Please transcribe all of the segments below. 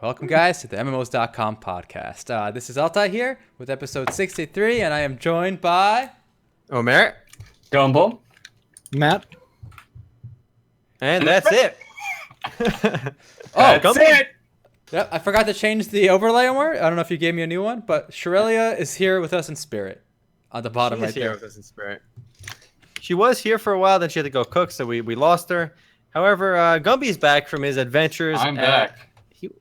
Welcome, guys, to the MMOs.com podcast. This is Altay here with episode 63, and I am joined by... Omer. Gumball. Matt. And that's it. That's it! Yep, I forgot to change the overlay, Omar. I don't know if you gave me a new one, but Shirelia is here with us in spirit. On the bottom right there. With us in spirit. She was here for a while, then she had to go cook, so we lost her. However, Gumby's back from his adventures. I'm back.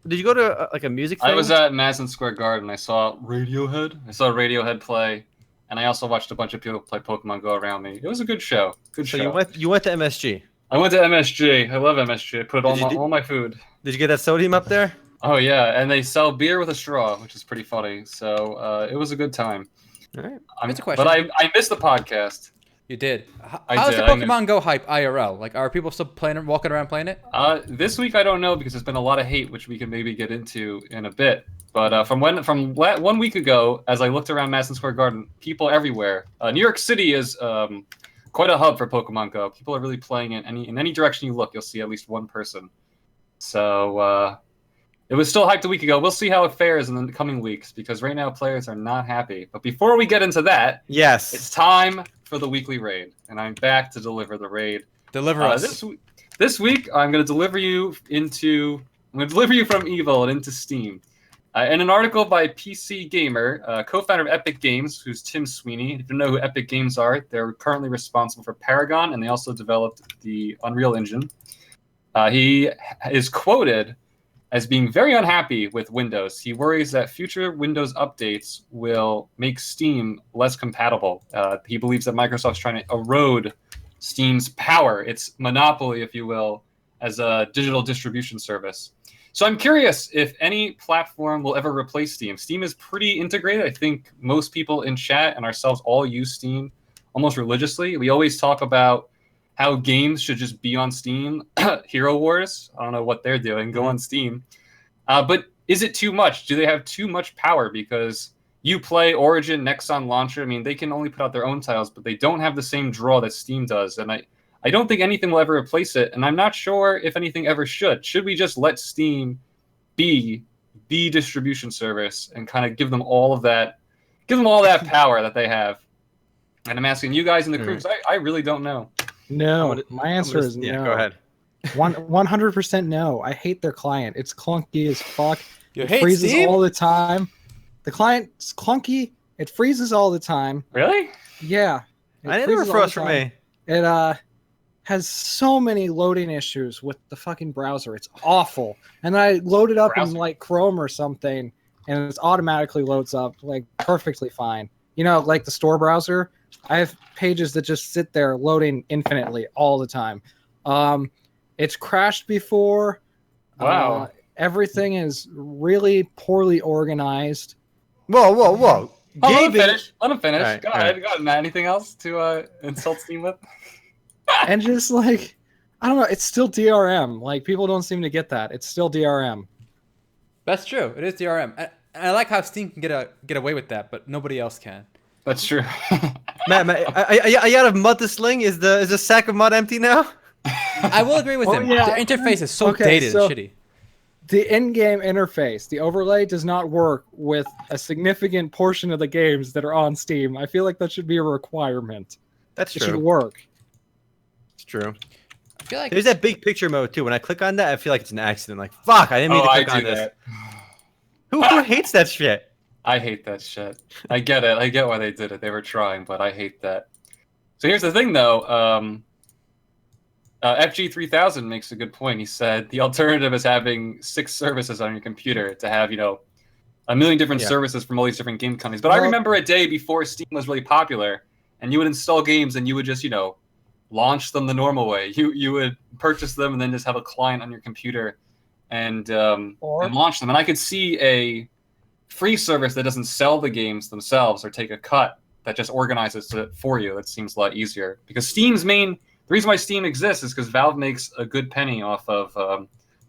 Did you go to like a music thing? I was at Madison Square Garden. I saw Radiohead. I saw Radiohead play, and I also watched a bunch of people play Pokemon Go around me. It was a good show. Good show. You went to MSG. I went to MSG. I love MSG. I put all my food. Did you get that sodium up there? Oh yeah, and they sell beer with a straw, which is pretty funny. So it was a good time. All right. That's a question. But I missed the podcast. You did. I How's did. the Pokemon Go hype IRL? Like, are people still playing, walking around playing it? This week I don't know because there's been a lot of hate, which we can maybe get into in a bit. But from 1 week ago, as I looked around Madison Square Garden, people everywhere. New York City is quite a hub for Pokemon Go. People are really playing it. In any direction you look, you'll see at least one person. So it was still hyped a week ago. We'll see how it fares in the coming weeks because right now players are not happy. But before we get into that, yes, it's time for the weekly raid, and I'm back to deliver the raid. Deliver us. This week, I'm going to deliver you from Evil and into Steam. In an article by PC Gamer, co-founder of Epic Games, who's Tim Sweeney. If you know who Epic Games are, they're currently responsible for Paragon, and they also developed the Unreal Engine. He is quoted as being very unhappy with Windows. He worries that future Windows updates will make Steam less compatible. He believes that Microsoft's trying to erode Steam's power, its monopoly, if you will, as a digital distribution service. So I'm curious if any platform will ever replace Steam. Steam is pretty integrated. I think most people in chat and ourselves all use Steam almost religiously. We always talk about how games should just be on Steam. HeroWarz, I don't know what they're doing, go on Steam. But is it too much? Do they have too much power? Because Uplay, Origin, Nexon Launcher, I mean, they can only put out their own titles, but they don't have the same draw that Steam does. And I don't think anything will ever replace it. And I'm not sure if anything ever should. Should we just let Steam be the distribution service and kind of give them all that power that they have? And I'm asking you guys in the crew, I really don't know. No, my answer is no. Yeah, go ahead. 100% no. I hate their client. It's clunky as fuck. You it hate freezes Steam? all the time. The client's clunky. It freezes all the time. Really? Yeah. I never froze for me. It has so many loading issues with the fucking browser. It's awful. And then I load it up in like Chrome or something, and it automatically loads up like perfectly fine. You know, like the store browser. I have pages that just sit there loading infinitely all the time. It's crashed before. Wow. Everything is really poorly organized. Whoa. Let him finish. Let him finish. Right, Go ahead, Matt. Anything else to insult Steam with? And just like, I don't know, it's still DRM. Like, people don't seem to get that. It's still DRM. That's true. It is DRM. And I like how Steam can get away with that, but nobody else can. That's true. Matt, are you out of mud to sling? Is the sack of mud empty now? I will agree with him. Yeah. The interface is so dated and shitty. The in-game interface, the overlay, does not work with a significant portion of the games that are on Steam. I feel like that should be a requirement. That's true. It should work. It's true. I feel like There's that big picture mode too. When I click on that, I feel like it's an accident. Like, fuck, I didn't mean to click on this. That. Who hates that shit? I hate that shit. I get it. I get why they did it. They were trying, but I hate that. So here's the thing, though. FG3000 makes a good point. He said the alternative is having 6 services on your computer to have, a million different services from all these different game companies. But I remember a day before Steam was really popular, and you would install games and you would just, launch them the normal way. You would purchase them and then just have a client on your computer and launch them. And I could see a free service that doesn't sell the games themselves or take a cut that just organizes it for you. That seems a lot easier because the reason why Steam exists is because Valve makes a good penny off of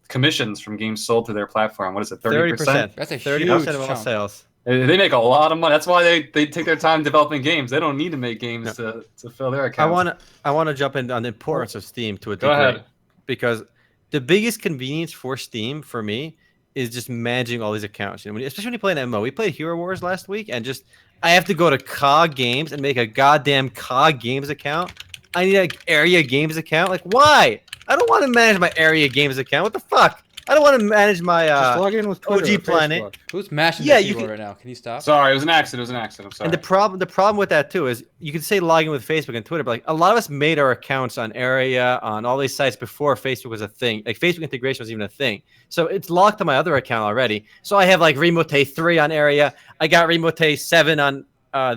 commissions from games sold to their platform. What is it, 30%? That's a 30% huge of all chunk. sales. They make a lot of money. That's why they take their time developing games. They don't need to make games to fill their accounts. I want to jump in on the importance of Steam to a degree. Go ahead. Because the biggest convenience for Steam for me is just managing all these accounts. You know, especially when you play an MMO. We played HeroWarz last week, and just I have to go to COG Games and make a goddamn COG Games account. I need an Area Games account. Like, why? I don't want to manage my Area Games account. What the fuck? I don't want to manage my Just log in with Twitter OG Planet. Facebook. Who's mashing Yeah, the you keyboard can- right now? Can you stop? Sorry, it was an accident. I'm sorry. And the problem with that too is you can say log in with Facebook and Twitter, but like a lot of us made our accounts on Area, on all these sites before Facebook was a thing. Like Facebook integration was even a thing. So it's locked to my other account already. So I have like Remote 3 on Area. I got Remote 7 on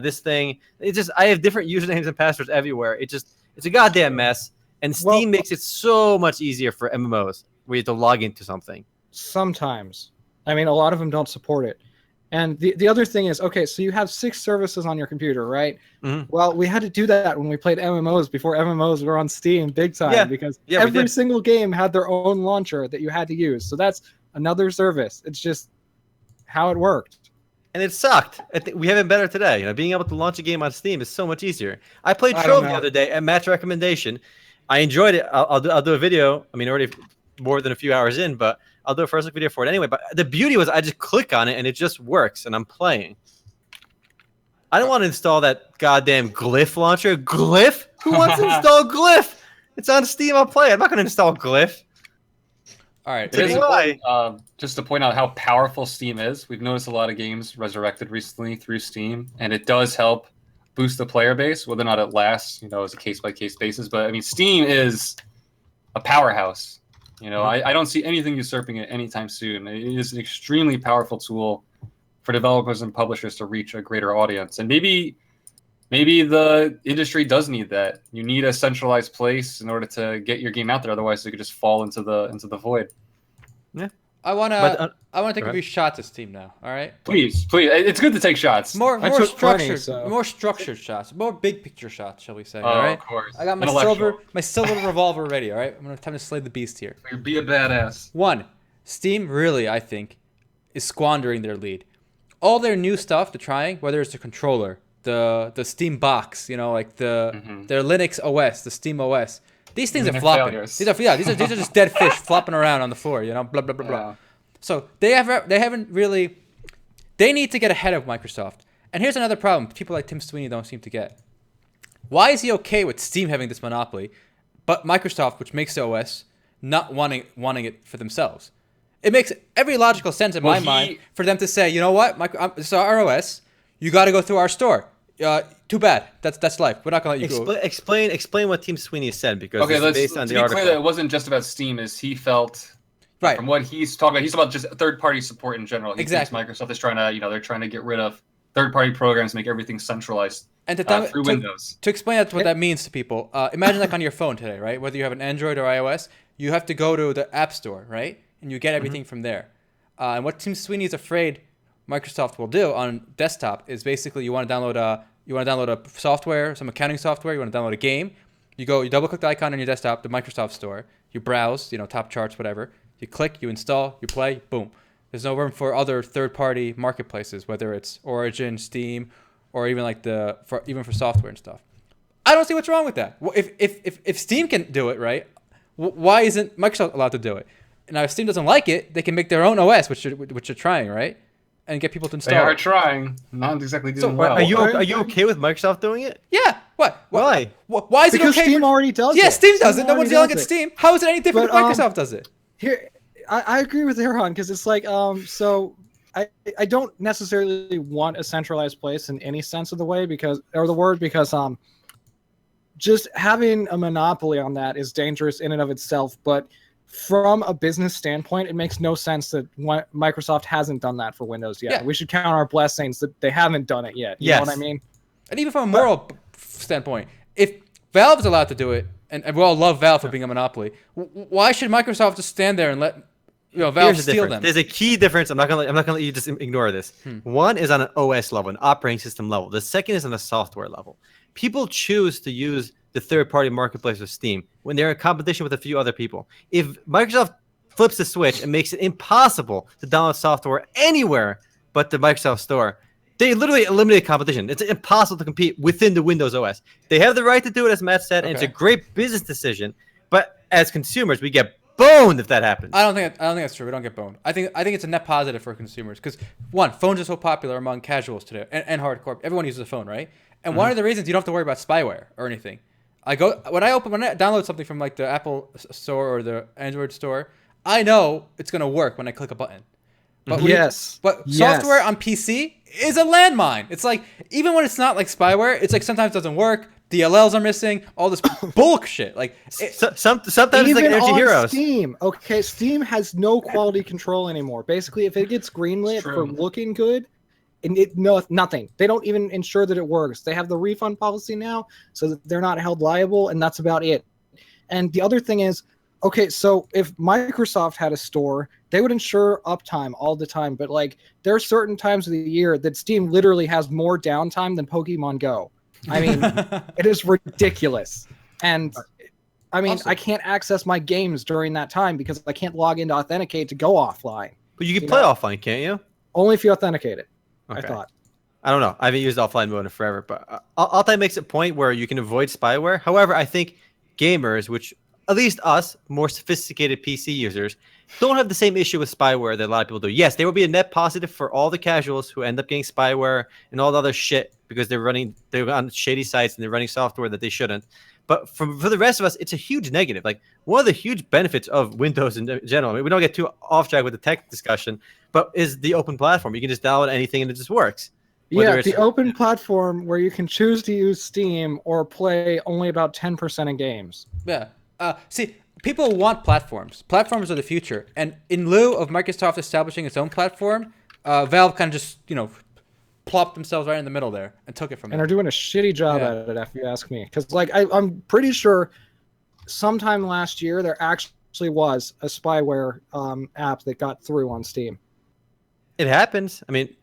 this thing. It's just I have different usernames and passwords everywhere. It's a goddamn mess. And Steam makes it so much easier for MMOs where you have to log into something. Sometimes. I mean, a lot of them don't support it. And the other thing is, okay, so you have 6 services on your computer, right? Mhm. Well, we had to do that when we played MMOs before MMOs were on Steam big time because every single game had their own launcher that you had to use. So that's another service. It's just how it worked. And it sucked. We have it better today. You know, being able to launch a game on Steam is so much easier. I played I Trove don't the know. other day at Matt's recommendation. I enjoyed it. I'll do a video. I mean, already more than a few hours in, but I'll do a first look video for it anyway. But the beauty was I just click on it and it just works and I'm playing. I don't want to install that goddamn Glyph launcher. Glyph? Who wants to install Glyph? It's on Steam. I'll play it. I'm not going to install Glyph. All right. It is Why? important, just to point out how powerful Steam is. We've noticed a lot of games resurrected recently through Steam, and it does help boost the player base. Whether or not it lasts, as a case-by-case basis. But I mean, Steam is a powerhouse. I don't see anything usurping it anytime soon. It is an extremely powerful tool for developers and publishers to reach a greater audience. And maybe the industry does need that. You need a centralized place in order to get your game out there. Otherwise, it could just fall into the void. Yeah. I wanna take go a few shots at Steam now. All right. Please. It's good to take shots. More took structured, 20, so- more structured shots, more big picture shots, shall we say? Oh, All right. of course. I got my Intellectual. silver revolver ready. All right. Time to slay the beast here. Be a badass. One, Steam really, I think, is squandering their lead. All their new stuff they're trying, whether it's the controller, the Steam box, like their Linux OS, the Steam OS. These things They're are flopping. failures. These are just dead fish flopping around on the floor. Blah blah blah blah. Yeah. So they haven't really. They need to get ahead of Microsoft. And here's another problem: people like Tim Sweeney don't seem to get. Why is he okay with Steam having this monopoly, but Microsoft, which makes the OS, not wanting it for themselves? It makes every logical sense in my mind for them to say, you know what, this is our OS. You got to go through our store. Too bad. That's life. We're not gonna let you go. Explain what Tim Sweeney said because Okay, this is based on to the be article. clear, that it wasn't just about Steam. Is he felt Right. from what he's talking about? He's about just third-party support in general. He Exactly. thinks Microsoft is trying to, they're trying to get rid of third-party programs, make everything centralized And through Windows. To explain what that means to people, imagine like on your phone today, right? Whether you have an Android or iOS, you have to go to the App Store, right? And you get everything from there. And what Tim Sweeney is afraid Microsoft will do on desktop is basically you want to download a software, some accounting software. You want to download a game. You double click the icon on your desktop, the Microsoft Store. You browse, top charts, whatever. You click, you install, you play, boom. There's no room for other third-party marketplaces, whether it's Origin, Steam, or even for software and stuff. I don't see what's wrong with that. If Steam can do it, right? Why isn't Microsoft allowed to do it? Now, if Steam doesn't like it, they can make their own OS, which they're trying, right? And get people to install. They are it. trying, not exactly doing well. Are you okay with Microsoft doing it? Yeah. What? Why? Why is it Because okay? Steam already does Yeah, it. Steam does it. No one's already yelling does at it. Steam. How is it any different But, if Microsoft does it? Here, I agree with Aaron because it's like so I don't necessarily want a centralized place in any sense of the word because just having a monopoly on that is dangerous in and of itself. But from a business standpoint, it makes no sense that Microsoft hasn't done that for Windows yet. Yeah. We should count our blessings that they haven't done it yet. You know what I mean? And even from a moral standpoint, if Valve is allowed to do it, and we all love Valve for being a monopoly, why should Microsoft just stand there and let Valve Here's the steal difference. them? There's a key difference. I'm not gonna let you just ignore this. One is on an OS level, an operating system level. The second is on a software level. People choose to use the third-party marketplace of Steam when they're in competition with a few other people. If Microsoft flips the switch and makes it impossible to download software anywhere but the Microsoft Store, they literally eliminate competition. It's impossible to compete within the Windows OS. They have the right to do it, as Matt said, and it's a great business decision. But as consumers, we get boned if that happens. I don't think that's true. We don't get boned. I think it's a net positive for consumers because one, phones are so popular among casuals today and hardcore. Everyone uses a phone, right? And one of the reasons you don't have to worry about spyware or anything. When I download something from like the Apple store or the Android store, I know it's gonna work when I click a button. But software on PC is a landmine. It's like even when it's not like spyware, it's like sometimes it doesn't work. DLLs are missing. All this bullshit. Like sometimes it's like Energy Heroes. Steam. Okay, Steam has no quality control anymore. Basically, if it gets greenlit for looking good, and nothing. They don't even ensure that it works. They have the refund policy now, so that they're not held liable, and that's about it. And the other thing is, okay, so if Microsoft had a store, they would ensure uptime all the time. But like, there are certain times of the year that Steam literally has more downtime than Pokemon Go. I mean, it is ridiculous. And I mean, I can't access my games during that time because I can't log in to authenticate to go offline. But you can play offline, can't you? Only if you authenticate it. Okay. I thought. I don't know. I haven't used offline mode in forever, but Altay makes a point where you can avoid spyware. However, I think gamers, which at least us, more sophisticated PC users, don't have the same issue with spyware that a lot of people do. Yes, there will be a net positive for all the casuals who end up getting spyware and all the other shit because they're on shady sites and they're running software that they shouldn't. But for the rest of us, it's a huge negative. Like one of the huge benefits of Windows in general, I mean, we don't get too off track with the tech discussion, but is the open platform. You can just download anything and it just works. Yeah, the open platform where you can choose to use Steam or play only about 10% of games. Yeah. See, people want platforms. Platforms are the future. And in lieu of Microsoft establishing its own platform, Valve kind of just, plopped themselves right in the middle there and took it from them. And are doing a shitty job at it, if you ask me. Because, like, I'm pretty sure sometime last year there actually was a spyware app that got through on Steam. It happens. I mean,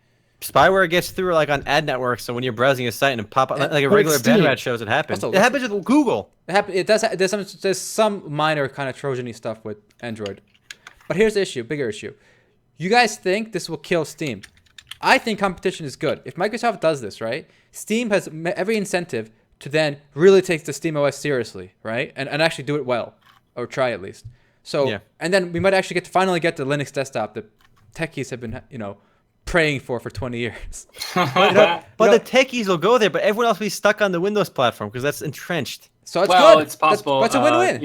spyware gets through like on ad networks. So when you're browsing a site and pop up like a regular banner ad shows, it happens. Also, it happens with Google. It does. There's some minor kind of Trojan-y stuff with Android. But here's the issue, bigger issue. You guys think this will kill Steam? I think competition is good. If Microsoft does this, right, Steam has every incentive to then really take the Steam OS seriously, right, and actually do it well, or try at least. So, and then we might actually finally get the Linux desktop that techies have been, praying for 20 years. But the techies will go there, but everyone else will be stuck on the Windows platform because that's entrenched. So it's good. It's possible. That's a win-win.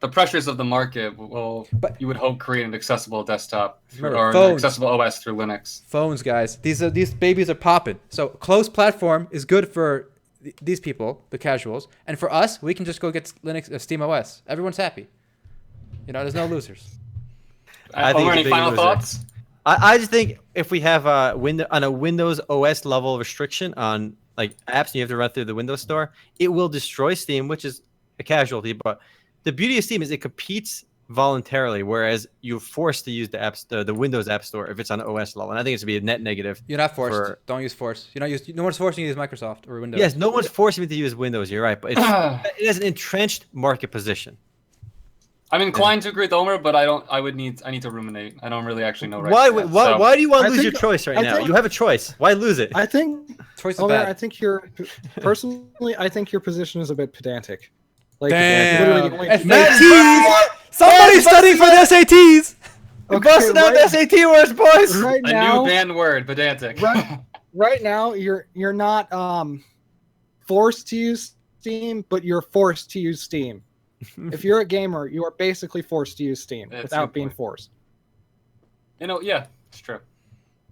The pressures of the market will, you would hope, create an accessible desktop or an accessible OS through Linux. Phones, guys. These babies are popping. So closed platform is good for these people, the casuals, and for us, we can just go get Linux, Steam OS. Everyone's happy. There's no losers. Any final thoughts? I just think if we have a Windows OS level restriction on like apps and you have to run through the Windows Store, it will destroy Steam, which is a casualty. But the beauty of Steam is it competes voluntarily, whereas you're forced to use the Windows App Store if it's on OS level. And I think it's to be a net negative. You're not forced. Don't use force. No one's forcing you to use Microsoft or Windows. Yes, no one's forcing me to use Windows. You're right, but it has an entrenched market position. I'm inclined to agree with Omer, but I need to ruminate. I don't really actually know Why do you want to lose your choice right now? You have a choice. Why lose it? I think choice is bad. I think I think your position is a bit pedantic. Like, damn. SATs! Somebody's studying for the SATs! We're busting out the SAT words, boys! Right now, a new banned word, pedantic. Right now, you're not forced to use Steam, but you're forced to use Steam. If you're a gamer, you are basically forced to use Steam without being forced. Yeah, it's true.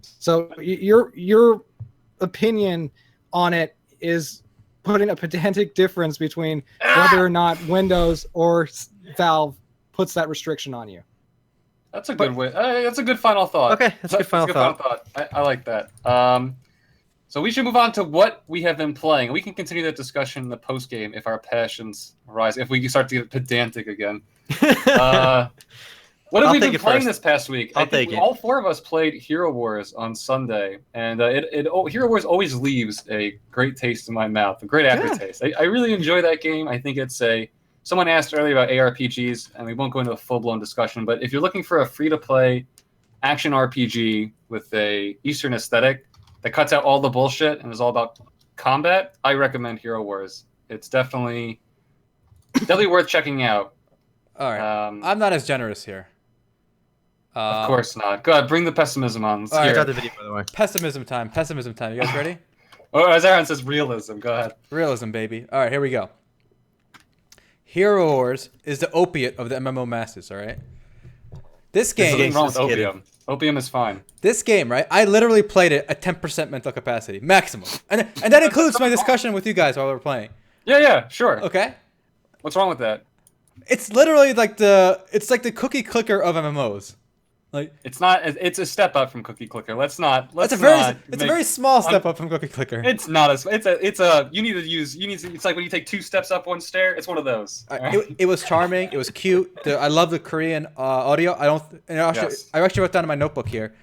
So your opinion on it is putting a pedantic difference between whether or not Windows or Valve puts that restriction on you. That's a good way. That's a good final thought. Okay, that's a good final thought. I like that. So we should move on to what we have been playing. We can continue that discussion in the post game if our passions rise. If we start to get pedantic again. What have we been playing this past week? I think all four of us played HeroWarz on Sunday, and HeroWarz always leaves a great taste in my mouth, a great aftertaste. I really enjoy that game. I think it's someone asked earlier about ARPGs, and we won't go into a full-blown discussion, but if you're looking for a free-to-play action RPG with a Eastern aesthetic that cuts out all the bullshit and is all about combat, I recommend HeroWarz. It's definitely worth checking out. All right. I'm not as generous here. Of course not. Go ahead, bring the pessimism on. Let's all hear right. it. the video, by the way. Pessimism time. Pessimism time. You guys ready? Oh, as Aaron says, realism. Go ahead. Realism, baby. All right, here we go. HeroWarz is the opiate of the MMO masses. All right. This There's game. nothing wrong with Just kidding. opium. Opium is fine. This game, right? I literally played it at 10% mental capacity, maximum, and that includes my discussion with you guys while we were playing. Yeah, sure. Okay. What's wrong with that? It's literally like the cookie clicker of MMOs. Like It's not. It's a step up from Cookie Clicker. Let's not. it's a very small step up from cookie clicker. It's not as. It's a. You need to use. It's like when you take 2 steps up, 1 stair. It's one of those. It was charming. It was cute. I love the Korean audio. Yes. I actually wrote down in my notebook here.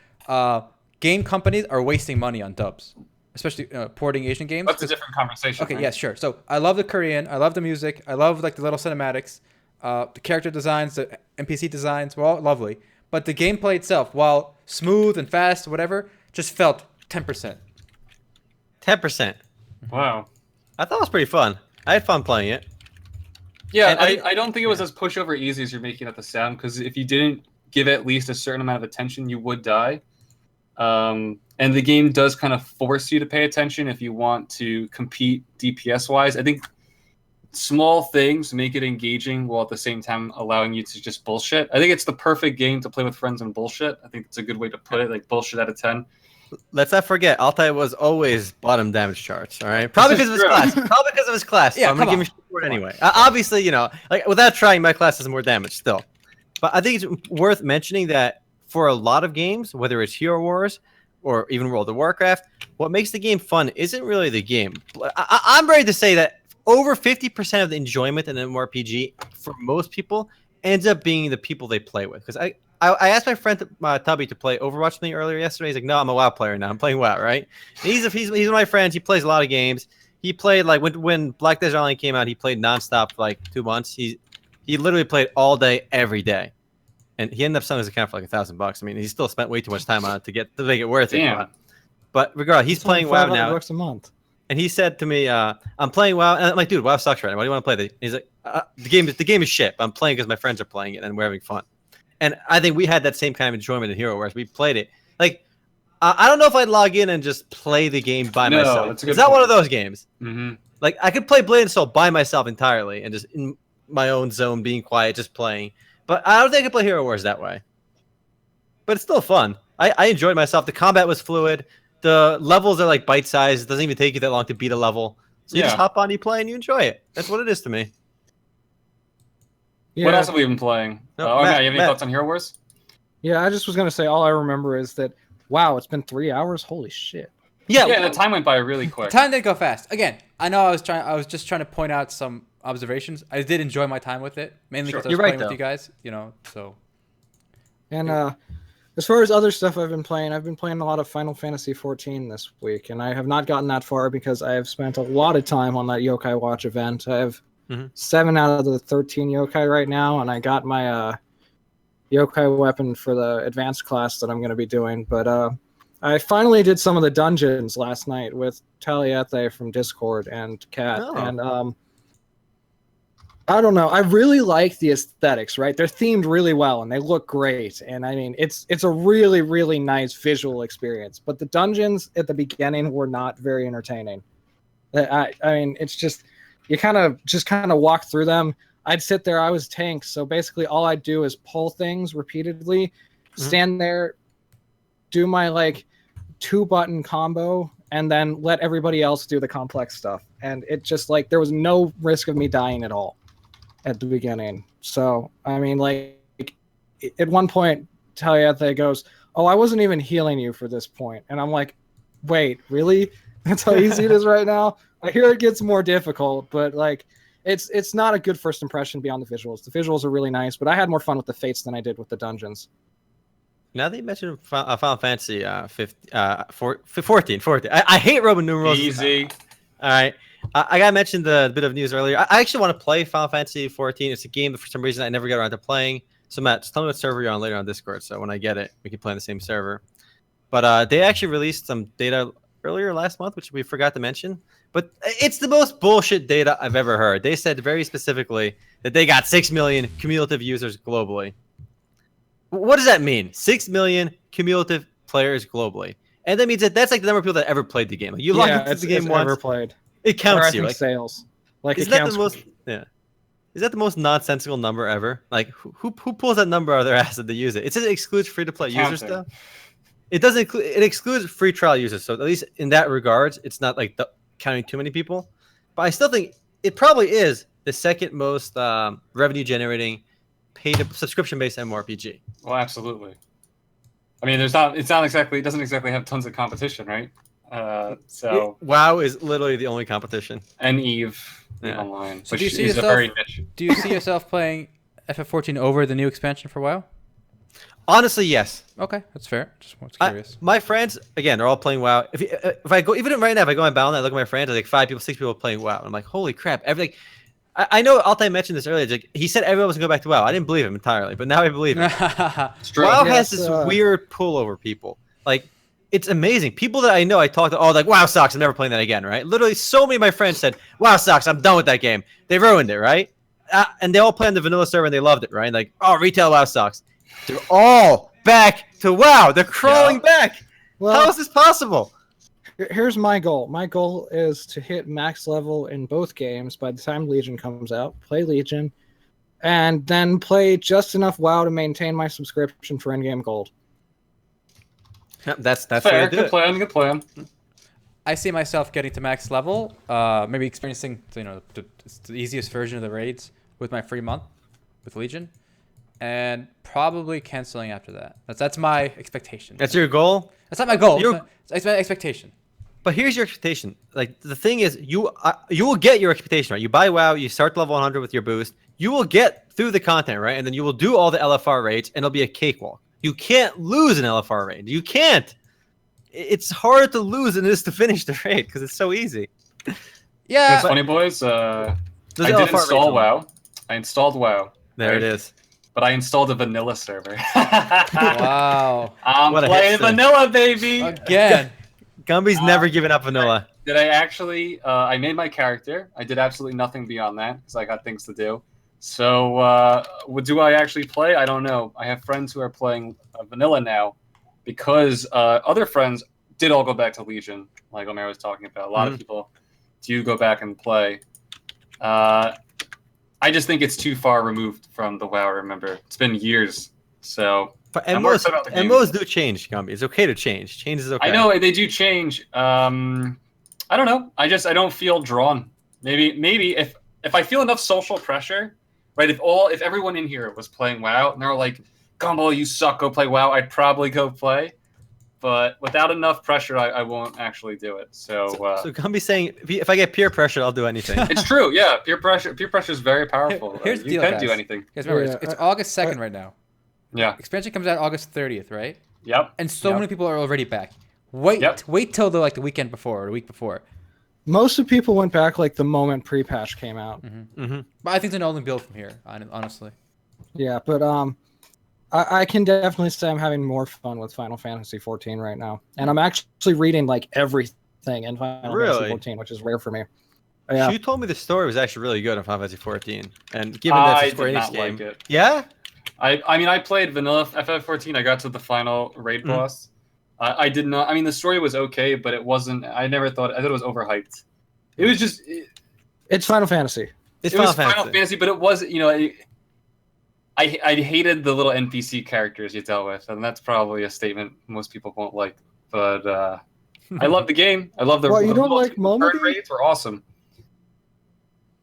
Game companies are wasting money on dubs, especially porting Asian games. That's a different conversation. Okay, right? yeah, sure. So I love the Korean. I love the music. I love like the little cinematics, the character designs, the NPC designs were all lovely. But the gameplay itself, while smooth and fast, whatever, just felt 10%. 10%. Wow. I thought it was pretty fun. I had fun playing it. Yeah, And I don't think it was as pushover easy as you're making it to sound, because if you didn't give it at least a certain amount of attention, you would die. And the game does kind of force you to pay attention if you want to compete DPS-wise. I think small things make it engaging while at the same time allowing you to just bullshit. I think it's the perfect game to play with friends and bullshit. I think it's a good way to put it, like bullshit out of 10. Let's not forget, Altay was always bottom damage charts, all right? Probably because of his class. Probably because of his class. Yeah, so I'm going to give him shit for it anyway. Obviously, like without trying, my class has more damage still. But I think it's worth mentioning that for a lot of games, whether it's HeroWarz or even World of Warcraft, what makes the game fun isn't really the game. I'm ready to say that over 50% of the enjoyment in an MMORPG for most people ends up being the people they play with. Because I asked my friend Tubby to play Overwatch with me earlier yesterday. He's like, "No, I'm a WoW player now. I'm playing WoW, right?" And he's one of my friends. He plays a lot of games. He played like when Black Desert Island came out. He played nonstop for like 2 months. He literally played all day, every day, and he ended up selling his account for like $1,000. I mean, he still spent way too much time on it to make it worth it. But regardless, he's playing WoW now. $500 a month. And he said to me, "I'm playing WoW." And I'm like, "Dude, WoW sucks right now. Why do you want to play?" He's like, "The game is shit. But I'm playing because my friends are playing it and we're having fun." And I think we had that same kind of enjoyment in HeroWarz. We played it. Like, I don't know if I'd log in and just play the game by myself. It's not one of those games. Mm-hmm. Like, I could play Blade and Soul by myself entirely and just in my own zone, being quiet, just playing. But I don't think I could play HeroWarz that way. But it's still fun. I enjoyed myself. The combat was fluid. The levels are like bite-sized. It doesn't even take you that long to beat a level. So you just hop on, you play, and you enjoy it. That's what it is to me. Yeah. What else have we been playing? No, Matt, you have any thoughts on HeroWarz? Yeah, I just was gonna say all I remember is that wow, it's been 3 hours. Holy shit! Yeah, the time went by really quick. Time did go fast. Again, I know I was just trying to point out some observations. I did enjoy my time with it, mainly because I was playing with you guys. So. And as far as other stuff I've been playing a lot of Final Fantasy XIV this week, and I have not gotten that far because I have spent a lot of time on that Yokai Watch event. I have 7 out of the 13 yokai right now, and I got my yokai weapon for the advanced class that I'm going to be doing. But I finally did some of the dungeons last night with Taliathe from Discord and Kat, and I don't know. I really like the aesthetics, right? They're themed really well, and they look great. And I mean, it's a really, really nice visual experience. But the dungeons at the beginning were not very entertaining. I mean, it's just you kind of walk through them. I'd sit there. I was tank, so basically all I'd do is pull things repeatedly, stand there, do my like 2-button combo, and then let everybody else do the complex stuff. And it just like there was no risk of me dying at all at the beginning. So I mean, like at one point, Taliathe goes, "Oh, I wasn't even healing you for this point," and I'm like, "Wait, really? That's how easy it is right now?" I hear it gets more difficult, but like it's not a good first impression beyond the visuals. The visuals are really nice, but I had more fun with the fates than I did with the dungeons. Now that you mentioned Final Fantasy 14. I hate Roman numerals. Easy. All right. I got to mention the bit of news earlier. I actually want to play Final Fantasy 14. It's a game that for some reason I never got around to playing. So Matt, just tell me what server you're on later on Discord. So when I get it, we can play on the same server. But they actually released some data earlier last month, which we forgot to mention. But it's the most bullshit data I've ever heard. They said very specifically that they got 6 million cumulative users globally. What does that mean? 6 million cumulative players globally. And that means that's like the number of people that ever played the game. Like you log into the game once. Ever played. It counts you. Like, sales. Like is it that counts. the most? Yeah. Is that the most nonsensical number ever? Like who pulls that number out of their ass that they use it? It says it excludes free to play users though. It doesn't include. It excludes free trial users. So at least in that regards, it's not like counting too many people. But I still think it probably is the second most revenue generating paid subscription based MMORPG. Well, absolutely. I mean, it's not exactly. It doesn't exactly have tons of competition, right? WoW is literally the only competition. And Eve online, so which is a very niche. Do you see yourself playing FF14 over the new expansion for WoW? Honestly, yes. Okay, that's fair. Just was curious. My friends, again, they're all playing WoW. If I go, even right now, if I go on Battle.net, I look at my friends, there's like 5 people, 6 people playing WoW. And I'm like, holy crap! Everything. I know Altay mentioned this earlier. Like, he said everyone was gonna go back to WoW. I didn't believe him entirely, but now I believe him. WoW has this weird pull over people. Like, it's amazing. People that I know, I talk to, like, WoW sucks. I'm never playing that again, right? Literally, so many of my friends said, WoW sucks. I'm done with that game. They ruined it, right? And they all play on the vanilla server and they loved it, right? Like, oh, retail WoW sucks. They're all back to WoW. They're crawling back. Well, how is this possible? Here's my goal. My goal is to hit max level in both games by the time Legion comes out. Play Legion, and then play just enough WoW to maintain my subscription for in-game gold. That's fair. Good plan. Good plan. I see myself getting to max level, maybe experiencing the easiest version of the raids with my free month with Legion, and probably canceling after that. That's my expectation. That's your goal? That's not my goal. It's my expectation. But here's your expectation. Like, the thing is, you will get your expectation, right? You buy WoW, you start level 100 with your boost. You will get through the content, right? And then you will do all the LFR raids, and it'll be a cakewalk. You can't lose an LFR raid. You can't. It's harder to lose than it is to finish the raid because it's so easy. Yeah. It's funny, boys. I did install WoW. I installed WoW. There it is. But I installed a vanilla server. Wow. I'm playing vanilla, baby. Again. Gumby's never given up vanilla. Did I actually? I made my character. I did absolutely nothing beyond that because I got things to do. So, do I actually play? I don't know. I have friends who are playing vanilla now because other friends did all go back to Legion, like Omer was talking about. A lot of people do go back and play. I just think it's too far removed from the WoW. Remember, it's been years. So, but MMOs do change, Gumby. It's okay to change. Change is okay. I know they do change. I don't know. I don't feel drawn. Maybe if I feel enough social pressure, right? If everyone in here was playing WoW and they were like, "Gumball, you suck. Go play WoW," I'd probably go play. But without enough pressure, I won't actually do it. So Gumby's saying, if I get peer pressure, I'll do anything. It's true. Yeah, peer pressure is very powerful. Here's the you deal, can guys. do anything. Guys, remember, it's August 2nd right now. Yeah. Expansion comes out August 30th, right? Yep. And so many people are already back. Wait till the weekend before or the week before. Most of people went back like the moment pre-patch came out. But I think it's an only build from here, honestly. Yeah, but I can definitely say I'm having more fun with Final Fantasy 14 right now, and I'm actually reading like everything in Final Fantasy 14, which is rare for me. Yeah. You told me the story was actually really good in Final Fantasy 14, and given that it's a Square Enix game, like it. Yeah. I mean, I played vanilla FF14. I got to the final raid boss. I did not. I mean, the story was okay, but it wasn't. I thought it was overhyped. It was just. It's Final Fantasy. It was Final Fantasy, but it was. I hated the little NPC characters you dealt with, and that's probably a statement most people won't like. But I love the game. I love the. Well, you don't like Momody? Raids were awesome.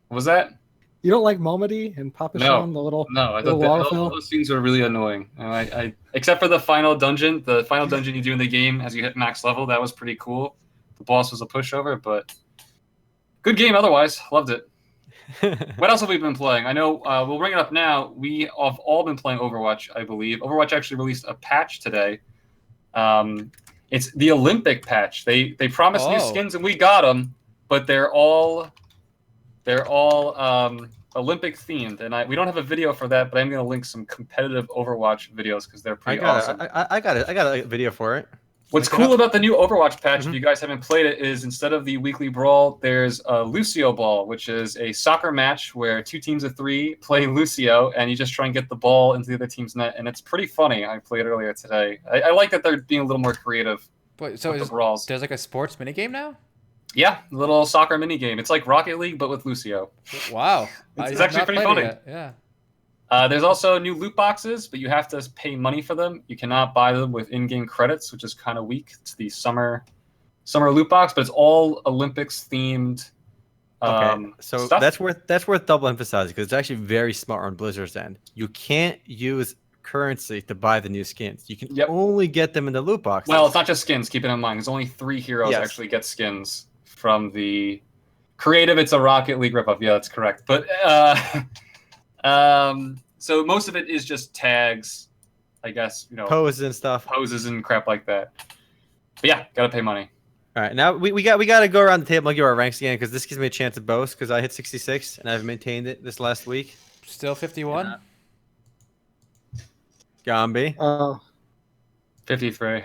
What was that? You don't like Momody and Papa Sean, the little I thought those scenes were really annoying. I except for the final dungeon you do in the game as you hit max level, that was pretty cool. The boss was a pushover, but good game otherwise. Loved it. What else have we been playing? I know we'll bring it up now. We have all been playing Overwatch, I believe. Overwatch actually released a patch today. It's the Olympic patch. They promised new skins and we got them, but they're all Olympic themed, and we don't have a video for that, but I'm going to link some competitive Overwatch videos because they're pretty awesome. I got a video for it. What's cool about the new Overwatch patch, if you guys haven't played it, is instead of the weekly brawl, there's a Lucioball, which is a soccer match where 2 teams of 3 play Lucio, and you just try and get the ball into the other team's net, and it's pretty funny. I played earlier today. I like that they're being a little more creative. But so with the brawls. There's like a sports minigame now? Yeah, a little soccer minigame. It's like Rocket League, but with Lucio. Wow. It's actually pretty funny. Yeah. There's also new loot boxes, but you have to pay money for them. You cannot buy them with in-game credits, which is kind of weak. It's the summer loot box, but it's all Olympics themed. So stuff. that's worth double emphasizing because it's actually very smart on Blizzard's end. You can't use currency to buy the new skins. You can only get them in the loot box. Well, it's not just skins. Keep it in mind. There's only 3 heroes actually get skins from the creative. It's a Rocket League ripoff. Yeah, that's correct. But so most of it is just tags, I guess, poses and stuff, poses and crap like that. But yeah, gotta pay money. All right, now we got to go around the table and give our ranks again because this gives me a chance to boast because I hit 66 and I've maintained it this last week. Still 51. Gombi. 53.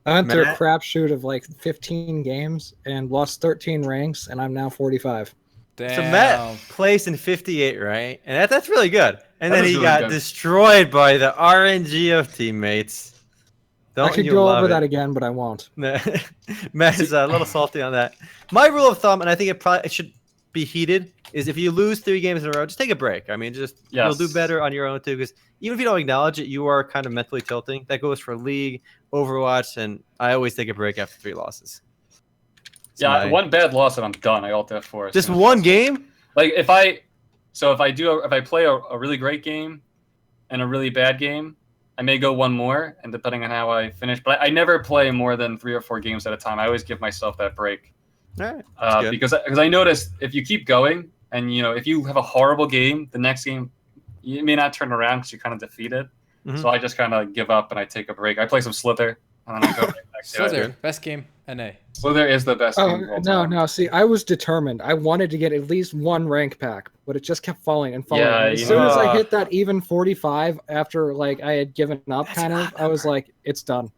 I went through a crapshoot of like 15 games and lost 13 ranks, and I'm now 45. Damn. So Matt placed in 58, right? And that's really good. And then he really got good. destroyed by the RNG of teammates. I could go over that again, but I won't. Matt is a little salty on that. My rule of thumb, and I think it should be heated, is if you lose 3 games in a row, just take a break. I mean, you'll do better on your own too. Because even if you don't acknowledge it, you are kind of mentally tilting. That goes for League, Overwatch, and I always take a break after 3 losses. One bad loss and I'm done. I alt F4. Just one game? Like if I play a really great game and a really bad game, I may go one more, and depending on how I finish, but I never play more than 3 or 4 games at a time. I always give myself that break. All right. Because I noticed if you keep going and if you have a horrible game, the next game you may not turn around because you're kind of defeated. So I just kind of give up and I take a break. I play some Slither and then I go right back to Slither, it. best game, NA. Slither is the best game of all time. No. See, I was determined. I wanted to get at least 1 rank pack, but it just kept falling and falling. Yeah, And as soon as I hit that even 45 after like I had given up, I was like, it's done.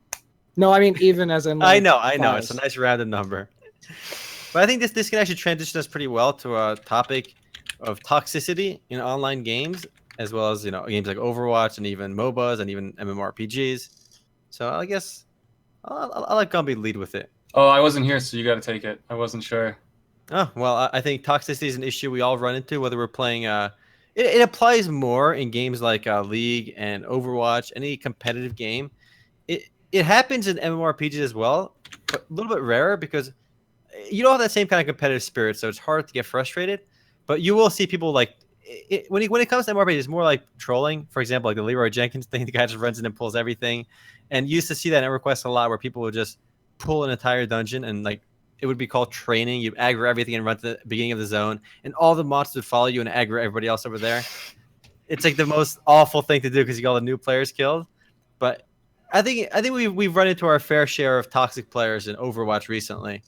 No, I mean even as in. Like, I know. fives. It's a nice rounded number. But I think this can actually transition us pretty well to a topic of toxicity in online games, as well as games like Overwatch and even MOBAs and even MMORPGs. So I guess I'll let Gumby lead with it. Oh, I wasn't here, so you got to take it. I wasn't sure. Oh well, I think toxicity is an issue we all run into, whether we're playing. It applies more in games like League and Overwatch, any competitive game. It happens in MMORPGs as well, but a little bit rarer because you don't have that same kind of competitive spirit, so it's hard to get frustrated. But you will see people like when it comes to MMORPGs, it's more like trolling. For example, like the Leroy Jenkins thing, the guy just runs in and pulls everything. And you used to see that in EverQuest a lot, where people would just pull an entire dungeon and like it would be called training. You'd aggro everything and run to the beginning of the zone, and all the monsters would follow you and aggro everybody else over there. It's like the most awful thing to do because you got all the new players killed. But I think we've run into our fair share of toxic players in Overwatch recently.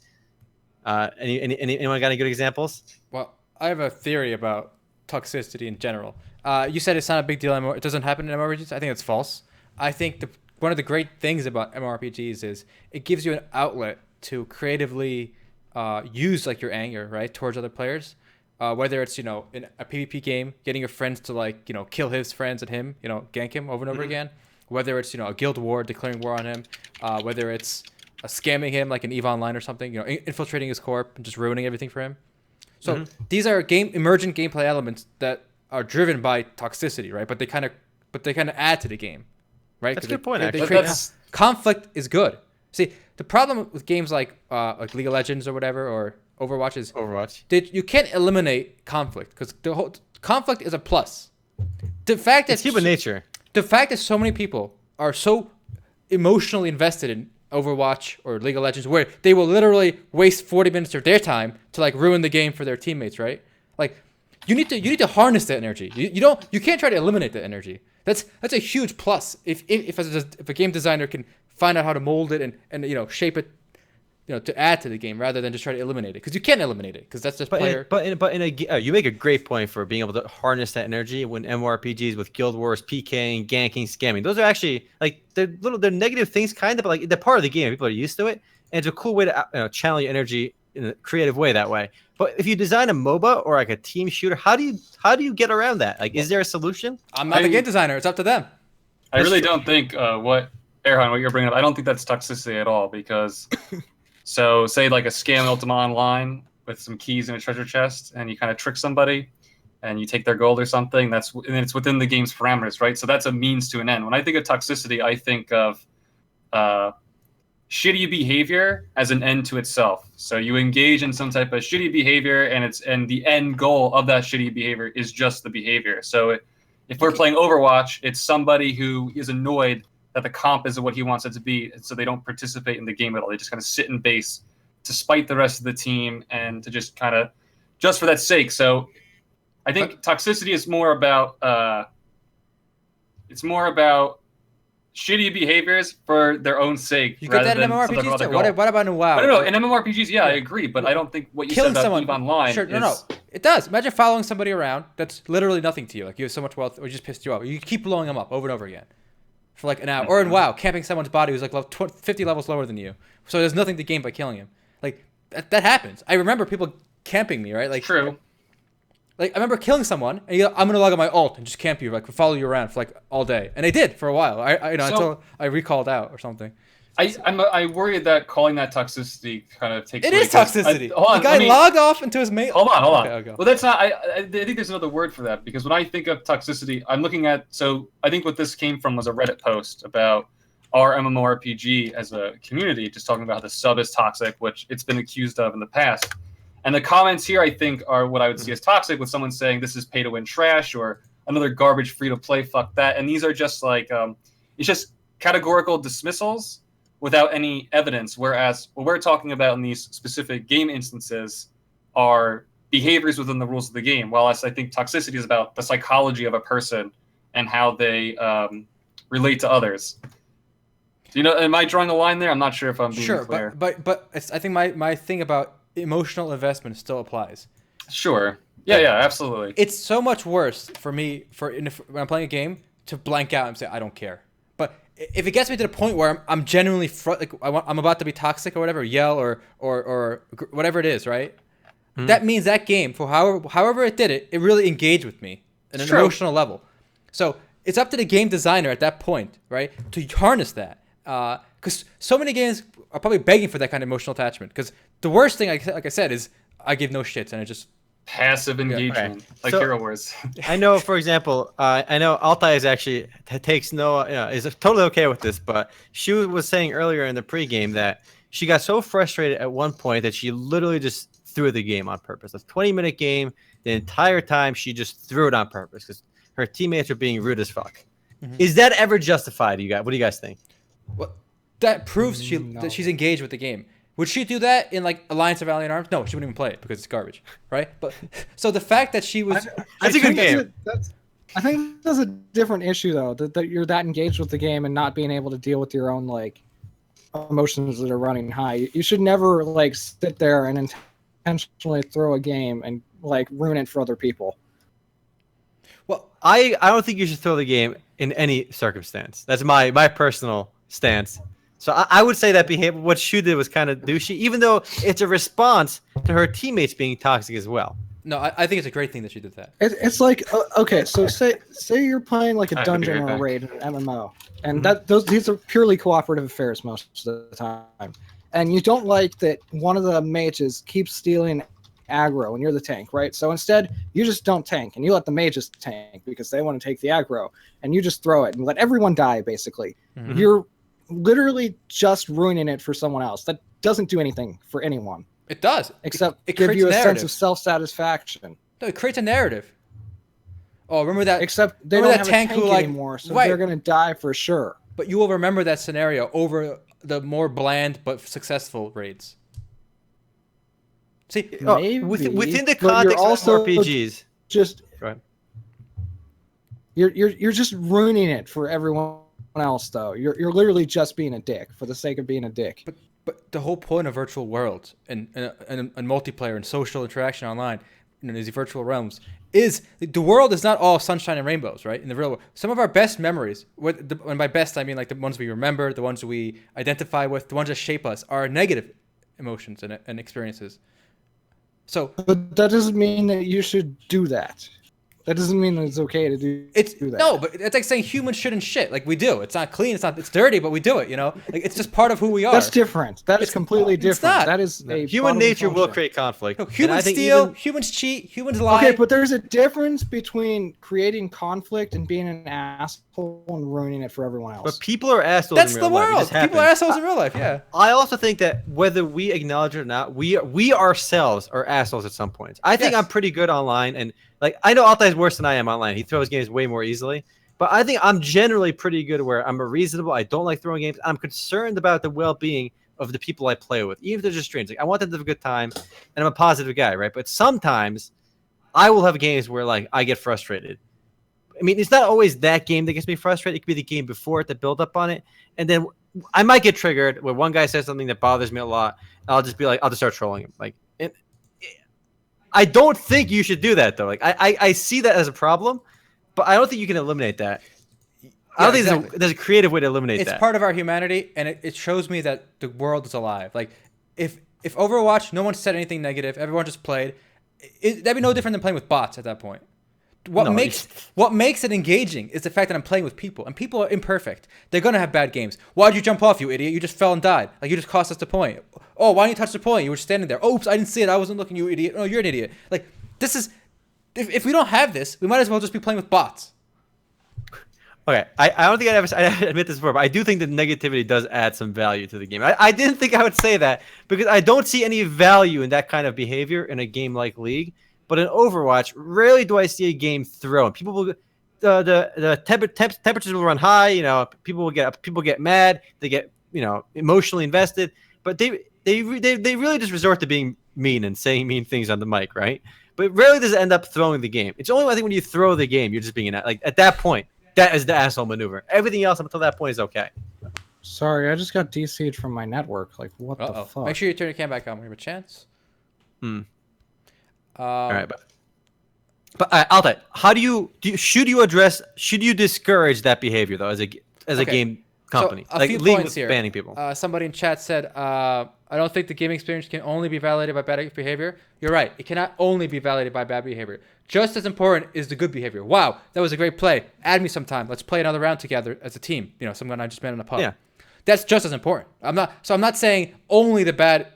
Anyone got any good examples? Well, I have a theory about toxicity in general. You said it's not a big deal anymore. It doesn't happen in MMORPGs. I think it's false. I think one of the great things about MMORPGs is it gives you an outlet to creatively use like your anger, right, towards other players. Whether it's in a PvP game, getting your friends to kill his friends and him, gank him over and over again. Whether it's a guild war, declaring war on him. Whether it's scamming him like an EVE Online or something, infiltrating his corp and just ruining everything for him. So these are emergent gameplay elements that are driven by toxicity, right? But they kind of add to the game, right? That's a good point. Conflict is good. See, the problem with games like League of Legends or whatever, or Overwatch is that you can't eliminate conflict because the whole conflict is a plus. The fact that it's human nature. The fact that so many people are so emotionally invested in Overwatch or League of Legends, where they will literally waste 40 minutes of their time to ruin the game for their teammates, right? Like, you need to harness that energy. You can't try to eliminate that energy. That's a huge plus if a game designer can find out how to mold it and shape it to add to the game rather than just try to eliminate it, because you can't eliminate it because that's just player. You make a great point for being able to harness that energy when MMORPGs with guild wars, PKing, ganking, scamming. Those are actually like they're negative things, kind of, but like they're part of the game. People are used to it, and it's a cool way to channel your energy in a creative way that way. But if you design a MOBA or like a team shooter, how do you get around that? Like, is there a solution? I'm not the game designer. It's up to them. I really don't think what you're bringing up. I don't think that's toxicity at all, because so say like a scam Ultima Online with some keys in a treasure chest, and you kind of trick somebody, and you take their gold or something. And it's within the game's parameters, right? So that's a means to an end. When I think of toxicity, I think of shitty behavior as an end to itself. So you engage in some type of shitty behavior, and the end goal of that shitty behavior is just the behavior. So if we're playing Overwatch, it's somebody who is annoyed that the comp isn't what he wants it to be, and so they don't participate in the game at all. They just kind of sit in base to spite the rest of the team and to just kind of just for that sake. So I think toxicity is more about shitty behaviors for their own sake. You get that in MMORPGs too. What about in WoW? No, in MMORPGs, yeah, I agree, but I don't think what you said about EVE Online Sure, no. It does. Imagine following somebody around that's literally nothing to you. Like, you have so much wealth, or just pissed you off. You keep blowing them up over and over again for like an hour. Or in WoW, camping someone's body who's like 50 levels lower than you. So there's nothing to gain by killing him. Like, that happens. I remember people camping me, right? Like, true. Like, I remember killing someone, and I'm gonna log on my ult and just camp you, like follow you around for like all day, and they did for a while. Until I recalled out or something. I worry that calling that toxicity kind of takes. It is toxicity. The guy logged off into his mate. Hold on. Okay. Well, that's not. I think there's another word for that, because when I think of toxicity, I'm looking at. So I think what this came from was a Reddit post about our MMORPG as a community, just talking about how the sub is toxic, which it's been accused of in the past. And the comments here, I think, are what I would see as toxic, with someone saying this is pay-to-win trash or another garbage free-to-play, fuck that. And these are just like, it's just categorical dismissals without any evidence, whereas what we're talking about in these specific game instances are behaviors within the rules of the game, while I think toxicity is about the psychology of a person and how they relate to others. So, am I drawing a line there? I'm not sure if I'm being clear. But I think my thing about emotional investment still applies. Sure. Yeah, absolutely. It's so much worse for me when I'm playing a game to blank out and say I don't care. But if it gets me to the point where I'm genuinely I'm about to be toxic or whatever, yell or whatever it is, right? Mm-hmm. That means that game, for however it did it, it really engaged with me at an emotional level. So it's up to the game designer at that point, right, to harness that. Because so many games are probably begging for that kind of emotional attachment. Because the worst thing, like I said, is I give no shits and it just passive engagement, like HeroWarz. I know, for example, I know Altay is actually takes is totally okay with this, but she was saying earlier in the pregame that she got so frustrated at one point that she literally just threw the game on purpose. A 20-minute game, the entire time she just threw it on purpose because her teammates are being rude as fuck. Mm-hmm. Is that ever justified? What do you guys think? Well, that proves that she's engaged with the game. Would she do that in like Alliance of Valiant Arms? No, she wouldn't even play it because it's garbage, right? But so the fact that she was, that's a good game. I think that's a different issue though. That you're that engaged with the game and not being able to deal with your own like emotions that are running high. You should never like sit there and intentionally throw a game and like ruin it for other people. Well, I don't think you should throw the game in any circumstance. That's my personal stance. So I would say that behavior, what Shu did, was kind of douchey, even though it's a response to her teammates being toxic as well. No, I think it's a great thing that she did that. It's like, okay, so say you're playing like a dungeon or a raid in an MMO, and these are purely cooperative affairs most of the time, and you don't like that one of the mages keeps stealing aggro and you're the tank, right? So instead, you just don't tank, and you let the mages tank because they want to take the aggro, and you just throw it and let everyone die, basically. Mm-hmm. You're literally just ruining it for someone else. That doesn't do anything for anyone. It does. Except it give you a sense of self-satisfaction. No, it creates a narrative. Oh, remember that? Except they don't have a tank anymore, so they're going to die for sure. But you will remember that scenario over the more bland but successful raids. See, within the context of RPGs, just go ahead. You're just ruining it for everyone else, though. You're literally just being a dick for the sake of being a dick. But the whole point of virtual worlds and multiplayer and social interaction online, these virtual realms, is the world is not all sunshine and rainbows, right? In the real world, some of our best memories, and by best I mean like the ones we remember, the ones we identify with, the ones that shape us, are negative emotions and experiences. So, but that doesn't mean that you should do that. That doesn't mean that it's okay to do that. No, but it's like saying humans shouldn't shit. Like, we do. It's not clean. It's dirty, but we do it. Like, it's just part of who we are. That's different. That is completely different. Not. That is a human nature will create conflict. No, humans steal. Humans cheat. Humans lie. Okay, but there's a difference between creating conflict and being an asshole and ruining it for everyone else. But people are assholes. That's in real the life. world. People are assholes in real life. Yeah. I also think that whether we acknowledge it or not, we ourselves are assholes at some points. I think I'm pretty good online, and like I know Altay is worse than I am online. He throws games way more easily, but I think I'm generally pretty good where I'm reasonable. I don't like throwing games. I'm concerned about the well-being of the people I play with, even if they're just strangers. Like, I want them to have a good time, and I'm a positive guy, right? But sometimes I will have games where like I get frustrated. I mean, it's not always that game that gets me frustrated. It could be the game before it, the build up on it, and then I might get triggered where one guy says something that bothers me a lot. And I'll just be like, I'll just start trolling him. Like, I don't think you should do that though. Like, I see that as a problem, but I don't think you can eliminate that. I don't think there's a creative way to eliminate that. It's part of our humanity, and it shows me that the world is alive. Like, if Overwatch, no one said anything negative, everyone just played, that'd be no different than playing with bots at that point. What makes it engaging is the fact that I'm playing with people, and people are imperfect. They're gonna have bad games. Why'd you jump off, you idiot? You just fell and died. Like, you just cost us the point. Oh, why didn't you touch the point? You were standing there. Oops, I didn't see it. I wasn't looking, you idiot. Oh, you're an idiot. Like, this is, if we don't have this, we might as well just be playing with bots. Okay, I don't think I admit this before, but I do think that negativity does add some value to the game. I didn't think I would say that because I don't see any value in that kind of behavior in a game like League. But in Overwatch, rarely do I see a game thrown. People will, the temperatures will run high. People get mad. They get emotionally invested. But they really just resort to being mean and saying mean things on the mic, right? But rarely does it end up throwing the game. It's only I think when you throw the game, you're just being like at that point. That is the asshole maneuver. Everything else up until that point is okay. Sorry, I just got DC'd from my network. Like, what the fuck? Make sure you turn your cam back on when you have a chance. All right, but Altay, how should you discourage that behavior though as a game company? So, like few League points with here. banning people. Somebody in chat said, I don't think the gaming experience can only be validated by bad behavior. You're right. It cannot only be validated by bad behavior. Just as important is the good behavior. Wow, that was a great play. Add me sometime. Let's play another round together as a team. Someone I just met in a pub. Yeah. That's just as important. I'm not saying only the bad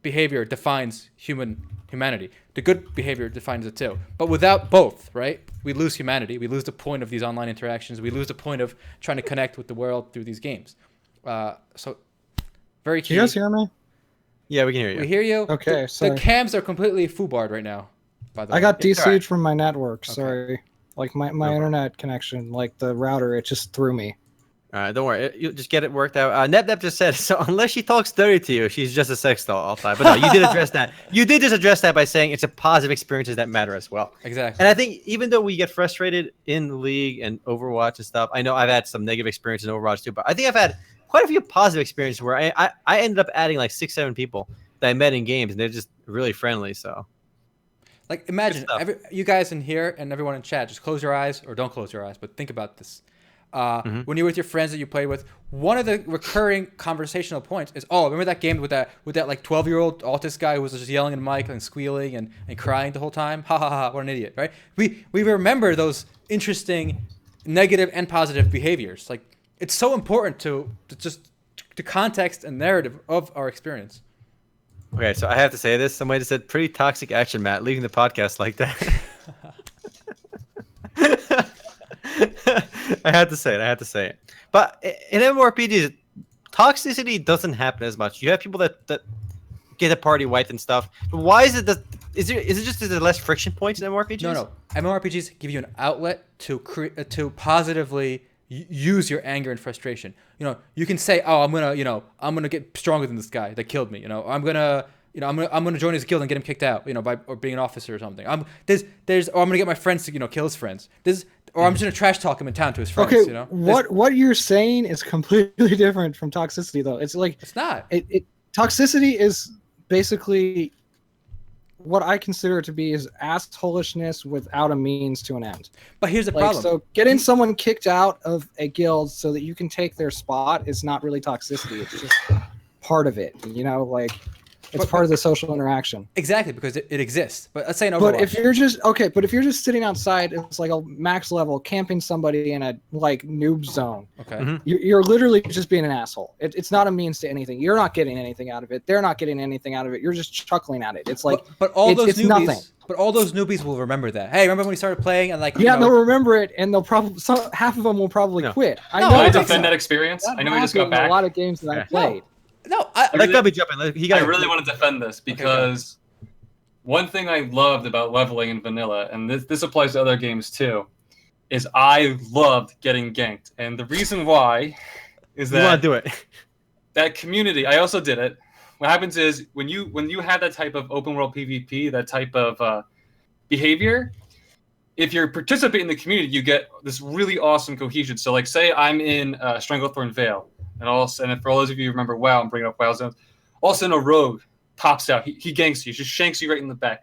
behavior defines humanity. The good behavior defines it too. But without both, right, we lose humanity. We lose the point of these online interactions. We lose the point of trying to connect with the world through these games. So, very key. Can you guys hear me? Yeah, we can hear you. We hear you. Okay, sorry. The cams are completely foobarred right now, by the way. I got DC'd right. from my network. Okay. Sorry. Like, my internet connection, like the router, it just threw me. All right, don't worry. You'll just get it worked out. Nep just said, so unless she talks dirty to you, she's just a sex doll all the time. But no, you did address that. You did just address that by saying it's a positive experiences that matter as well. Exactly. And I think even though we get frustrated in League and Overwatch and stuff, I know I've had some negative experiences in Overwatch too, but I think I've had quite a few positive experiences where I ended up adding like 6-7 people that I met in games, and they're just really friendly. So, like, imagine you guys in here and everyone in chat, just close your eyes or don't close your eyes, but think about this. When you're with your friends that you play with, one of the recurring conversational points is, oh, remember that game with that like 12-year-old autist guy who was just yelling in the mic and squealing and crying the whole time? Ha ha ha, what an idiot, right? We remember those interesting negative and positive behaviors. Like, it's so important to context and narrative of our experience. Okay, so I have to say this. Somebody just said, pretty toxic action, Matt, leaving the podcast like that. I had to say it. But in MMORPGs, toxicity doesn't happen as much. You have people that get a party wiped and stuff. But why is it is it just that there less friction points in MMORPGs? No. MMORPGs give you an outlet to positively use your anger and frustration. You can say, oh, I'm gonna get stronger than this guy that killed me. I'm gonna join his guild and get him kicked out. Or being an officer or something. I'm gonna get my friends to kill his friends. Or I'm just gonna trash talk him in town to his friends. Okay, what you're saying is completely different from toxicity, though. It's like it's not. Toxicity is basically what I consider to be is assholishness without a means to an end. But here's the Like, problem. so getting someone kicked out of a guild so that you can take their spot is not really toxicity. It's just part of it, you know, like it's part of the social interaction. Exactly, because it exists. But let's say in Overwatch. But if you're just sitting outside, it's like a max level camping somebody in a like noob zone. Okay. You're literally just being an asshole. It's not a means to anything. You're not getting anything out of it. They're not getting anything out of it. You're just chuckling at it. It's like, but all those it's newbies, nothing. But all those newbies will remember that. Hey, remember when we started playing and like, they'll remember it, and they'll probably half of them will probably quit. I know. I defend that experience. I know we just got back. A lot of games that I played. No, I really want to defend this because one thing I loved about leveling in vanilla, and this applies to other games too, is I loved getting ganked. And the reason why is that you want to do it. That community, I also did it. What happens is when you have that type of open world PvP, that type of behavior, if you're participating in the community, you get this really awesome cohesion. So like say I'm in Stranglethorn Vale. And for all those of you who remember WoW, I'm bringing up WoW zones. All of a sudden, a rogue pops out. He ganks you, just shanks you right in the back.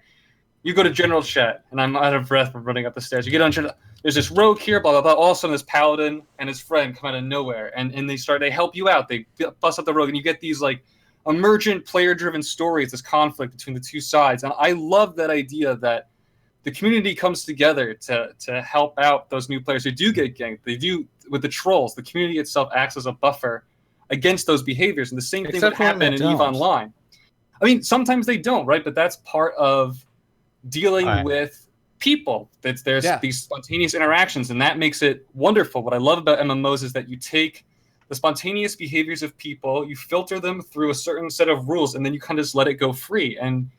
You go to general chat, and I'm out of breath from running up the stairs. You get on general. There's this rogue here, blah blah blah. All of a sudden, this paladin and his friend come out of nowhere, and they help you out. They bust up the rogue, and you get these like emergent player-driven stories. This conflict between the two sides, and I love that idea that the community comes together to help out those new players who do get ganked. They do. With the trolls, the community itself acts as a buffer against those behaviors, and the same thing would happen in EVE Online. I mean, sometimes they don't, right? But that's part of dealing with people. There's these spontaneous interactions, and that makes it wonderful. What I love about MMOs is that you take the spontaneous behaviors of people, you filter them through a certain set of rules, and then you kind of just let it go free. And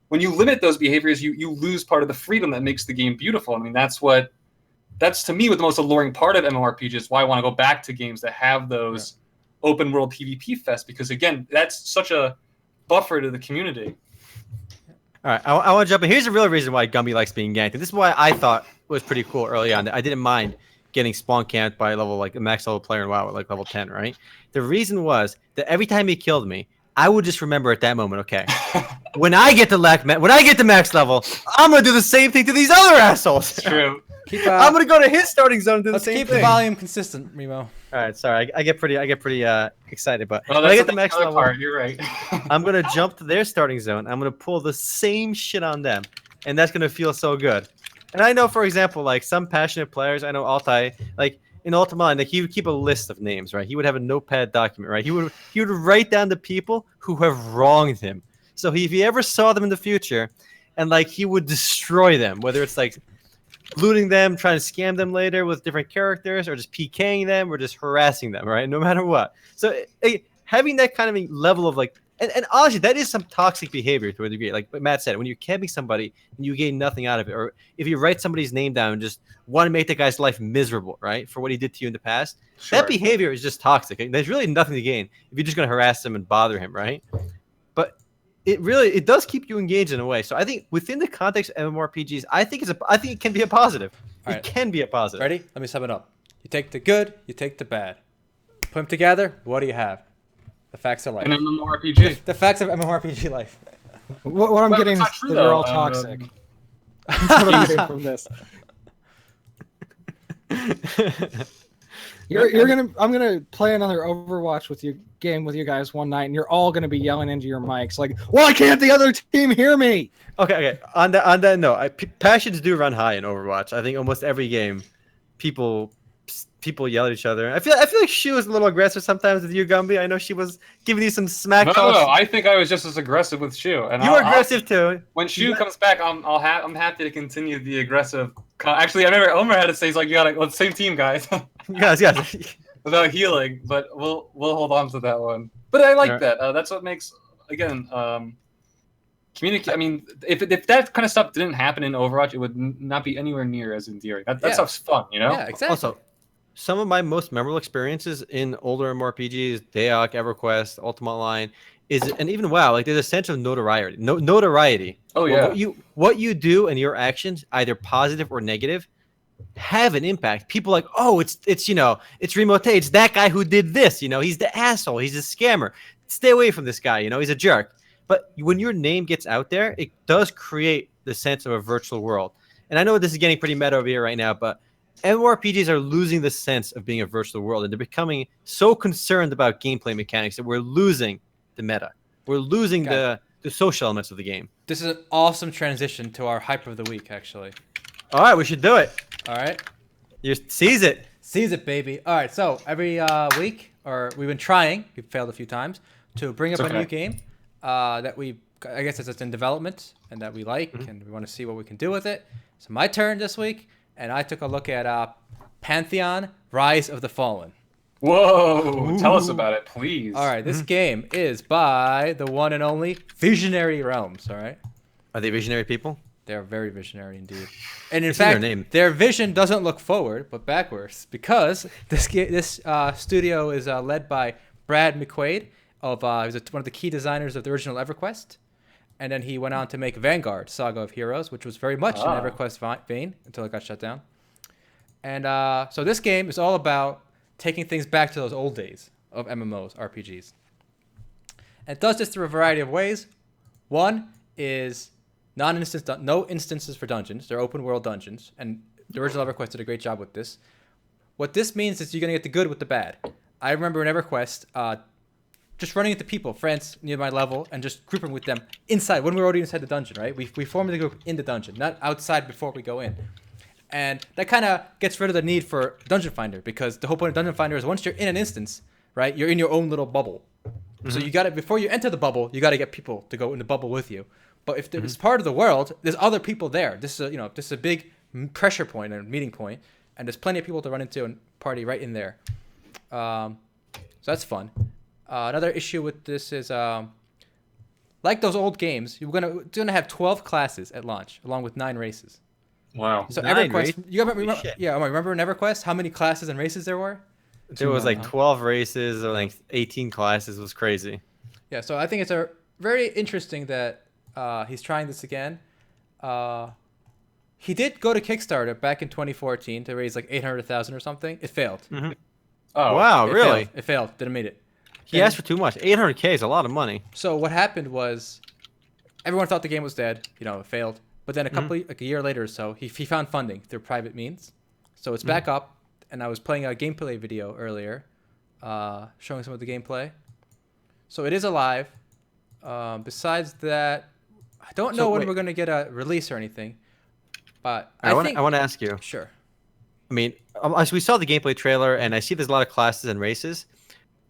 when you limit those behaviors, you lose part of the freedom that makes the game beautiful. I mean, that's to me what the most alluring part of MMORPG is, why I want to go back to games that have those open world PvP fests, because again, that's such a buffer to the community. All right, I want to jump in. Here's the real reason why Gumby likes being ganked. And this is why I thought was pretty cool early on. I didn't mind getting spawn camped by level like a max level player in WoW at like level 10, right? The reason was that every time he killed me, I would just remember at that moment, okay, when I get to max level, I'm gonna do the same thing to these other assholes. It's true. I'm gonna go to his starting zone and do the same thing. Let's keep the volume consistent, Remo. All right, sorry, I get pretty excited, but when I get the max level, part, you're right. I'm gonna jump to their starting zone. I'm gonna pull the same shit on them, and that's gonna feel so good. And I know, for example, like some passionate players, I know Altay, like in Ultima Online, like he would keep a list of names, right? He would have a notepad document, right? He would write down the people who have wronged him. So if he ever saw them in the future, and like he would destroy them, whether it's like looting them, trying to scam them later with different characters, or just PKing them, or just harassing them, right? No matter what. So having that kind of level of like, and honestly, that is some toxic behavior to a degree. Like Matt said, when you're camping somebody and you gain nothing out of it, or if you write somebody's name down and just want to make the guy's life miserable, right, for what he did to you in the past, that behavior is just toxic. There's really nothing to gain if you're just going to harass him and bother him, right? But it does keep you engaged in a way. So I think within the context of MMORPGs, I think it can be a positive. All right. It can be a positive. Ready? Let me sum it up. You take the good, you take the bad. Put them together. What do you have? The facts of life. An MMORPG. The facts of MMORPG life. What I'm getting is that they're all toxic. That's what I'm getting from this. I'm gonna play another Overwatch with you guys one night, and you're all gonna be yelling into your mics like, "Why can't the other team hear me?" Okay. On that note, passions do run high in Overwatch. I think almost every game, people yell at each other. I feel like she was a little aggressive sometimes with you, Gumby. I know she was giving you some smack talk. No, I think I was just as aggressive with Shu. And you were aggressive too. When Shu comes back, I'm happy to continue the aggressive. Actually, I remember Omer had to say, he's like, let's same team, guys. Yes. Without healing, but we'll hold on to that one. But I like that. That's what makes, again, communicate. I mean, if that kind of stuff didn't happen in Overwatch, it would not be anywhere near as endearing. That stuff's fun, you know? Yeah, exactly. Also, some of my most memorable experiences in older MMORPGs, Daok, EverQuest, Ultima Online, and even WoW, like there's a sense of notoriety. Notoriety. Oh yeah. What you do and your actions, either positive or negative, have an impact. People like, oh, it's Remote, it's that guy who did this. He's the asshole. He's a scammer. stay away from this guy. You know, he's a jerk. But when your name gets out there, it does create the sense of a virtual world. And I know this is getting pretty meta over here right now, but MMORPGs are losing the sense of being a virtual world, and they're becoming so concerned about gameplay mechanics that we're losing the meta. We're losing the social elements of the game. This is an awesome transition to our hype of the week, actually. All right, we should do it. All right. You seize it. Seize it, baby. All right, so every week, or we've been trying, we've failed a few times, to bring up a new game that I guess it's in development and that we like, and we want to see what we can do with it. So my turn this week, and I took a look at Pantheon, Rise of the Fallen. Whoa! Tell us about it, please. All right, this game is by the one and only Visionary Realms, all right? Are they visionary people? They're very visionary indeed. And in fact, their vision doesn't look forward, but backwards, because this studio is led by Brad McQuaid. He's one of the key designers of the original EverQuest. And then he went on to make Vanguard, Saga of Heroes, which was very much an EverQuest vein until it got shut down. And so this game is all about taking things back to those old days of MMOs, RPGs. And it does this through a variety of ways. One is no instances for dungeons. They're open world dungeons. And the original EverQuest did a great job with this. What this means is you're going to get the good with the bad. I remember in EverQuest, just running into people, friends near my level, and just grouping with them inside, when we were already inside the dungeon, right? We formed the group in the dungeon, not outside before we go in. And that kind of gets rid of the need for Dungeon Finder, because the whole point of Dungeon Finder is once you're in an instance, right, you're in your own little bubble. So you got to, before you enter the bubble, you got to get people to go in the bubble with you. But if there's part of the world, there's other people there. This is a big pressure point and meeting point, and there's plenty of people to run into and party right in there. So that's fun. Another issue with this is, like those old games, you're gonna have 12 classes at launch, along with 9 races. Wow. So EverQuest, remember in EverQuest how many classes and races there were? There was like 12 races or like 18 classes. It was crazy. Yeah, so I think it's very interesting that he's trying this again. He did go to Kickstarter back in 2014 to raise like 800,000 or something. It failed. Oh wow, really? It failed. Didn't meet it. He asked for too much. 800K is a lot of money. So what happened was, everyone thought the game was dead. It failed. But then a year later or so, he found funding through private means. So it's back up, and I was playing a gameplay video earlier, showing some of the gameplay. So it is alive. Besides that, I don't know when we're going to get a release or anything. But I want to ask you. Sure. I mean, we saw the gameplay trailer, and I see there's a lot of classes and races.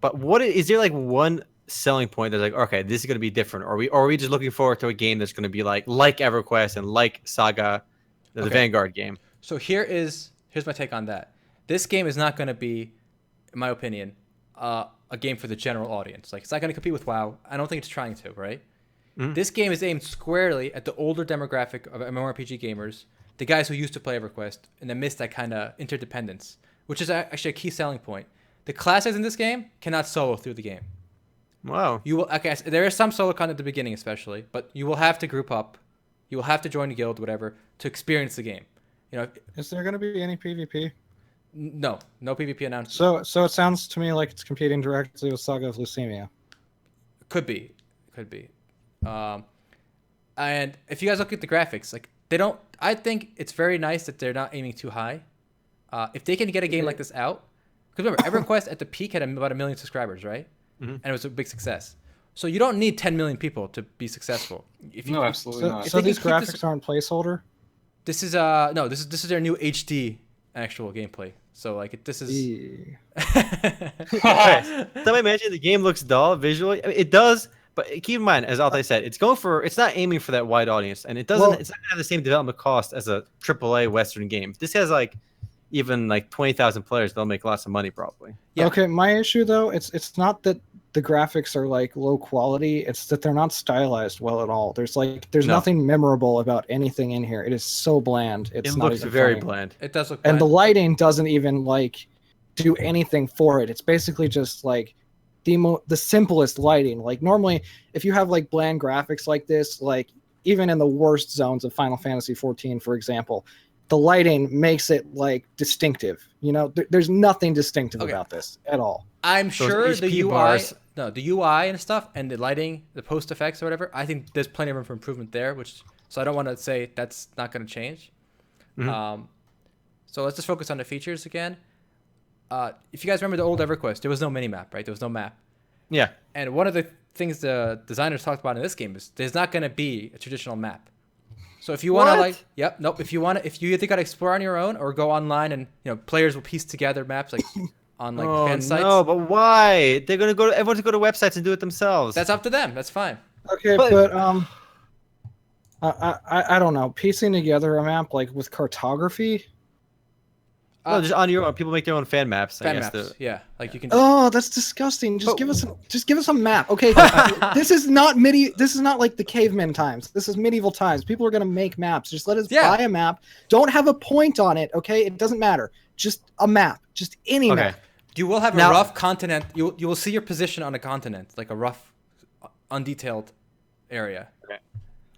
But is there like one selling point that's like, okay, this is going to be different? Or are we just looking forward to a game that's going to be like EverQuest and like Saga, the Vanguard game? So here's my take on that. This game is not going to be, in my opinion, a game for the general audience. Like, it's not going to compete with WoW. I don't think it's trying to, right? This game is aimed squarely at the older demographic of MMORPG gamers, the guys who used to play EverQuest and then missed that kind of interdependence, which is actually a key selling point. The classes in this game cannot solo through the game. Wow. You will. Okay, there is some solo content at the beginning, especially, but you will have to group up. You will have to join a guild, whatever, to experience the game. Is there going to be any PvP? No PvP announced. So it sounds to me like it's competing directly with Saga of Leucemia. Could be. And if you guys look at the graphics, like they don't. I think it's very nice that they're not aiming too high. If they can get a game like this out. Because remember, EverQuest at the peak had about 1 million subscribers, right? And it was a big success. So you don't need 10 million people to be successful. No, absolutely not. So these graphics aren't placeholder? This is no. This is their new HD actual gameplay. So like this is. So I imagine the game looks dull visually. I mean, it does, but keep in mind, as Altay said, it's not aiming for that wide audience, and it's not gonna have the same development cost as a AAA Western game. If this has like even like 20,000 players, they'll make lots of money probably. Yeah. Okay, my issue though, it's not that the graphics are like low quality, it's that they're not stylized well at all. There's nothing memorable about anything in here. It is so bland. It looks very bland. It does look bland. And the lighting doesn't even like do anything for it. It's basically just like the simplest lighting. Like normally if you have like bland graphics like this, like even in the worst zones of Final Fantasy 14, for example, the lighting makes it like distinctive. There's nothing distinctive about this at all. I'm sure the UI no, the UI and stuff and the lighting, the post effects or whatever, I think there's plenty of room for improvement there. So I don't want to say that's not going to change. So let's just focus on the features again. If you guys remember the old EverQuest, there was no mini-map, right? There was no map. Yeah. And one of the things the designers talked about in this game is there's not going to be a traditional map. So if you want to if you either got to explore on your own or go online and, players will piece together maps like on like fan sites. No, but why? They're going to go to, everyone's going to go to websites and do it themselves. That's up to them. That's fine. Okay, but I don't know. Piecing together a map like with cartography. No, just on your own. People make their own fan maps. Fan maps. Yeah, like you can. Oh, that's disgusting. Just give us a map. Okay, this is not This is not like the caveman times. This is medieval times. People are gonna make maps. Just let us buy a map. Don't have a point on it. Okay, it doesn't matter. Just a map. Just any map. You will have a rough continent. You will see your position on a continent, like a rough, undetailed area. Okay.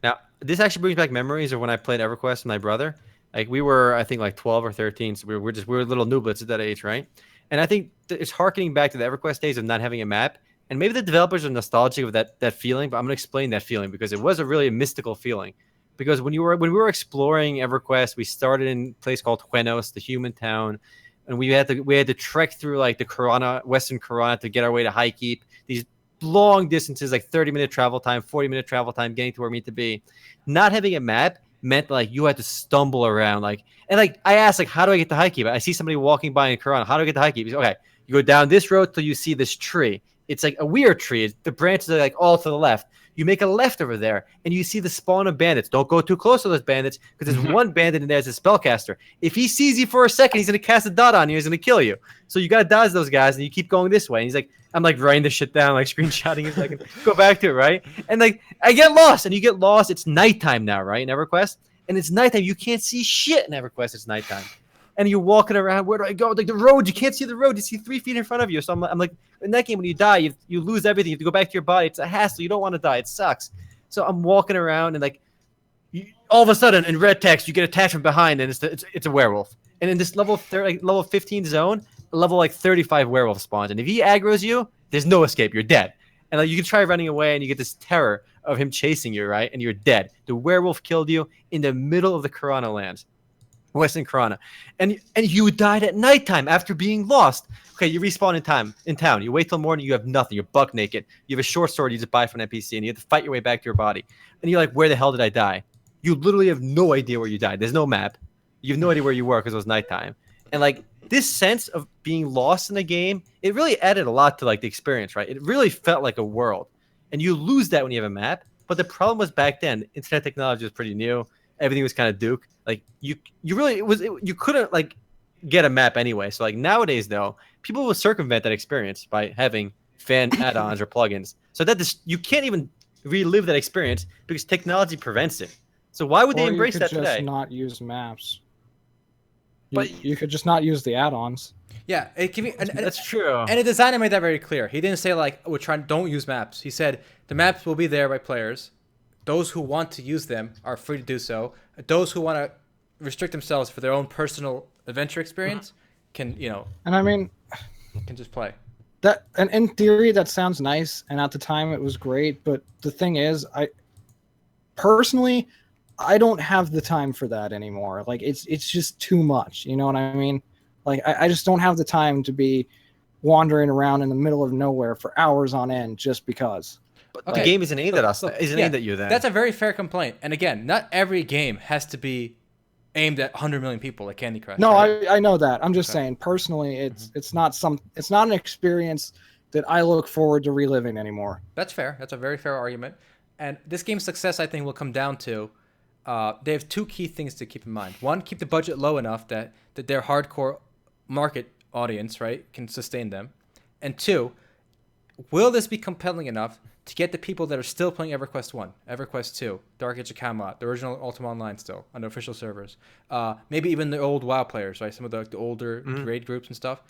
Now this actually brings back memories of when I played EverQuest with my brother. Like we were, I think, like 12 or 13, so we were little nooblets at that age, right? And I think it's harkening back to the EverQuest days of not having a map. And maybe the developers are nostalgic of that feeling, but I'm gonna explain that feeling because it was a really mystical feeling. Because when we were exploring EverQuest, we started in a place called Juenos, the human town, and we had to trek through like the Western Corona to get our way to High Keep. These long distances, like 30-minute travel time, 40-minute travel time, getting to where we need to be. Not having a map meant like you had to stumble around, and I asked how do I get to High Keep? I see somebody walking by in Corona. How do I get to High Keep? He's okay. You go down this road till you see this tree. It's like a weird tree. The branches are like all to the left. You make a left over there, and you see the spawn of bandits. Don't go too close to those bandits because there's one bandit in there as a spellcaster. If he sees you for a second, he's gonna cast a dot on you. He's gonna kill you. So you gotta dodge those guys, and you keep going this way. And he's like, I'm like writing this shit down, like screenshotting it so I can go back to it, right? And like I get lost, and you get lost. It's nighttime now, right? In EverQuest. And it's nighttime. You can't see shit in EverQuest. It's nighttime. And you're walking around. Where do I go? Like the road. You can't see the road. You see 3 feet in front of you. So I'm like, in that game, when you die, you lose everything. You have to go back to your body. It's a hassle. You don't want to die. It sucks. So I'm walking around and all of a sudden in red text, you get attacked from behind and it's a werewolf. And in this level 15 zone, level 35 werewolf spawns. And if he aggroes you, there's no escape. You're dead. And you can try running away and you get this terror of him chasing you, right? And you're dead. The werewolf killed you in the middle of the Corona lands, Western Corona. And you died at nighttime after being lost. Okay, you respawn in town. You wait till morning, you have nothing. You're buck naked. You have a short sword you just buy from an NPC, and you have to fight your way back to your body. And you're like, where the hell did I die? You literally have no idea where you died. There's no map. You have no idea where you were because it was nighttime. And this sense of being lost in a game, it really added a lot to the experience, right? It really felt like a world. And you lose that when you have a map. But the problem was back then, internet technology was pretty new. Everything was kind of Duke. You couldn't get a map anyway. So nowadays though, people will circumvent that experience by having fan add-ons or plugins. So you can't even relive that experience because technology prevents it. So why would they embrace that today? You could just not use maps. You could just not use the add-ons. Yeah, that's true. And the designer made that very clear. He didn't say don't use maps. He said the maps will be there by players. Those who want to use them are free to do so. Those who want to restrict themselves for their own personal adventure experience can, And I mean, can just play. That, and in theory, that sounds nice, and at the time it was great. But the thing is, I don't have the time for that anymore. It's just too much. You know what I mean? I just don't have the time to be wandering around in the middle of nowhere for hours on end just because. But the game isn't aimed at us. Isn't aimed at you then. That's a very fair complaint. And again, not every game has to be aimed at 100 million people like Candy Crush. No, right? I know that. I'm just saying personally, it's not an experience that I look forward to reliving anymore. That's fair. That's a very fair argument. And this game's success, I think, will come down to they have 2 key things to keep in mind. One, keep the budget low enough that their hardcore market audience, right, can sustain them. And 2, will this be compelling enough to get the people that are still playing EverQuest 1, EverQuest 2, Dark Age of Camelot, the original Ultima Online still on the official servers, maybe even the old WoW players, right, some of the older raid groups and stuff.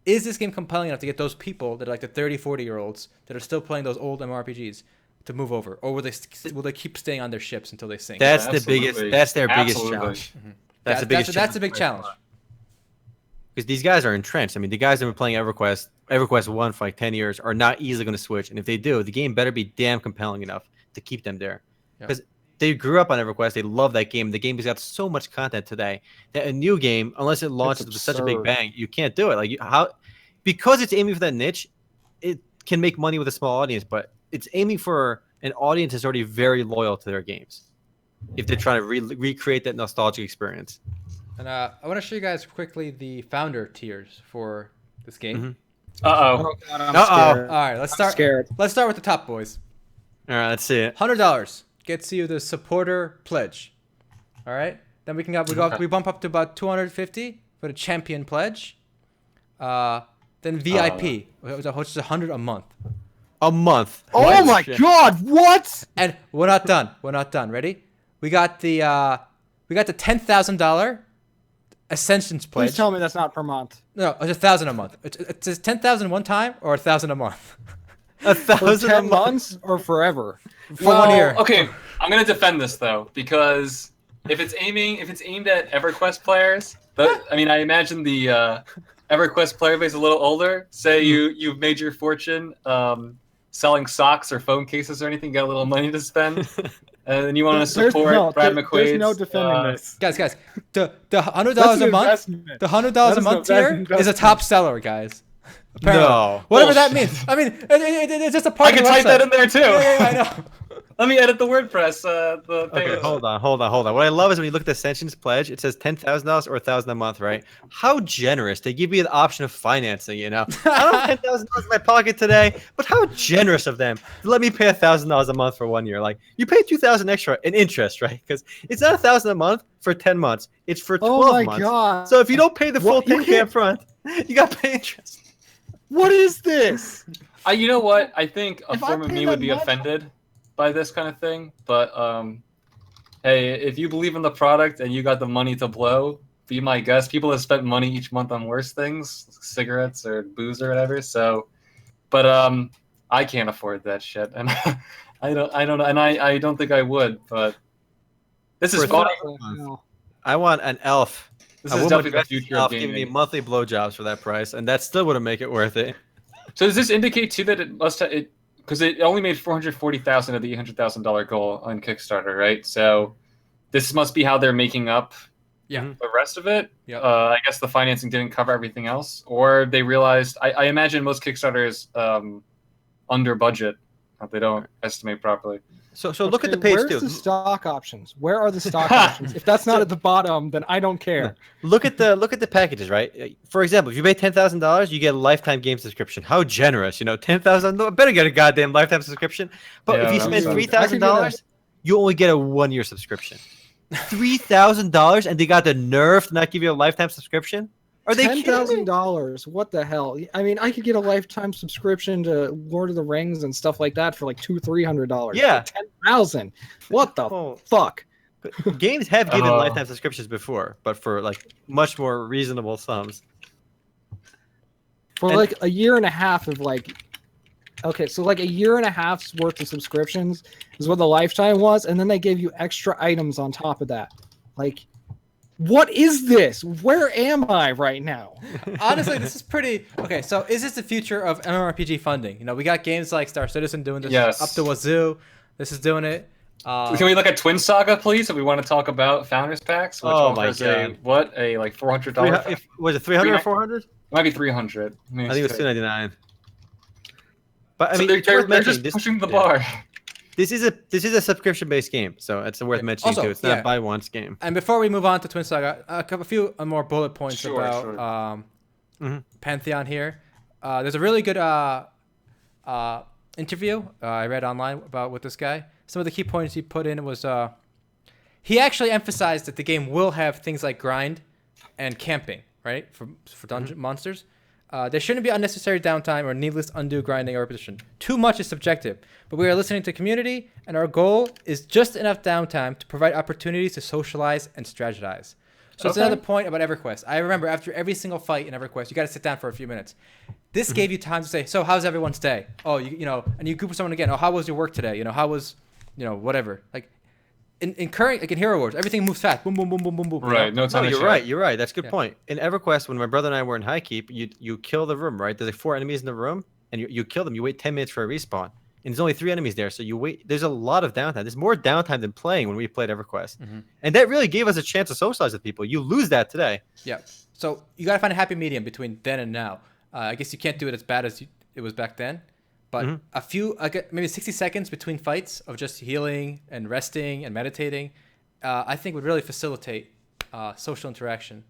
Is this game compelling enough to get those people that are the 30, 40-year-olds that are still playing those old MMORPGs to move over, or will they keep staying on their ships until they sink? That's their biggest challenge. That's the big challenge. Because these guys are entrenched. I mean, the guys that were playing EverQuest EverQuest 1 for like 10 years are not easily going to switch. And if they do, the game better be damn compelling enough to keep them there. Because they grew up on EverQuest. They love that game. The game has got so much content today that a new game, unless it launches with such a big bang, you can't do it. Like because it's aiming for that niche, it can make money with a small audience, but it's aiming for an audience that's already very loyal to their games if they're trying to recreate that nostalgic experience. And I want to show you guys quickly the founder tiers for this game. Uh-oh. Oh, God, I'm scared. All right, let's start. Scared. Let's start with the top boys. All right, let's see it. $100 gets you the supporter pledge. All right, then we bump up to about $250 for the champion pledge. Then VIP, which is $100 a month. A month. Oh my God! What? And we're not done. We're not done. Ready? We got the $10,000 Ascensions pledge. Please tell me that's not per month. No, it's $1,000 a month. It's 10,000 one time or 1,000 a month. 1,000 For 10 months or forever? For 1 year. Okay, I'm gonna defend this though, because if it's aimed at EverQuest players, I imagine the EverQuest player base is a little older. Say you've made your fortune selling socks or phone cases or anything, got a little money to spend, and then you want to support Brad McQuaid's. There's no defending this. Guys, the $100 a month, the $100 a month tier is a top seller, guys. Apparently. No. Whatever that means. I mean, it's just a part I of the can type website. that in there too. Yeah, I know. Let me edit the WordPress. The Okay, page. hold on. What I love is when you look at the Ascensions pledge, it says $10,000 or $1,000 a month, right? How generous. They give you the option of financing, you know? I don't have $10,000 in my pocket today, but how generous of them to let me pay $1,000 a month for 1 year. Like, you pay $2,000 extra in interest, right? Because it's not $1,000 a month for 10 months. It's for 12 months. Oh my God. So if you don't pay the full 10K up front, you got to pay interest. What is this? You know what? I think a If I form of pay me that would be much- offended by this kind of thing. But hey, if you believe in the product and you got the money to blow, be my guest. People have spent money each month on worse things, cigarettes or booze or whatever. So, but I can't afford that shit, and I don't, and I don't think I would. But this is For fun. No. I want an elf. This A is woman definitely the dressed as future an of elf giving me gaming. monthly blowjobs for that price, and that still wouldn't make it worth it. So does this indicate too that it must have it because it only made $440,000 of the $800,000 goal on Kickstarter, right? So this must be how they're making up Yeah. the rest of it. Yep. I guess the financing didn't cover everything else, or they realized. I imagine most Kickstarters under budget. They don't estimate properly. So look at the page Where's too. the stock options? Where are the stock options? If that's not at the bottom, then I don't care. Look at the packages, right? For example, if you pay $10,000, you get a lifetime game subscription. How generous, you know? $10,000, better get a goddamn lifetime subscription. But Yeah, if you that spend sucks. $3,000, you only get a 1 year subscription. $3,000, and they got the nerve to not give you a lifetime subscription? Are they kidding me? $10,000. What the hell? I mean, I could get a lifetime subscription to Lord of the Rings and stuff like that for like $200-300. Yeah. $10,000. What the Oh, fuck? games have given Oh. lifetime subscriptions before, but for like much more reasonable sums. For And- like a year and a half of like, okay, so like a year and a half's worth of subscriptions is what the lifetime was, and then they gave you extra items on top of that. Like, what is this? Where am I right now? Honestly, this is pretty okay. So, is this the future of MMORPG funding? You know, we got games like Star Citizen doing this Yes. up to wazoo. This is doing it. Can we look at Twin Saga, please? If we want to talk about Founders Packs, which Oh my offers God. a like $400. Was it 300 or 400? It might be 300. I think it was 299. But I So mean, they're, it's worth they're just mentioning, pushing the yeah. bar. This is a subscription based game, so it's worth mentioning Also, too. It's not yeah. a buy once game. And before we move on to Twin Saga, a few more bullet points Sure, about sure. Pantheon here. There's a really good interview I read online with this guy. Some of the key points he put in was he actually emphasized that the game will have things like grind and camping, right, for dungeon monsters. There shouldn't be unnecessary downtime or needless undue grinding or repetition. Too much is subjective, but we are listening to community, and our goal is just enough downtime to provide opportunities to socialize and strategize. So it's Okay. another point about EverQuest. I remember after every single fight in EverQuest, you got to sit down for a few minutes. This gave you time to say, so how's everyone's day? Oh, you know, and you group with someone again. Oh, how was your work today? You know, how was, you know, whatever. Like, in current, like in HeroWarz, everything moves fast. Boom, boom, boom, boom, boom, boom. Right. No No, time. you're right. You're right. That's a good Yeah. point. In EverQuest, when my brother and I were in High Keep, you kill the room, right? There's like 4 enemies in the room, and you kill them. You wait 10 minutes for a respawn, and there's only 3 enemies there. So you wait. There's a lot of downtime. There's more downtime than playing when we played EverQuest, and that really gave us a chance to socialize with people. You lose that today. Yeah. So you gotta find a happy medium between then and now. I guess you can't do it as bad as it was back then, but a few, maybe 60 seconds between fights of just healing and resting and meditating, I think would really facilitate social interaction.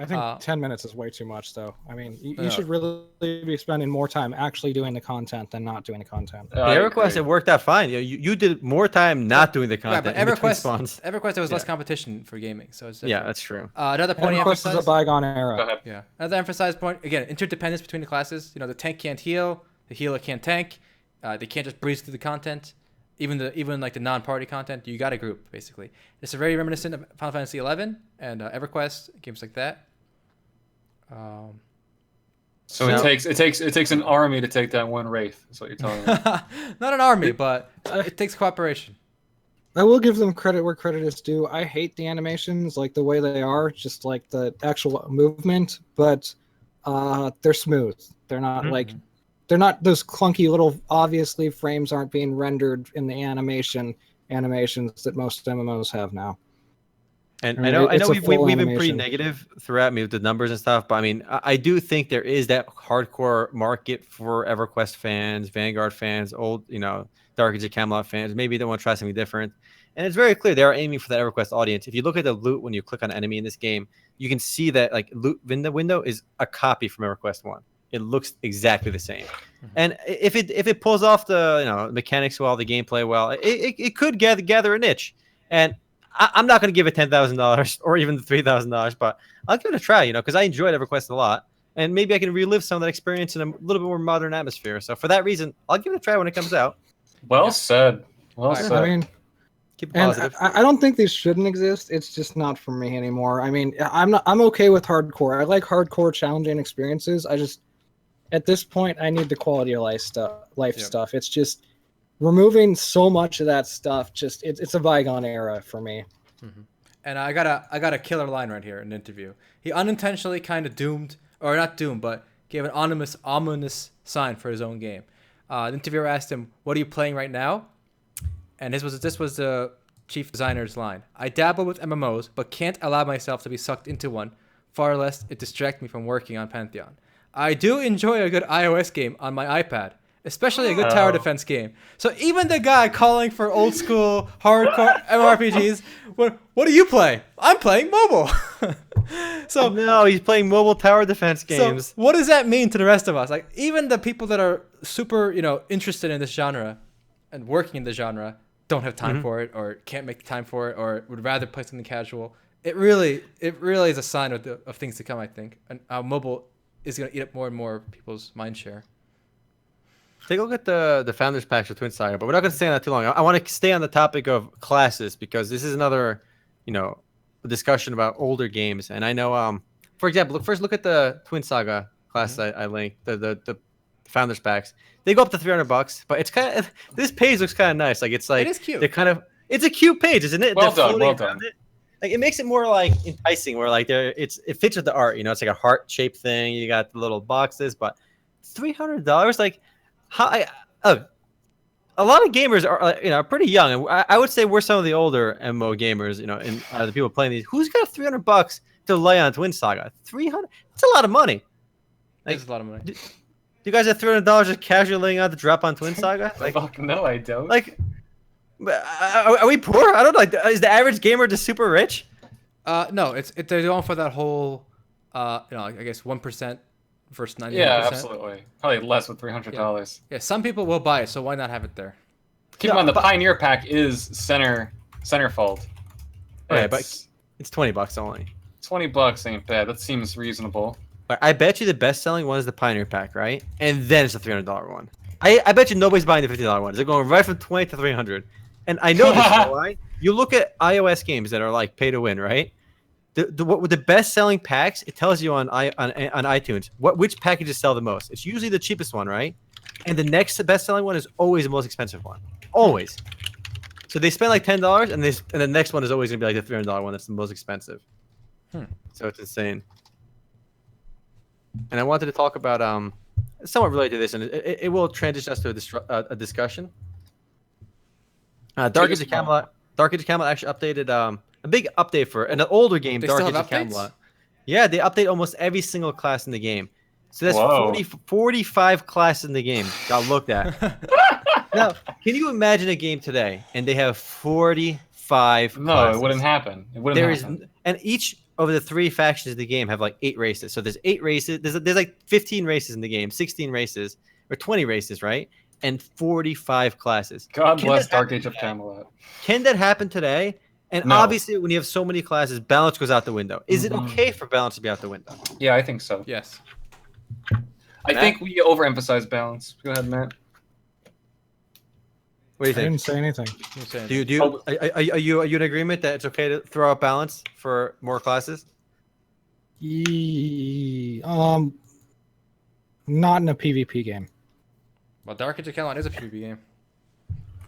I think 10 minutes is way too much, though. I mean, you should really be spending more time actually doing the content than not doing the content. In EverQuest, it worked out fine. You did more time not doing the Right, content. but EverQuest, there was less competition for gaming, so it's different. that's true. Another point you EverQuest emphasize. is a bygone era. Go ahead. Yeah. Another emphasized point, again, interdependence between the classes. You know, the tank can't heal, the healer can't tank. They can't just breeze through the content. Even like the non-party content, you got a group, basically. It's very reminiscent of Final Fantasy 11 and EverQuest, games like that. So it takes an army to take down one wraith. That's what you're telling me. Not an army, but it takes cooperation. I will give them credit where credit is due. I hate the animations, like the way they are, just like the actual movement, but they're smooth. They're not they're not those clunky little, obviously frames aren't being rendered in the animations that most MMOs have now. And I I know it's a we've full been pretty animation. negative throughout me with the numbers and stuff, but I mean, I do think there is that hardcore market for EverQuest fans, Vanguard fans, old, Dark Age of Camelot fans. Maybe they want to try something different. And it's very clear they are aiming for that EverQuest audience. If you look at the loot when you click on an enemy in this game, you can see that like loot in the window is a copy from EverQuest 1. It looks exactly the same. And if it pulls off the mechanics well, the gameplay well, it could gather a niche. And I'm not going to give it $10,000 or even $3,000, but I'll give it a try, because I enjoyed EverQuest a lot, and maybe I can relive some of that experience in a little bit more modern atmosphere. So for that reason, I'll give it a try when it comes out. Well said. Well said. I mean, Keep it and positive. I don't think these shouldn't exist. It's just not for me anymore. I mean, I'm okay with hardcore. I like hardcore challenging experiences. I just, at this point, I need the quality of life stuff. It's just removing so much of that stuff. Just it's a bygone era for me. And I got a killer line right here in an interview. He unintentionally kind of but gave an ominous sign for his own game. The interviewer asked him, "What are you playing right now?" And this was the chief designer's line. "I dabble with MMOs, but can't allow myself to be sucked into one, far less it distract me from working on Pantheon. I do enjoy a good iOS game on my iPad, especially a good tower defense game." So even the guy calling for old school hardcore MMORPGs, what do you play? I'm playing mobile. So No, he's playing mobile tower defense games. So what does that mean to the rest of us? Like even the people that are super, interested in this genre and working in the genre don't have time for it, or can't make the time for it, or would rather play something casual. It really is a sign of things to come, I think. And how mobile is going to eat up more and more people's mind share. Take a look at the Founders Packs for Twin Saga, but we're not going to stay on that too long. I want to stay on the topic of classes because this is another, discussion about older games. And I know, for example, look at the Twin Saga class I linked, the Founders Packs. They go up to $300, but it's kind of this page looks kind of nice. Like it's like It is cute. It's a cute page, isn't it? Well They're done, floating well done. around it. Like it makes it more like enticing, where like it fits with the art. It's like a heart shaped thing. You got the little boxes, but $300, like a lot of gamers are pretty young, and I would say we're some of the older MMO gamers. And the people playing these. Who's got $300 to lay on Twin Saga? 300. That's a lot of money. It's a lot of money. Do you guys have $300 just casually laying out to drop on Twin Saga? Like, Fuck no, I don't. like, are we poor? I don't know. Like, is the average gamer just super rich? No, they're going for that whole, I guess 1% versus 99%. Yeah, absolutely. Probably less with $300. Yeah, some people will buy it, so why not have it there? Keep in mind the Pioneer Pack is centerfold. Yeah, but it's $20 only. $20 ain't bad. That seems reasonable. I bet you the best-selling one is the Pioneer Pack, right? And then it's the $300 one. I bet you nobody's buying the $50 ones. They're going right from $20 to $300. And I know this, why? You look at iOS games that are like pay to win, right? The best-selling packs, it tells you on iTunes which packages sell the most. It's usually the cheapest one, right? And the next best-selling one is always the most expensive one. Always. So they spend like $10, and the next one is always gonna be like the $300 one. That's the most expensive. So it's insane. And I wanted to talk about somewhat related to this, and it will transition us to a discussion. Dark Age of Camelot. Dark Age of Camelot actually updated a big update for an older game. Dark Age of Camelot. Yeah, they update almost every single class in the game. So that's 45 classes in the game got looked at. Now, can you imagine a game today and they have 45 classes? No, it wouldn't happen. It wouldn't happen. And each of the 3 factions of the game have like 8 races. So there's 8 races. There's like 15 races in the game, 16 races, or 20 races, right? And 45 classes. God bless Dark Age of Camelot. Can that happen today? And obviously, when you have so many classes, balance goes out the window. Is it okay for balance to be out the window? Yeah, I think so. Yes. I think we overemphasize balance. Go ahead, Matt. What do you think? I didn't say anything. Are you in agreement that it's okay to throw out balance for more classes? Not in a PvP game. Well, Dark Age of Camelot is a PvP game.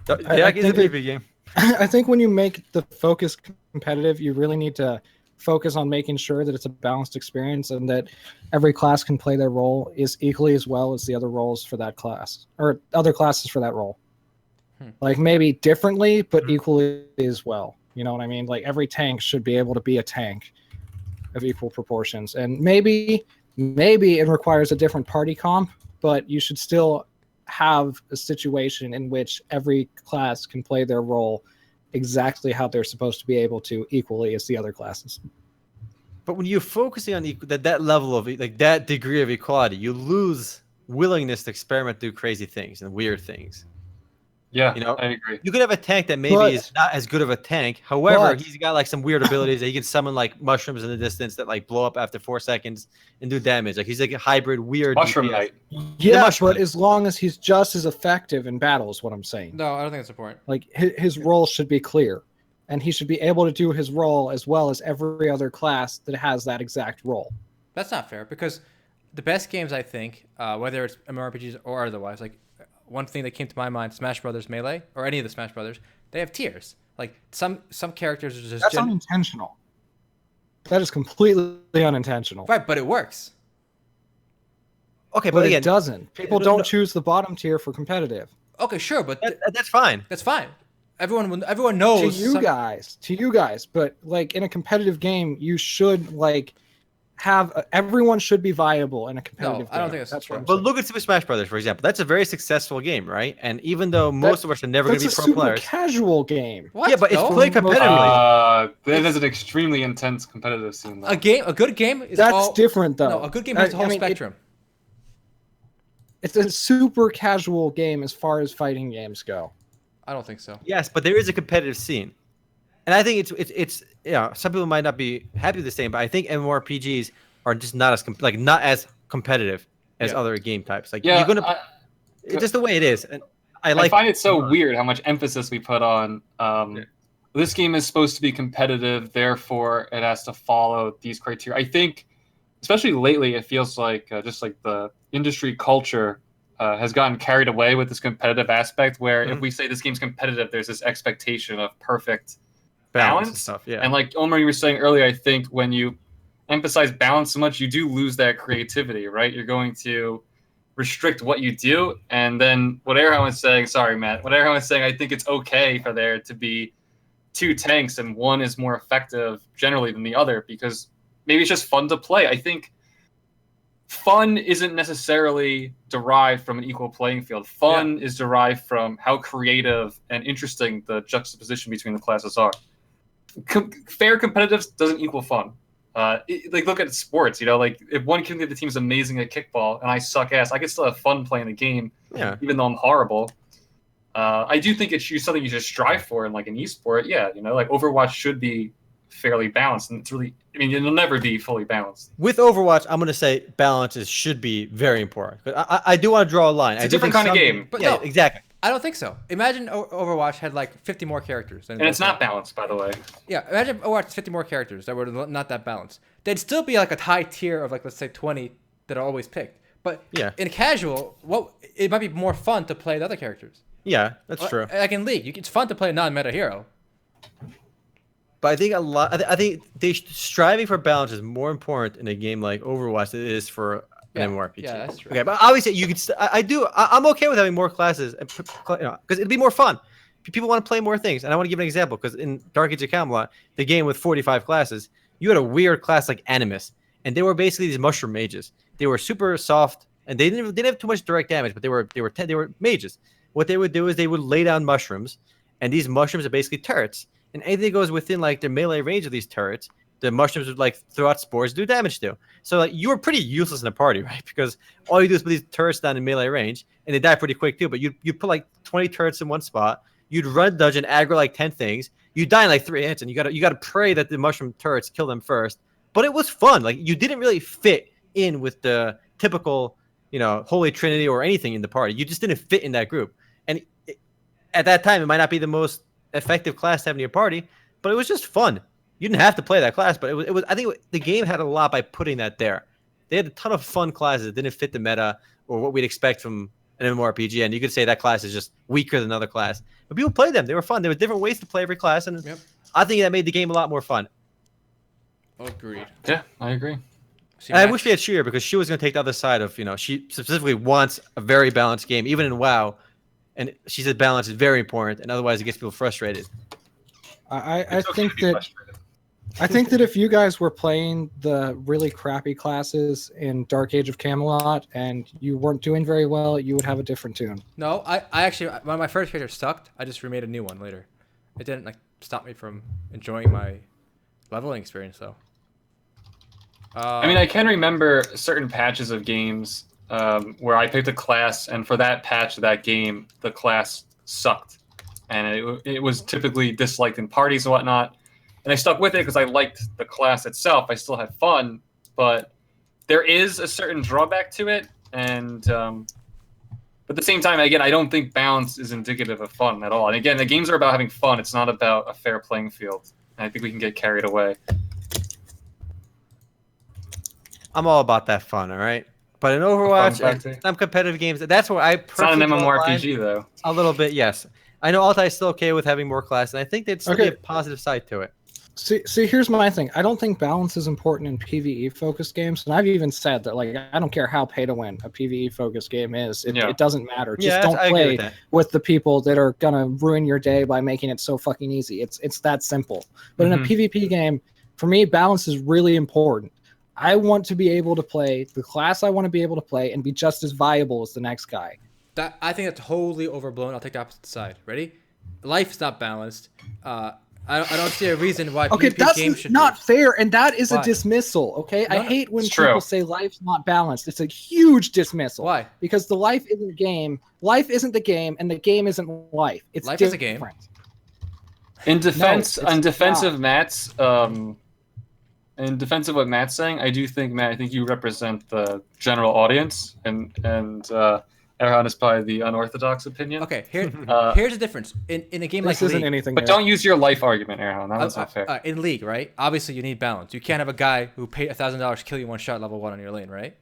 Dark is a PvP game. I think when you make the focus competitive, you really need to focus on making sure that it's a balanced experience and that every class can play their role is equally as well as the other roles for that class or other classes for that role. Like maybe differently, but equally as well. You know what I mean? Like every tank should be able to be a tank of equal proportions. And maybe it requires a different party comp, but you should still have a situation in which every class can play their role exactly how they're supposed to be able to equally as the other classes. But when you're focusing on that level of like that degree of equality, you lose willingness to experiment, do crazy things and weird things. Yeah, you know, I agree. You could have a tank that maybe is not as good of a tank. However, he's got like some weird abilities that he can summon like mushrooms in the distance that like blow up after 4 seconds and do damage. Like he's like a hybrid weird mushroom DPS. knight. Yeah, but as long as he's just as effective in battle is what I'm saying. No, I don't think that's important. Like his role should be clear, and he should be able to do his role as well as every other class that has that exact role. That's not fair because the best games, I think, whether it's MMORPGs or otherwise, like one thing that came to my mind, Smash Brothers Melee or any of the Smash Brothers, they have tiers. Like some characters are just... That's unintentional. That is completely unintentional. Right, but it works. Okay, but again, it doesn't. People don't choose the bottom tier for competitive. Okay, sure, but that's fine. That's fine. Everyone knows. To you guys, but like in a competitive game, you should like have everyone should be viable in a competitive game. I don't think that's true. But look at Super Smash Brothers, for example. That's a very successful game, right? And even though most of us are never going to be pro players, it's a super casual game. What? Yeah, but it's played competitively. That is an extremely intense competitive scene. Though. A good game is different though. No, a good game has the whole spectrum. It's a super casual game as far as fighting games go. I don't think so. Yes, but there is a competitive scene. And I think it's some people might not be happy with the same, but I think MMORPGs are just not as competitive as other game types. Like you're gonna, it's just the way it is. And I find it so weird how much emphasis we put on. This game is supposed to be competitive, therefore it has to follow these criteria. I think, especially lately, it feels like just like the industry culture has gotten carried away with this competitive aspect. Where if we say this game's competitive, there's this expectation of perfect balance and stuff, yeah. And like Omar, you were saying earlier, I think when you emphasize balance so much, you do lose that creativity, right? You're going to restrict what you do, and then what Erhan was saying, sorry, Matt, what Erhan was saying, I think it's okay for there to be 2 tanks and one is more effective generally than the other because maybe it's just fun to play. I think fun isn't necessarily derived from an equal playing field. Fun is derived from how creative and interesting the juxtaposition between the classes are. Fair competitive doesn't equal fun. Like look at sports, like if one can the team's amazing at kickball and I suck ass, I can still have fun playing the game, even though I'm horrible. I do think it's something you should strive for in like an esport. Like Overwatch should be fairly balanced, and it's really, it'll never be fully balanced. With Overwatch, I'm going to say balance should be very important. But I do want to draw a line. It's a different kind of game. But no, exactly. I don't think so. Imagine Overwatch had like 50 more characters. And it's not balanced, by the way. Yeah, imagine Overwatch 50 more characters that were not that balanced. They'd still be like a high tier of like, let's say 20 that are always picked. But in casual, it might be more fun to play the other characters. Yeah, that's true. Like in League, it's fun to play a non-meta hero. But I think I think striving for balance is more important in a game like Overwatch than it is for an MMORPG. Yeah, that's true. Okay, but obviously you could. I'm okay with having more classes, because it'd be more fun. People want to play more things, and I want to give an example because in Dark Age of Camelot, the game with 45 classes, you had a weird class like Animus, and they were basically these mushroom mages. They were super soft, and they didn't have too much direct damage, but they were mages. What they would do is they would lay down mushrooms, and these mushrooms are basically turrets. And anything that goes within like the melee range of these turrets, the mushrooms would like throw out spores, do damage to. So like you were pretty useless in a party, right? Because all you do is put these turrets down in melee range, and they die pretty quick too. But you put like 20 turrets in one spot. You'd run dungeon, aggro like 10 things. You die in like 3 hits, and you gotta pray that the mushroom turrets kill them first. But it was fun. Like you didn't really fit in with the typical, Holy Trinity or anything in the party. You just didn't fit in that group. And at that time, it might not be the most effective class to have in your party, but it was just fun. You didn't have to play that class, but it was. I think the game had a lot by putting that there. They had a ton of fun classes that didn't fit the meta or what we'd expect from an MMORPG, and you could say that class is just weaker than another class. But people played them; they were fun. There were different ways to play every class, and I think that made the game a lot more fun. Agreed. Yeah, I agree. And I wish we had Sheer because she was going to take the other side of, she specifically wants a very balanced game, even in WoW. And she said balance is very important, and otherwise it gets people frustrated. I think that if you guys were playing the really crappy classes in Dark Age of Camelot and you weren't doing very well, you would have a different tune. No, I actually, when my first character sucked, I just remade a new one later. It didn't stop me from enjoying my leveling experience though. I mean, I can remember certain patches of games where I picked a class, and for that patch of that game, the class sucked. And it was typically disliked in parties and whatnot. And I stuck with it because I liked the class itself. I still had fun, but there is a certain drawback to it. And but at the same time, again, I don't think balance is indicative of fun at all. And again, the games are about having fun. It's not about a fair playing field. And I think we can get carried away. I'm all about that fun, all right? But in Overwatch and some competitive games, that's where I personally it's not an MMORPG, though. A little bit, yes. I know Altay is still okay with having more classes, and I think there's still be a positive side to it. See, here's my thing. I don't think balance is important in PvE-focused games, and I've even said that, I don't care how pay-to-win a PvE-focused game is. It doesn't matter. Just don't play with the people that are going to ruin your day by making it so fucking easy. It's that simple. But in a PvP game, for me, balance is really important. I want to be able to play the class I want to be able to play and be just as viable as the next guy. I think that's totally overblown. I'll take the opposite side. Ready? Life is not balanced. I don't see a reason why PvP games should not fair, and that is a dismissal. Okay, I hate when people say life's not balanced. It's a huge dismissal. Why? Because the life isn't game. Life isn't the game, and the game isn't life. It's life different. Is a game. In defense of Matt's, in defense of what Matt's saying, I do think, Matt, I think you represent the general audience, and Erhan is probably the unorthodox opinion. Okay, here's the difference. In a game like League, anything but don't use your life argument, Erhan. That's not fair. In League, right? Obviously, you need balance. You can't have a guy who paid $1,000 to kill you one shot level 1 on your lane, right?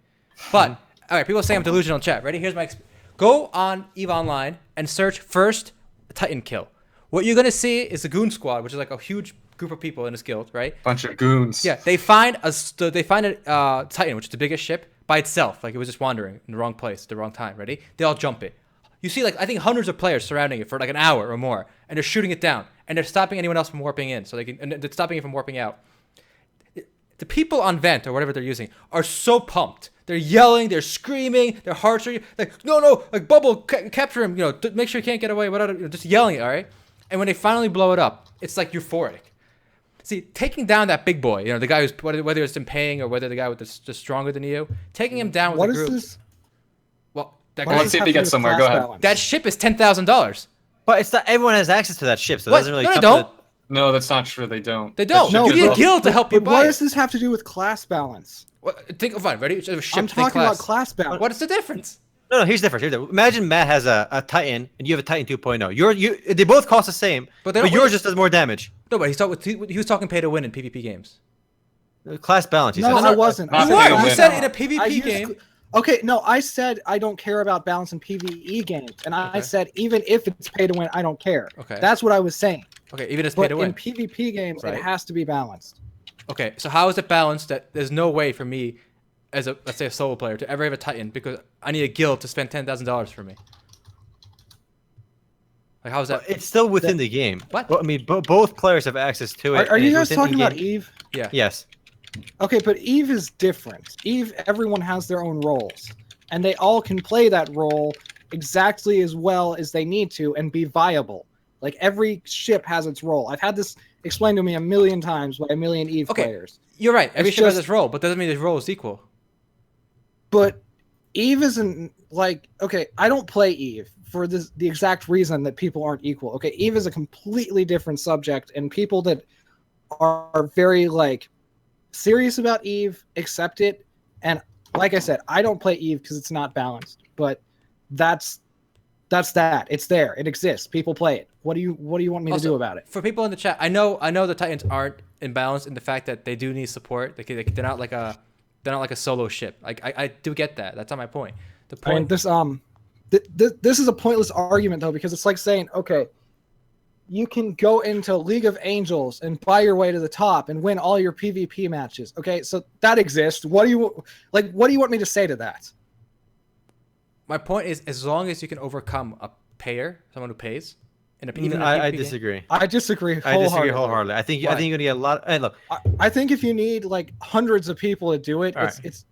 But all right, people say I'm delusional in chat. Ready? Here's my go on EVE Online and search first Titan kill. What you're gonna see is a goon squad, which is like a huge group of people in this guild, right? Bunch of goons. Yeah, they find a Titan, which is the biggest ship, by itself. Like it was just wandering in the wrong place at the wrong time. Ready? They all jump it. You see, I think hundreds of players surrounding it for an hour or more, and they're shooting it down, and they're stopping anyone else from warping in, and they're stopping it from warping out. The people on Vent or whatever they're using are so pumped. They're yelling, they're screaming, their hearts are no, Bubble, capture him, make sure he can't get away, whatever, just yelling, all right? And when they finally blow it up, it's euphoric. See, taking down that big boy, the guy who's whether it's in paying or whether the guy with just stronger than you, taking him down with the group. What is this? Well, let's see if he gets somewhere. Go ahead. That ship is $10,000. But it's not everyone has access to that ship, so it doesn't really. No, they don't. No, that's not true. They don't. They don't. No, you need a guild to help you buy. What does this have to do with class balance? Fine, ready? I'm talking about class balance. What is the difference? No, here's the difference. Imagine Matt has a Titan, and you have a Titan 2.0. They both cost the same, but yours just does more damage. No, but he was talking pay to win in PvP games. Class balance. No, I wasn't. You said in a PvP game. Okay, no, I said I don't care about balance in PvE games, and I Okay. said even if it's pay to win, I don't care. Okay. That's what I was saying. Okay, even if it's pay But to in win. PvP games, Right. it has to be balanced. Okay, so how is it balanced that there's no way for me, as a let's say a solo player, to ever have a Titan because I need a guild to spend $10,000 for me? Like, how is that? It's still within the game. What? Well, I mean, both players have access to it. Are and you it's guys within talking about in-game. Eve? Yeah. Yes. Okay, but Eve is different. Eve, everyone has their own roles, and they all can play that role exactly as well as they need to and be viable. Like every ship has its role. I've had this explained to me a million times by a million Eve Okay. players. You're right. Every It's ship has just- its role, but doesn't mean his role is equal. But Eve isn't like, okay, I don't play Eve for the exact reason that people aren't equal. Okay, Eve is a completely different subject, and people that are very like serious about Eve accept it. And like I said, I don't play Eve because it's not balanced. But that's that. It's there. It exists. People play it. What do you want me to Also, do about it? For people in the chat, I know the Titans aren't imbalanced in the fact that they do need support. They're not like a solo ship. Like I do get that. That's not my point. The I mean, point. this is a pointless argument though, because it's like saying, okay, you can go into League of Angels and buy your way to the top and win all your PvP matches. Okay, so that exists. What do you want me to say to that? My point is, as long as you can overcome a payer, someone who pays, in a even in a I PvP game- disagree. I disagree I wholeheartedly. disagree wholeheartedly. I think Why? you're gonna get a lot. Hey, look, I think if you need like hundreds of people to do it, All it's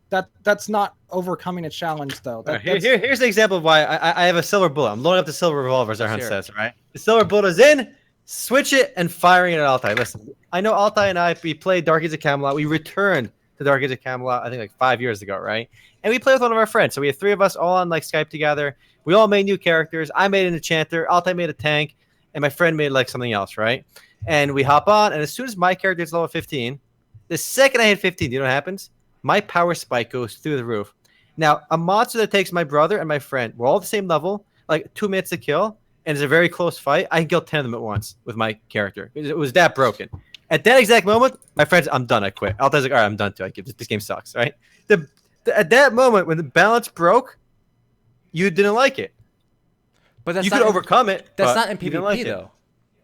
that's not overcoming a challenge though. all right, here's the example of why I have a silver bullet. I'm loading up the silver revolver, as our Let's hunt hear it. says. Right, the silver bullet is in. Switch it and firing it at Altay. Listen, I know Altay and we played Dark Age of Camelot. We returned to Dark Age of Camelot, I think like 5 years ago, right? And we played with one of our friends. So we had 3 of us all on like Skype together. We all made new characters. I made an enchanter. Altay made a tank, and my friend made like something else, right? And we hop on, and as soon as my character is level 15, the second I hit 15, do you know what happens? My power spike goes through the roof. Now, a monster that takes my brother and my friend, we're all the same level, like 2 minutes to kill, and it's a very close fight. I can kill 10 of them at once with my character. It was that broken. At that exact moment, my friends, I'm done. I quit. Altay's like, all right, I'm done too. I give this game sucks, right? At that moment, when the balance broke, you didn't like it. But that's You not could overcome it. That's but not in you didn't PvP like it. though.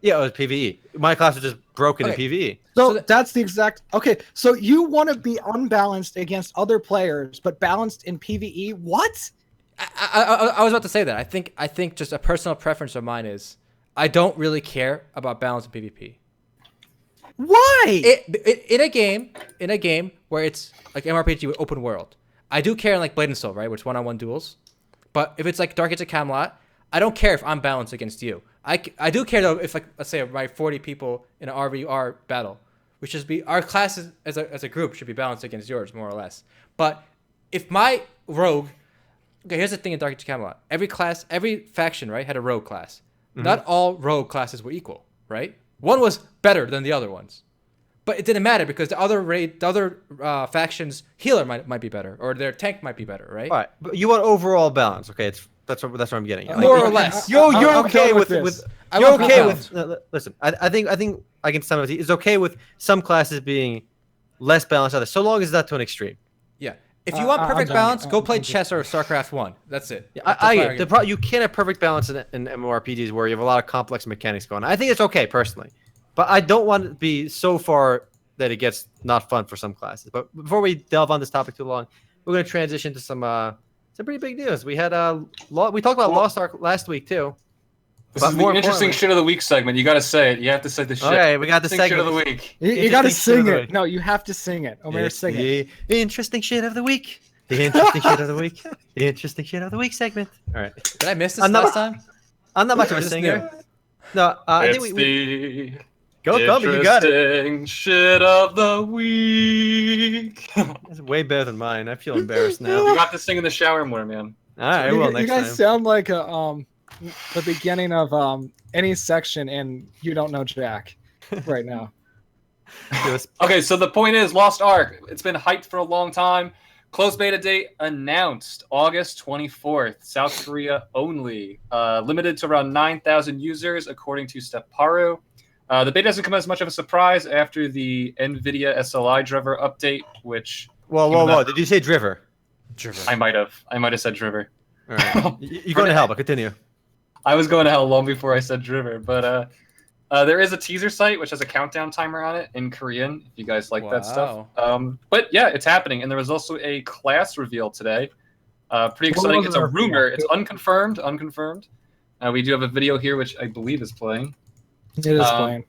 Yeah, it was PvE. My class was just broken Okay. in PvE. So So that's the exact. Okay, so you want to be unbalanced against other players, but balanced in PvE? What? I was about to say that. I think just a personal preference of mine is I don't really care about balance in PvP. Why? In a game where it's like MMORPG with open world, I do care in like Blade and Soul, right, which is one-on-one duels. But if it's like Dark Age of Camelot, I don't care if I'm balanced against you. I do care though if like let's say my 40 people in an RVR battle, which should be our classes as a group should be balanced against yours more or less. But if my rogue, okay, here's the thing in Dark Age of Camelot, every faction right had a rogue class. Not all rogue classes were equal, right? One was better than the other ones, but it didn't matter because the other faction's healer might be better or their tank might be better, right? All right, but you want overall balance, okay? That's what I'm getting at. More or Like, less. You're I'm okay done with with with this. I you're want okay balance. with listen. I think I can sum it. It's okay with some classes being less balanced than others, so long as it's not to an extreme. Yeah. If you want I'm perfect done. balance, go play I'm chess or StarCraft 1. That's it. Yeah, That's I my get argument. you can't have perfect balance in MMORPGs where you have a lot of complex mechanics going on. I think it's okay personally, but I don't want it to be so far that it gets not fun for some classes. But before we delve on this topic too long, we're going to transition to some pretty big news. We had we talked about Lost Ark last week too. This But is more the interesting importantly- shit of the week segment. You got to say it. You have to say the shit. Okay, we got the Interesting shit segment. of the week. You got to Interesting shit of sing the it. week. No, you have to sing it. Omer, It's sing it. the interesting shit of the week. The interesting shit of the week. The interesting shit of the week segment. All right. Did I miss this I'm not- last time? I'm not much of a This is singer. new. No, I It's think we the go, Gumby, you got it. interesting shit of the week. It's way better than mine. I feel embarrassed now. You got to sing in the shower more, man. All right, I You, will you next guys time. sound like the beginning of any section in You Don't Know Jack right now. Just- Okay, so the point is, Lost Ark. It's been hyped for a long time. Closed beta date announced August 24th. South Korea only. Limited to around 9,000 users, according to Steparu. The beta doesn't come as much of a surprise after the NVIDIA SLI driver update, which Whoa, Even whoa, whoa! that- Did you say driver? Driven. I might have said Driver. All right. You're going to hell, but continue. I was going to hell long before I said Driver, but there is a teaser site which has a countdown timer on it in Korean. If you guys like that stuff. But yeah, it's happening, and there was also a class reveal today. Pretty exciting. It's a rumor. It's unconfirmed. We do have a video here, which I believe is playing. It is playing.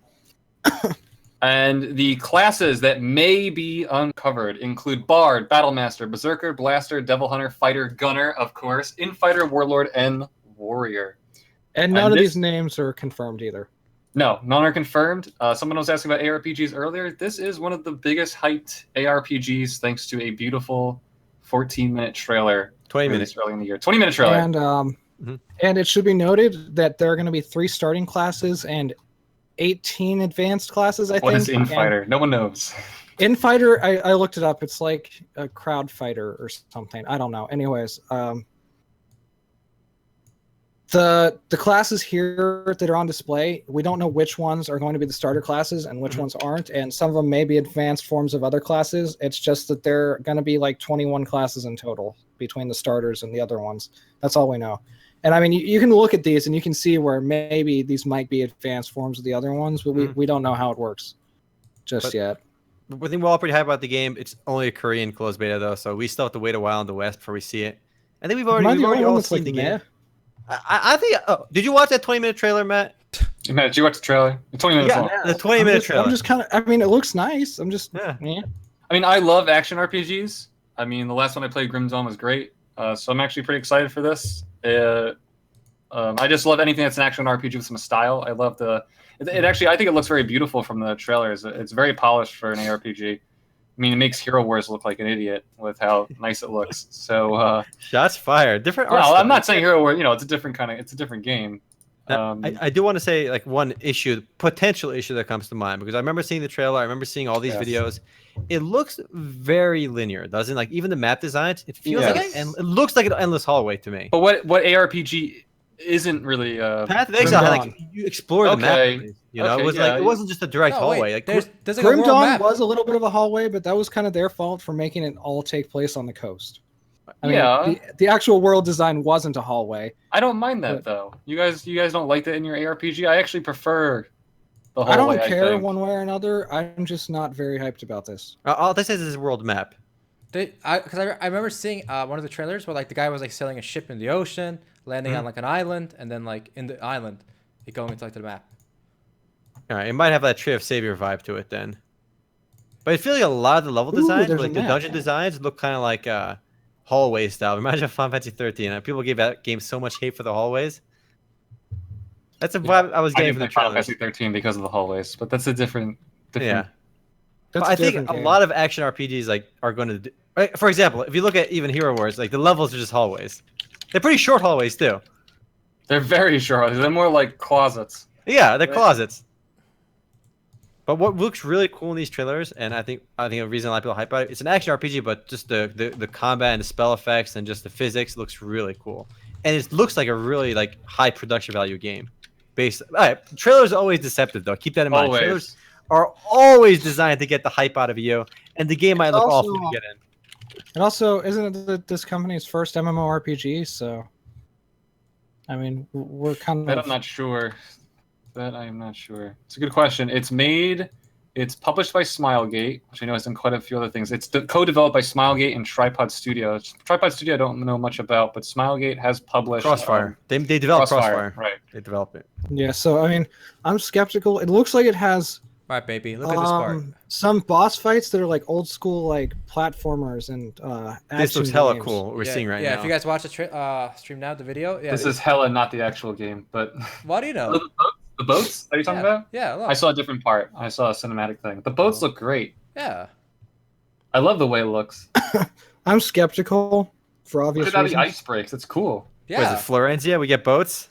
And the classes that may be uncovered include Bard, Battlemaster, Berserker, Blaster, Devil Hunter, Fighter, Gunner, of course, Infighter, Warlord, and Warrior. And none of these names are confirmed either. No, none are confirmed. Someone was asking about ARPGs earlier. This is one of the biggest hyped ARPGs thanks to a beautiful 14-minute trailer. 20 minutes early in the year. 20-minute trailer. And it should be noted that there are going to be 3 starting classes and 18 advanced classes, I think. What is Infighter? No one knows. Infighter, I looked it up. It's like a crowd fighter or something. I don't know. Anyways, the classes here that are on display, we don't know which ones are going to be the starter classes and which ones aren't, and some of them may be advanced forms of other classes. It's just that there are going to be like 21 classes in total between the starters and the other ones. That's all we know. And I mean, you can look at these and you can see where maybe these might be advanced forms of the other ones, but we don't know how it works just yet. I think we're all pretty hyped about the game. It's only a Korean closed beta, though, so we still have to wait a while in the West before we see it. I think we've already all seen the game. I think. Oh, did you watch that 20-minute trailer, Matt? Matt, did you watch the trailer? The 20 minutes long. The 20-minute trailer. I'm just kind of. I mean, it looks nice. I'm just. I mean, I love action RPGs. I mean, the last one I played, Grim Dawn, was great. So I'm actually pretty excited for this. I just love anything that's an action RPG with some style. I love it actually, I think it looks very beautiful from the trailers. It's very polished for an ARPG. I mean, it makes HeroWarz look like an idiot with how nice it looks. So shots fired. Different. Well, I'm not saying HeroWarz. It's a different game. I do want to say like one potential issue that comes to mind, because I remember seeing the trailer. I remember seeing all these videos. It looks very linear, doesn't it? Like even the map designs, it feels like it looks like an endless hallway to me. But what ARPG isn't really Path of Exile, like you explore the map. It was like it wasn't just a direct hallway. Like there's like Grim a Dawn map. was a little bit of a hallway, but that was kind of their fault for making it all take place on the coast. I mean, the actual world design wasn't a hallway. I don't mind that though. You guys don't like that in your ARPG? I actually prefer the hallway. I don't care one way or another. I'm just not very hyped about this. All this is a world map. Because I remember seeing one of the trailers where like the guy was like sailing a ship in the ocean, landing on like an island, and then like in the island, it going into like the map. All right, it might have that Tree of Savior vibe to it then. But I feel like a lot of the level designs, like the dungeon designs, look kind of like hallway style. Imagine Final Fantasy 13. People gave that game so much hate for the hallways. That's a vibe I was getting from the Final Fantasy 13 because of the hallways, but that's a different. Yeah. But I think a lot of action RPGs like are going to. For example, if you look at even HeroWarz, like the levels are just hallways. They're pretty short hallways too. They're very short. They're more like closets. Yeah, they're closets. But what looks really cool in these trailers, and I think a reason a lot of people hype about it, it's an action RPG, but just the combat and the spell effects and just the physics looks really cool, and it looks like a really like high production value game. Trailers are always deceptive though. Keep that in mind. Always. Trailers are always designed to get the hype out of you, and the game might look awful to get in. And also, isn't it this company's first MMORPG? So, I mean, we're kind of. That I'm not sure. I am not sure. It's a good question. It's published by Smilegate, which I know has done quite a few other things. It's co-developed by Smilegate and Tripod Studio. Tripod Studio I don't know much about, but Smilegate has published Crossfire. They developed Crossfire. Right. They developed it. Yeah, so I mean, I'm skeptical. It looks like it has All right, baby. Look at this part. some boss fights that are like old school like platformers and This looks hella cool. What we're seeing right now. Yeah, if you guys watch the stream now, the video. Yeah, this is hella not the actual game, but Why do you know? The boats? Are you talking about? Yeah, look. I saw a different part. I saw a cinematic thing. The boats look great. Yeah. I love the way it looks. I'm skeptical for obvious Look at how reasons. the ice breaks. It's cool. Yeah. What is it, Florencia? We get boats?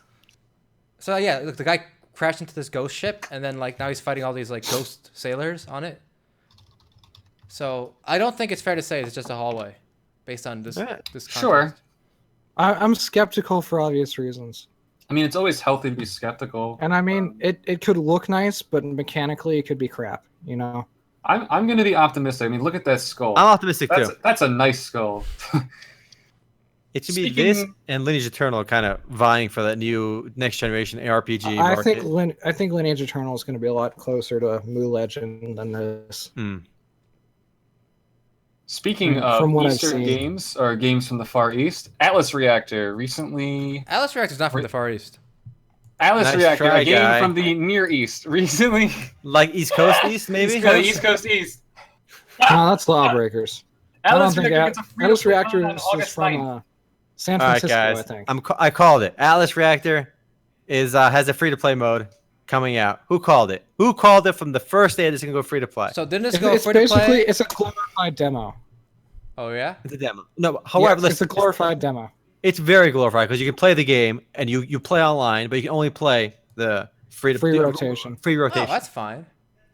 So yeah, look, the guy crashed into this ghost ship, and then like now he's fighting all these like ghost sailors on it. So I don't think it's fair to say it's just a hallway, based on this. This context. Sure. I'm skeptical for obvious reasons. I mean, it's always healthy to be skeptical. And I mean, it could look nice, but mechanically it could be crap, you know? I'm going to be optimistic. I mean, look at that skull. I'm optimistic too. That's a nice skull. It should be this and Lineage Eternal kind of vying for that new next generation ARPG market. I think Lineage Eternal is going to be a lot closer to Mu Legend than this. Speaking of Eastern games or games from the Far East, Atlas Reactor recently. Atlas Reactor is not from the Far East. Atlas Reactor, a game from the Near East, recently. Like East Coast East, maybe? The East Coast East. No, that's Lawbreakers. Atlas Reactor is from San Francisco, guys, I think. I called it. Atlas Reactor has a free-to-play mode coming out. Who called it? Who called it from the first day it's going to go free-to-play? So didn't this go free-to-play? It's a glorified demo. Oh, yeah? It's a demo. No, however, it's a glorified demo. It's very glorified because you can play the game and you play online, but you can only play the free rotation. Oh, that's fine.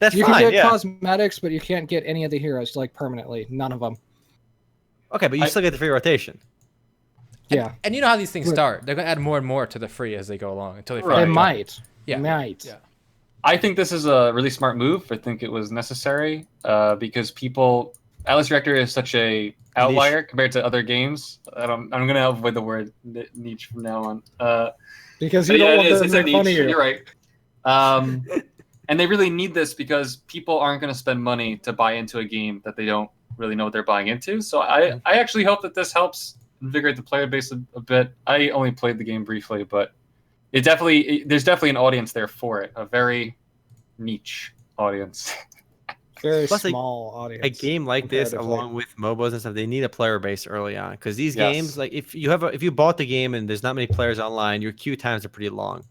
That's you fine. You can get cosmetics, but you can't get any of the heroes like permanently. None of them. Okay, but you still get the free rotation. Yeah. And you know how these things start. They're going to add more and more to the free as they go along until they They might. Yeah. Might. Yeah. I think this is a really smart move. I think it was necessary because Atlas Reactor is such a outlier compared to other games. I'm going to avoid the word niche from now on. Because you don't want to make fun of you. You're right. And they really need this because people aren't going to spend money to buy into a game that they don't really know what they're buying into. So I actually hope that this helps invigorate the player base a bit. I only played the game briefly, but there's definitely an audience there for it. A very niche audience. Very small audience. A game like this, along with MOBAs and stuff, they need a player base early on because these games, like if you bought the game and there's not many players online, your queue times are pretty long,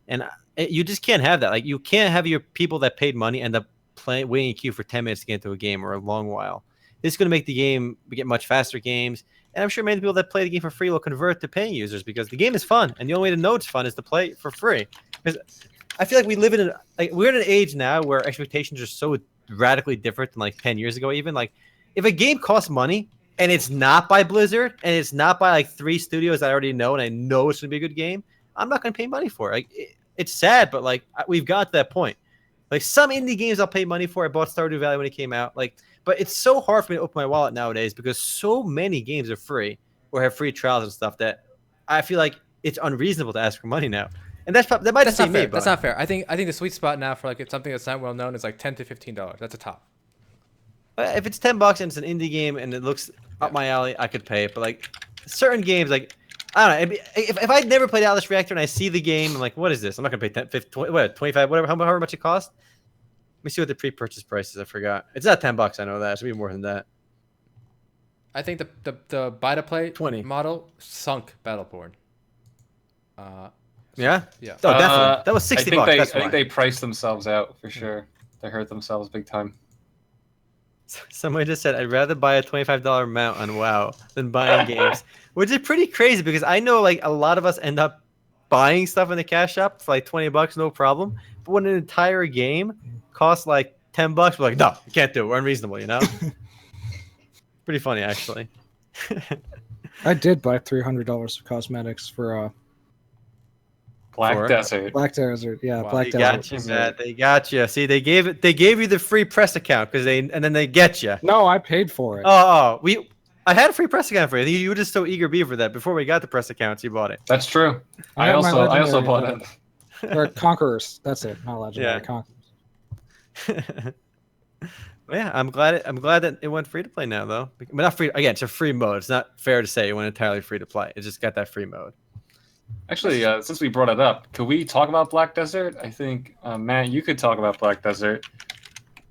and you just can't have that. Like you can't have your people that paid money end up waiting in queue for 10 minutes to get into a game or a long while. This is going to make the game get much faster games, and I'm sure many people that play the game for free will convert to paying users because the game is fun, and the only way to know it's fun is to play for free. Because I feel like we're in an age now where expectations are so radically different than like 10 years ago. Even like if a game costs money and it's not by Blizzard and it's not by like 3 studios I already know and I know it's gonna be a good game, I'm not gonna pay money for it. Like it's sad, but like we've got to that point. Like some indie games I'll pay money for. I bought Stardew Valley when it came out. Like, but it's so hard for me to open my wallet nowadays because so many games are free or have free trials and stuff that I feel like it's unreasonable to ask for money now. And that might just be me. That's not fair. I think the sweet spot now for like something that's not well known is like $10 to $15. That's a top. If it's $10 and it's an indie game and it looks up my alley, I could pay it. But like certain games, like I don't know. If I'd never played Atlas Reactor and I see the game, I'm like, what is this? I'm not gonna pay 10, 15, 20, 25, whatever, however much it costs. Let me see what the pre-purchase price is. I forgot. It's not $10. I know that. It should be more than that. I think the buy to play 20 model sunk Battleborn. Yeah. Yeah. Oh, definitely. That was $60. I think they priced themselves out for sure. They hurt themselves big time. Somebody just said, I'd rather buy a $25 mount on WoW than buying games, which is pretty crazy because I know like a lot of us end up buying stuff in the cash shop for like $20, no problem. But when an entire game costs like $10, we're like, no, you can't do it. We're unreasonable, you know? Pretty funny, actually. I did buy $300 of cosmetics for Black Desert. Black Desert, yeah. Wow. Black They Desert. got you, Matt. They got you. See, they gave you the free press account and then they get you. No, I paid for it. I had a free press account for you. You were just so eager for that. Before we got the press accounts, you bought it. That's true. I also bought it. Or Conquerors. That's it. Not Legendary. Conquerors. Yeah, I'm glad that it went free to play now, though. But not free. Again, it's a free mode. It's not fair to say it went entirely free to play. It just got that free mode. Actually, since we brought it up, could we talk about Black Desert? I think, Matt, you could talk about Black Desert.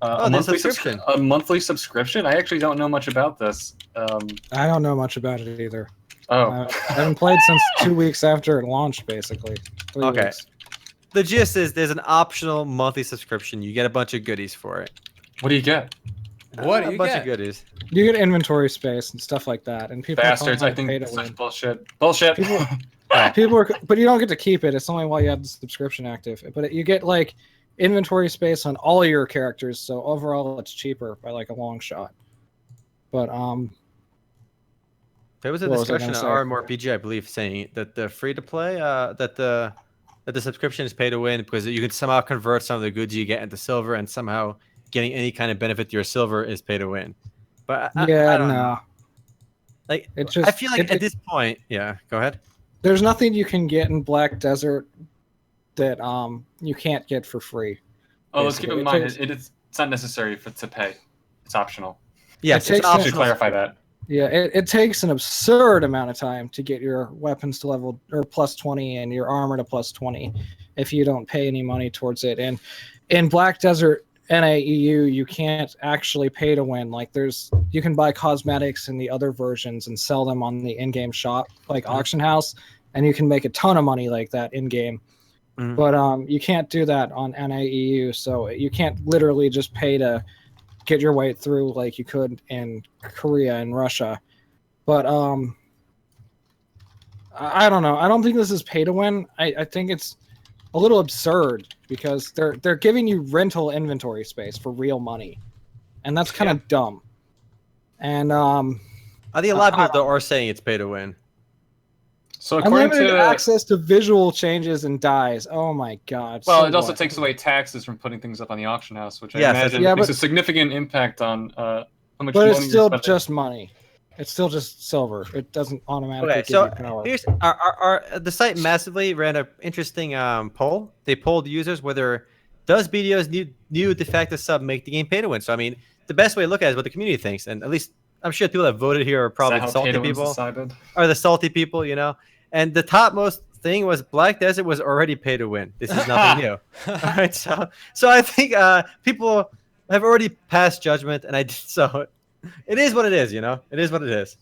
A monthly subscription. A monthly subscription? I actually don't know much about this. I don't know much about it either. Oh. I haven't played since 2 weeks after it launched, basically. 3 Okay. weeks. The gist is there's an optional monthly subscription. You get a bunch of goodies for it. What do you get? What do A you bunch get? of goodies. You get inventory space and stuff like that, and people Bastards, I think it's such bullshit. Bullshit. But you don't get to keep it. It's only while you have the subscription active. But you get like inventory space on all your characters, so overall it's cheaper by like a long shot. But there was a discussion on MMORPG, I believe, saying that the free to play, that the subscription is pay to win because you can somehow convert some of the goods you get into silver, and somehow getting any kind of benefit to your silver is pay to win. But I don't know. Like, It just, I feel like at this point, yeah. Go ahead. there's nothing you can get in Black Desert that you can't get for free. Oh, let's keep in Basically, mind it's not necessary to pay. It's optional. Yes, It it's takes I an- should optional. clarify that. Yeah, it takes an absurd amount of time to get your weapons to level or plus 20 and your armor to plus 20 if you don't pay any money towards it. And in Black Desert NAEU, you can't actually pay to win. Like you can buy cosmetics in the other versions and sell them on the in-game shop, like Auction House, and you can make a ton of money like that in-game. Mhm. But you can't do that on NAEU, so you can't literally just pay to get your way through like you could in Korea and Russia. But I don't know. I don't think this is pay to win. I think it's a little absurd because they're giving you rental inventory space for real money, and that's kind of dumb. And I think a lot of people though are saying it's pay to win. So according unlimited to access to visual changes and dies. Oh my god. well, so it also what? takes away taxes from putting things up on the auction house, which I Yes, imagine yeah, makes but- a significant impact on how much But money it's you're still spending. just money. It's still just silver. It doesn't automatically Okay, give so you power. here's the site massively ran an interesting poll. They polled users whether does BDO's new de facto sub make the game pay to win. So I mean, the best way to look at it is what the community thinks, and at least I'm sure people that voted here are Is probably that the how salty pay-to-win's people, decided? or the salty people, you know. And the topmost thing was Black Desert was already pay to win. This is nothing new. All right, so I think people have already passed judgment, and so it is what it is, you know. It is what it is.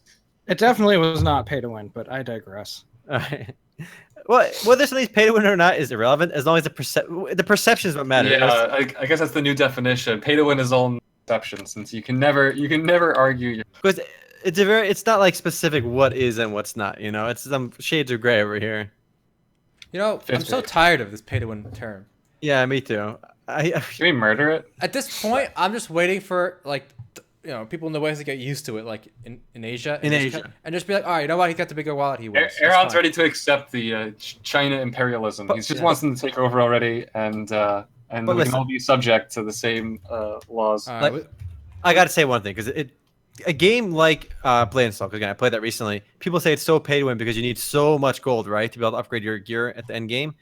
It definitely was not pay to win, but I digress. All right. Well, whether something's pay to win or not is irrelevant as long as the perception is what matters. Yeah, I guess that's the new definition. Pay to win is all exception, since you can never argue. Because it's not like specific what is and what's not. You know, it's some shades of gray over here. You know, I'm so 50. tired of this pay-to-win term. Yeah, me too. Can we murder it? At this point, I'm just waiting for people in the West to get used to it, like in Asia. And just be like, all right, you know what? He's got the bigger wallet. He wins. Aaron's ready to accept the China imperialism. He just wants them to take over already, and we listen. can all be subject to the same laws. All Like- right, I got to say one thing because a game like Blade and Soul, because again, I played that recently. People say it's so pay to win because you need so much gold, right, to be able to upgrade your gear at the end game,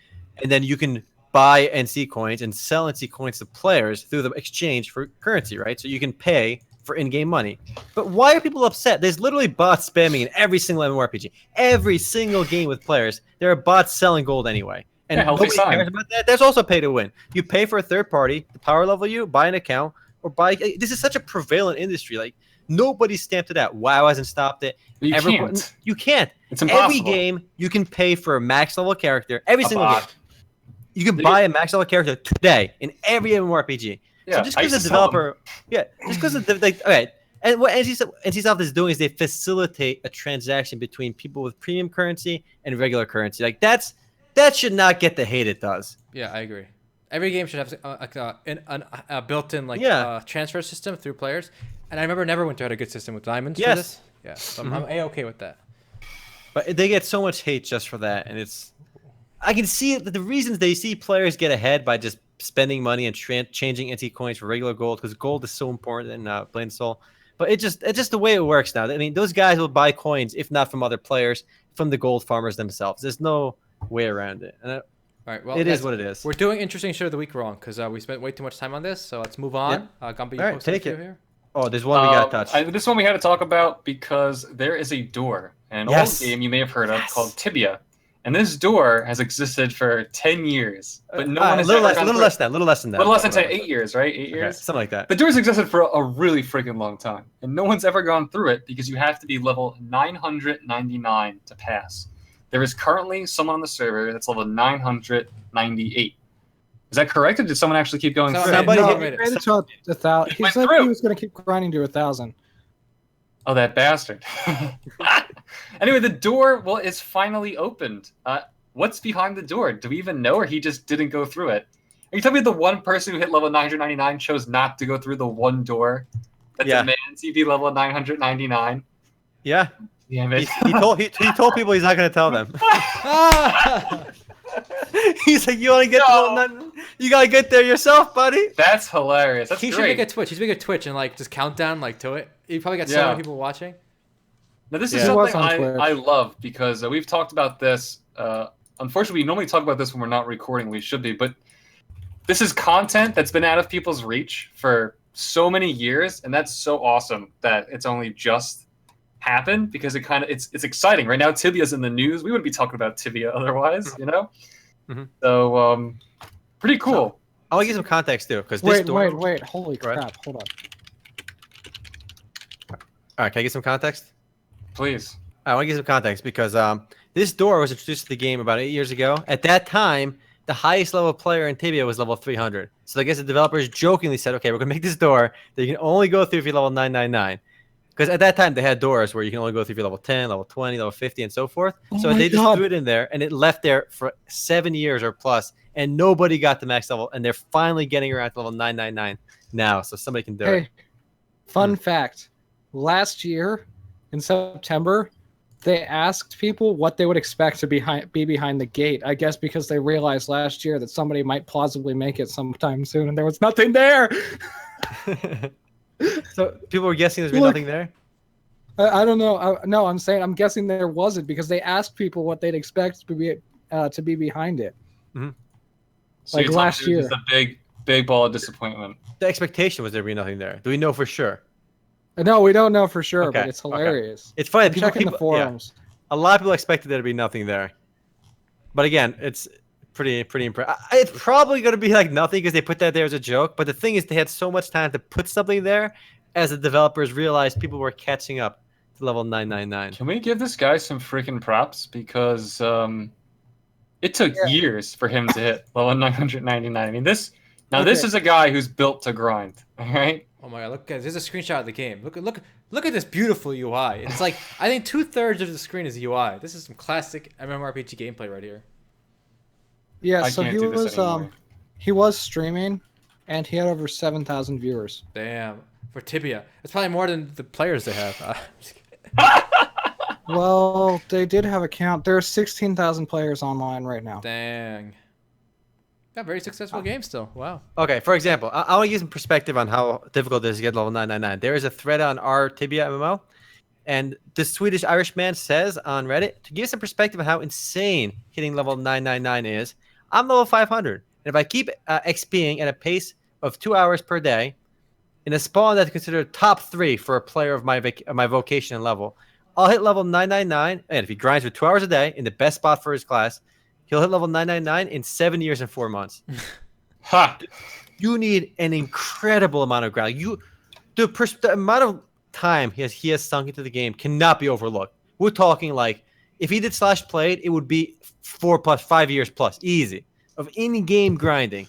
and then you can buy NC coins and sell NC coins to players through the exchange for currency, right? So you can pay for in-game money. But why are people upset? There's literally bots spamming in every single MMORPG. Every single game with players, there are bots selling gold anyway. And Yeah, healthy nobody sign. cares about that. There's also pay to win. You pay for a third party to power level you, buy an account, or buy. This is such a prevalent industry. Like nobody stamped it out. WoW hasn't stopped it. You Everyone- can't. You can't. It's impossible. Every game you can pay for a max level character. Every A single bot. game. You can buy a max level character today in every MMORPG. Yeah, So just I because used the to sell them. developer, just because okay, and what NCSoft is doing is they facilitate a transaction between people with premium currency and regular currency. Like that should not get the hate it does. yeah, I agree. Every game should have a built-in transfer system through players. And I remember Neverwinter had a good system with diamonds for Yes. this. Yeah, so I'm A-okay with that. But they get so much hate just for that, and I can see that the reasons they see players get ahead by just spending money and changing NT coins for regular gold because gold is so important in Blade and Soul. But it's just the way it works now. I mean, those guys will buy coins if not from other players, from the gold farmers themselves. There's no way around it. And All right, well, it is guys, what it is. We're doing interesting shit of the week wrong because we spent way too much time on this. So let's move on. Gumby, you All right, posted take a it. few here. Oh, there's one we got to touch. This one we had to talk about because there is a door in an Yes. old game you may have heard of Yes. called Tibia. And this door has existed for 10 years, but no one a has little ever gone through it. less than that. Little less than 10, 8 years, right? 8 Okay, years? something like that. The door's existed for a really freaking long time, and no one's ever gone through it because you have to be level 999 to pass. There is currently someone on the server that's level 998. Is that correct, or did someone actually keep going So- through Somebody it? No, hit- he made it to 1,000. He went said through. he was going to keep grinding to 1,000. Oh, that bastard. Anyway, the door, well, is finally opened. What's behind the door? Do we even know, or he just didn't go through it? Are you telling me the one person who hit level 999 chose not to go through the one door that Yeah. demands he be level 999? Yeah. Damn He, it. he told people he's not going to tell them. Ah! He's like, you want to get you got to get there yourself, buddy. That's hilarious. That's He should great. make a Twitch. He's make a Twitch and just countdown to it. He probably got so Yeah. many people watching. Now, this is Yeah. He was something on Twitch. I love because we've talked about this. Unfortunately, we normally talk about this when we're not recording. We should be, but this is content that's been out of people's reach for so many years, and that's so awesome that it's only just happened because it's exciting. Right now, Tibia's in the news. We wouldn't be talking about Tibia otherwise, you know? Mhm. So, pretty cool. I want to give some context too, because Wait. Holy Go ahead. crap. Hold on. All right, can I get some context? Please. I want to give some context because this door was introduced to the game about 8 years ago. At that time, the highest level player in Tibia was level 300. So I guess the developers jokingly said, okay, we're going to make this door that you can only go through if you're level 999. Because at that time, they had doors where you can only go through if you're level 10, level 20, level 50, and so forth. So they just threw it in there, and it left there for 7 years or plus, and nobody got the max level, and they're finally getting around to level 999 now, so somebody can do it. Hey, fun fact. Last year, in September, they asked people what they would expect to be behind the gate. I guess because they realized last year that somebody might plausibly make it sometime soon, and there was nothing there. So people were guessing there's nothing there? I don't know. No, I'm guessing there wasn't because they asked people what they'd expect to be behind it. Mm-hmm. So Like you're last telling me year. It's a big ball of disappointment. The expectation was there be nothing there. Do we know for sure? No, we don't know for sure, Okay, but it's hilarious. It's funny. I'm checking the yeah. forums. A lot of people expected there to be nothing there. But again, it's pretty impressive. It's probably going to be like nothing because they put that there as a joke. But the thing is, they had so much time to put something there as the developers realized people were catching up to level 999. Can we give this guy some freaking props? Because it took years for him to hit level 999. I mean, this is a guy who's built to grind, all right? Oh my god! Look, guys, there's a screenshot of the game. Look at this beautiful UI. It's like I think 2/3 of the screen is UI. This is some classic MMORPG gameplay right here. Yeah, I so can't do this anymore. he was streaming, and he had over 7,000 viewers. Damn, for Tibia, it's probably more than the players they have. Well, they did have a count. There are 16,000 players online right now. Dang. Yeah, very successful game still. Wow. Okay, for example, I want to give some perspective on how difficult it is to get level 999. There is a thread on our Tibia MMO, and the Swedish Irish man says on Reddit, to give some perspective on how insane hitting level 999 is, I'm level 500. And if I keep XPing at a pace of 2 hours per day, in a spawn that's considered top 3 for a player of my vocation and level, I'll hit level 999, and if he grinds for 2 hours a day in the best spot for his class, he'll hit level 999 in 7 years and 4 months. Ha! You need an incredible amount of grind. The amount of time he has sunk into the game cannot be overlooked. We're talking like if he did slash played, it would be 5 years plus easy of in-game grinding.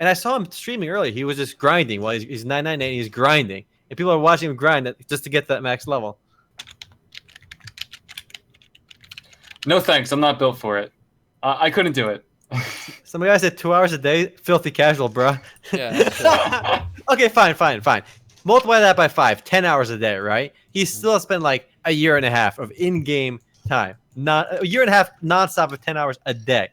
And I saw him streaming earlier. He was just grinding while he's 999. He's grinding, and people are watching him grind just to get that max level. No thanks. I'm not built for it. I couldn't do it. Some guy said 2 hours a day, filthy casual, bro. Yeah. Okay, fine. Multiply that by 5, 10 hours a day, right? He still spent like a year and a half of in-game time. Not a year and a half nonstop of 10 hours a day.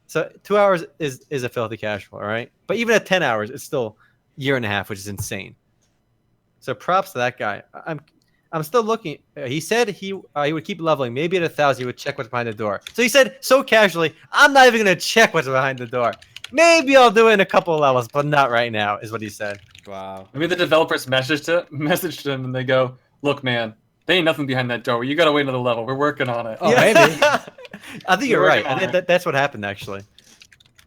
So 2 hours is a filthy casual, all right? But even at 10 hours, it's still a year and a half, which is insane. So props to that guy. I'm still looking. He said he would keep leveling. Maybe at 1,000, he would check what's behind the door. So he said so casually, I'm not even going to check what's behind the door. Maybe I'll do it in a couple of levels, but not right now, is what he said. Wow. Maybe the developers messaged him and they go, look, man, there ain't nothing behind that door. You got to wait another level. We're working on it. Oh, maybe. I think you're right. I think that's what happened, actually.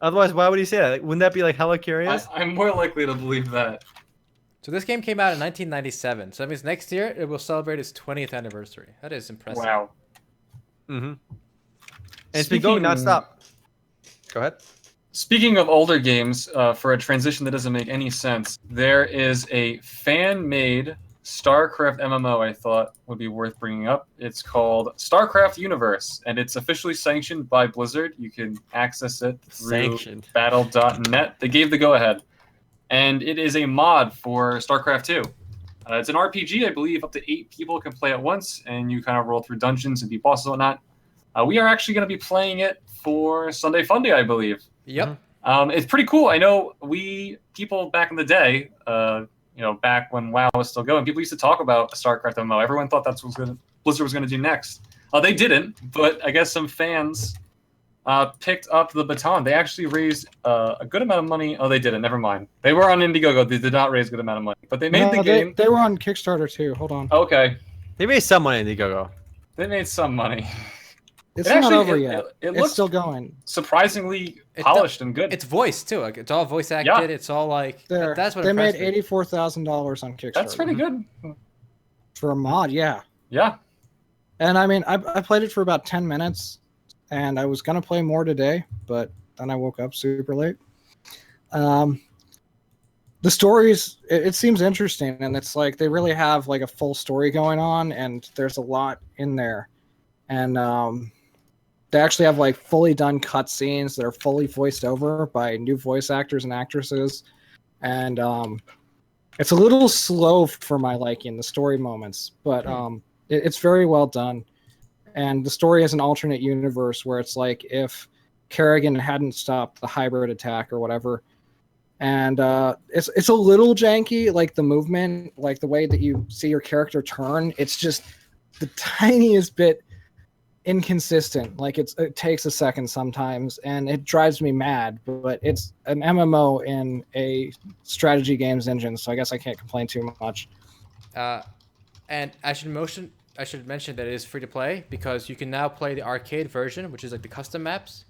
Otherwise, why would he say that? Like, wouldn't that be like hella curious? I'm more likely to believe that. So this game came out in 1997. So that means next year it will celebrate its 20th anniversary. That is impressive. Wow. Mm-hmm. And it's been going nonstop. Go ahead. Speaking of older games, for a transition that doesn't make any sense, there is a fan-made StarCraft MMO I thought would be worth bringing up. It's called StarCraft Universe, and it's officially sanctioned by Blizzard. You can access it through battle.net. They gave the go-ahead. And it is a mod for StarCraft 2. It's an RPG, I believe, up to 8 people can play at once, and you kind of roll through dungeons and beat bosses and whatnot. We are actually going to be playing it for Sunday Funday, I believe. Yep. It's pretty cool. I know people back in the day, back when WoW was still going, people used to talk about a StarCraft MMO. Everyone thought that was Blizzard was going to do next. They didn't, but I guess some fans picked up the baton. They actually raised a good amount of money. Oh, they didn't. Never mind. They were on Indiegogo. They did not raise a good amount of money, but they made the game. They were on Kickstarter too. Hold on. Okay. They raised some money in Indiegogo. They made some money. It's not over yet. It's still going. Surprisingly polished and good. It's voiced too. Like it's all voice acted. Yeah. It's all like that's what they made $84,000 on Kickstarter. That's pretty good for a mod. Yeah. Yeah. And I mean, I played it for about 10 minutes, and I was gonna play more today, but then I woke up super late. The stories, it seems interesting, and it's like they really have like a full story going on, and there's a lot in there, and they actually have like fully done cutscenes that are fully voiced over by new voice actors and actresses, and it's a little slow for my liking, the story moments, but it's very well done. And the story is an alternate universe where it's like if Kerrigan hadn't stopped the hybrid attack or whatever. And it's a little janky, like the movement, like the way that you see your character turn. It's just the tiniest bit inconsistent. Like it takes a second sometimes, and it drives me mad. But it's an MMO in a strategy games engine, so I guess I can't complain too much. And I should mention that it is free to play because you can now play the arcade version, which is like the custom maps,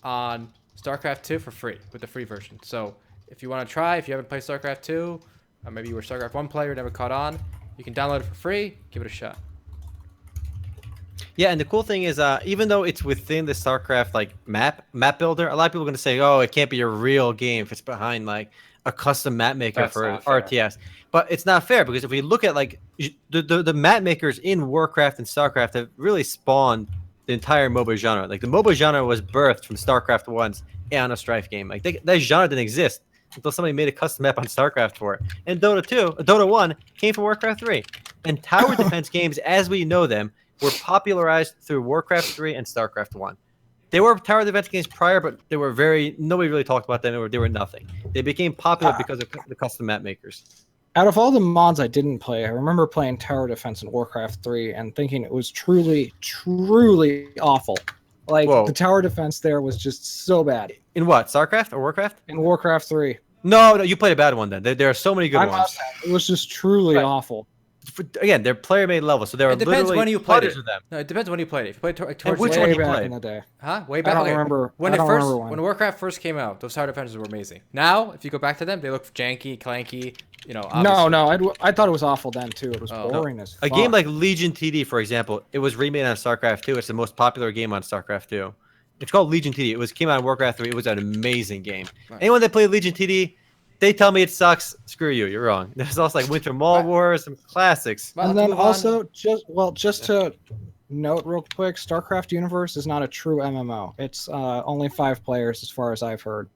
on StarCraft 2 for free with the free version. So if you want to try, if you haven't played StarCraft 2, or maybe you were a StarCraft 1 player, never caught on, you can download it for free, give it a shot. Yeah, and the cool thing is, even though it's within the StarCraft like map builder, a lot of people are going to say, oh, it can't be a real game if it's behind like a custom map maker for RTS. But it's not fair because if we look at like the map makers in Warcraft and StarCraft have really spawned the entire MOBA genre. Like the MOBA genre was birthed from StarCraft 1's Aeon of Strife game. Like that genre didn't exist until somebody made a custom map on StarCraft for it. And Dota 1 came from Warcraft 3. And tower defense games, as we know them, were popularized through Warcraft 3 and StarCraft 1. They were tower defense games prior, but they were nobody really talked about them. They were nothing. They became popular because of the custom map makers. Out of all the mods I didn't play, I remember playing tower defense in Warcraft 3 and thinking it was truly, truly awful. Like, the tower defense there was just so bad. In what, StarCraft or Warcraft? In Warcraft 3. No, you played a bad one then. There are so many good ones. It was just truly awful. Again, they're player-made levels, so there are depends when you played it. Of them. No, it depends when you played it. If you played towards which the one end, you played? In the day. Huh? Way back. I don't remember. When Warcraft first came out, those tower defenses were amazing. Now, if you go back to them, they look janky, clanky. You know. Obviously. No, I thought it was awful then too. It was boring as fuck. A game like Legion TD, for example, it was remade on StarCraft 2. It's the most popular game on StarCraft 2. It's called Legion TD. It came out on Warcraft 3. It was an amazing game. Right. Anyone that played Legion TD, they tell me it sucks. Screw you. You're wrong. There's also like Winter Mall Wars, some classics. And then also, just to note real quick, StarCraft Universe is not a true MMO. It's only 5 players as far as I've heard.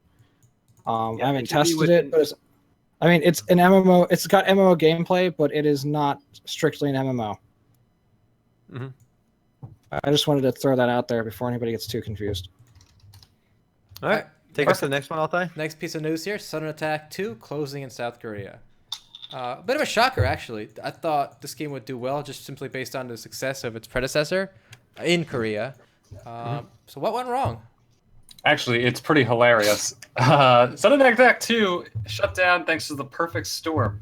I haven't tested it, but it's an MMO. It's got MMO gameplay, but it is not strictly an MMO. Mm-hmm. I just wanted to throw that out there before anybody gets too confused. All right. Take us to the next one, Altay. Next piece of news here: Sudden Attack 2 closing in South Korea. A bit of a shocker, actually. I thought this game would do well just simply based on the success of its predecessor in Korea. So what went wrong? Actually, it's pretty hilarious. Sudden Attack 2 shut down thanks to the perfect storm.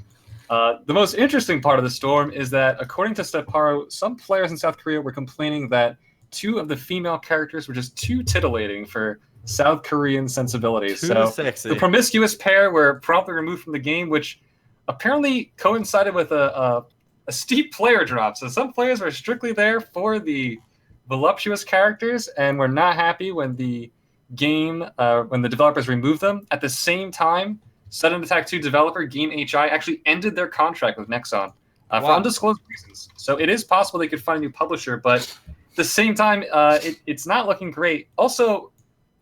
The most interesting part of the storm is that, according to Steparo, some players in South Korea were complaining that 2 of the female characters were just too titillating for South Korean sensibilities. Sexy. The promiscuous pair were promptly removed from the game, which apparently coincided with a steep player drop. So some players were strictly there for the voluptuous characters and were not happy when the game, when the developers removed them. At the same time, Sudden Attack 2 developer Game HI actually ended their contract with Nexon for undisclosed reasons. So it is possible they could find a new publisher, but at the same time, it's not looking great. Also,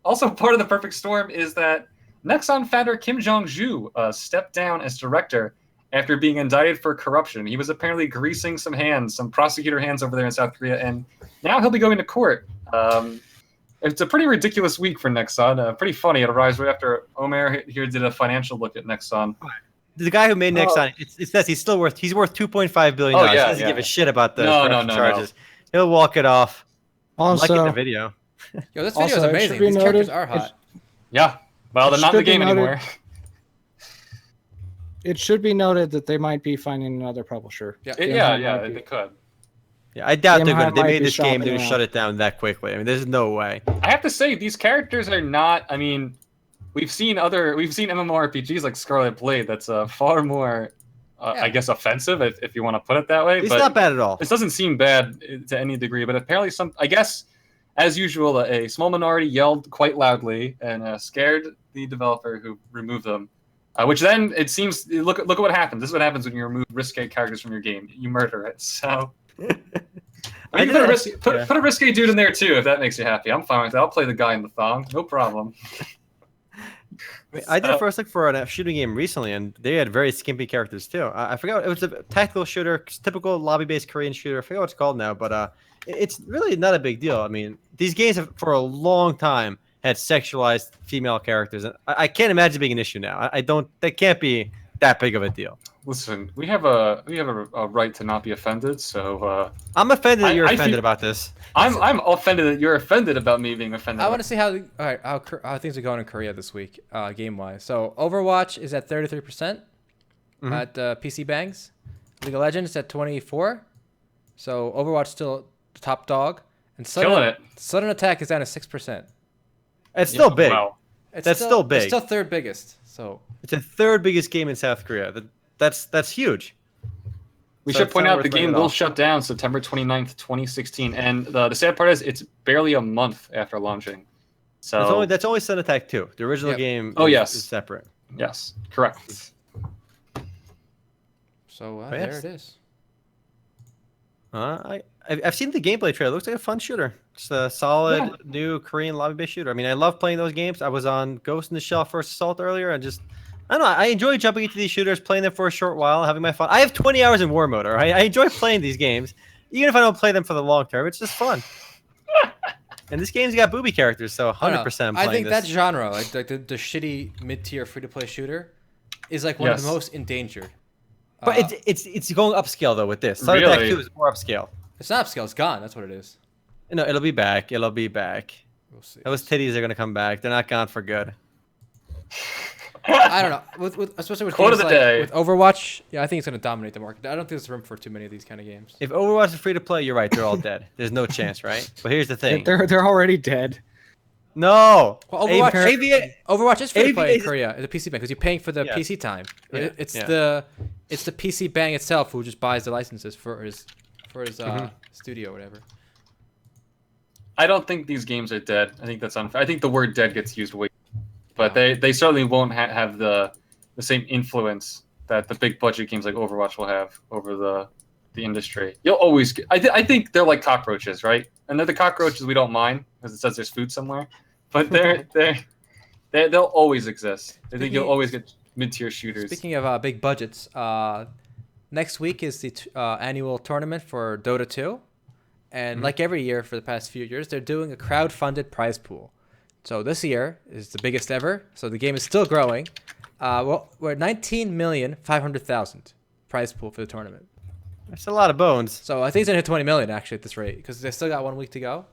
part of the perfect storm is that Nexon founder Kim Jong-ju stepped down as director after being indicted for corruption. He was apparently greasing some prosecutor hands over there in South Korea, and now he'll be going to court. It's a pretty ridiculous week for Nexon. Pretty funny. It arrives right after Omer here did a financial look at Nexon. the guy who made Nexon, it says he's worth $2.5 billion. He doesn't give a shit about the charges. He'll walk it off. Also, like in the video. Yo, this video is amazing. These characters are hot. Yeah. Well, they're not in the game anymore. It should be noted that they might be finding another publisher. Yeah, they could. Yeah, I doubt they're going to. They made this game, they're going to shut it down that quickly. I mean, there's no way. I have to say, these characters are not. I mean, we've seen MMORPGs like Scarlet Blade. That's far more, I guess, offensive if you want to put it that way. It's not bad at all. This doesn't seem bad to any degree, but apparently I guess, as usual, a small minority yelled quite loudly and scared the developer who removed them. Which then it seems look at what happens. This is what happens when you remove risque characters from your game. You murder it. So. I mean, put a risque dude in there too, if that makes you happy. I'm fine with that. I'll play the guy in the thong, no problem. I did a first look for a shooting game recently, and they had very skimpy characters too. I forgot, it was a tactical shooter, typical lobby-based Korean shooter. I forget what it's called now, but it's really not a big deal. I mean, these games have for a long time had sexualized female characters, and I can't imagine it being an issue now. That can't be that big of a deal. Listen, we have a right to not be offended, so I'm offended that you're offended about this. I'm offended that you're offended about me being offended. I want to see how things are going in Korea this week, game wise. So Overwatch is at 33% at PC Bangs. League of Legends is at 24%. So Overwatch still the top dog, and Sudden Attack is down to 6%. It's still big. Wow. That's still big. It's still third biggest. So it's the third biggest game in South Korea. That's huge. We should point out the game will shut down September 29th, 2016, and the sad part is it's barely a month after launching. So that's only Sun Attack 2. The original game is separate. Yes, correct. So there it is. I've seen the gameplay trailer. It looks like a fun shooter. It's a solid new Korean lobby-based shooter. I mean, I love playing those games. I was on Ghost in the Shell First Assault earlier, and I don't know. I enjoy jumping into these shooters, playing them for a short while, having my fun. I have 20 hours in war mode. All right? I enjoy playing these games, even if I don't play them for the long term. It's just fun. And this game's got booby characters, so 100%. I think that genre, like the shitty mid-tier free-to-play shooter, is like one of the most endangered. But it's going upscale though with this. Sun Attack 2 is more upscale. It's not upscale. It's gone. That's what it is. No, it'll be back. It'll be back. We'll see. Those titties are gonna come back. They're not gone for good. I don't know. Especially with games with Overwatch, I think it's gonna dominate the market. I don't think there's room for too many of these kind of games. If Overwatch is free to play, you're right. They're all dead. There's no chance, right? But here's the thing. They're already dead. No. Well, Overwatch is free to play in Korea. It's a PC bang because you're paying for the PC time. Yeah. It's the PC bang itself who just buys the licenses for his studio or whatever. I don't think these games are dead. I think that's unfair. I think the word dead gets used way, but they certainly won't have the same influence that the big budget games like Overwatch will have over the industry. You'll always get, I think they're like cockroaches, right? And they're the cockroaches we don't mind because it says there's food somewhere, but they'll always exist. I think you'll always get mid-tier shooters. Speaking of big budgets, next week is the annual tournament for Dota 2. And like every year for the past few years, they're doing a crowd-funded prize pool. So this year is the biggest ever. So the game is still growing. We're at 19,500,000 prize pool for the tournament. That's a lot of bones. So I think it's going to hit 20 million actually at this rate because they still got 1 week to go.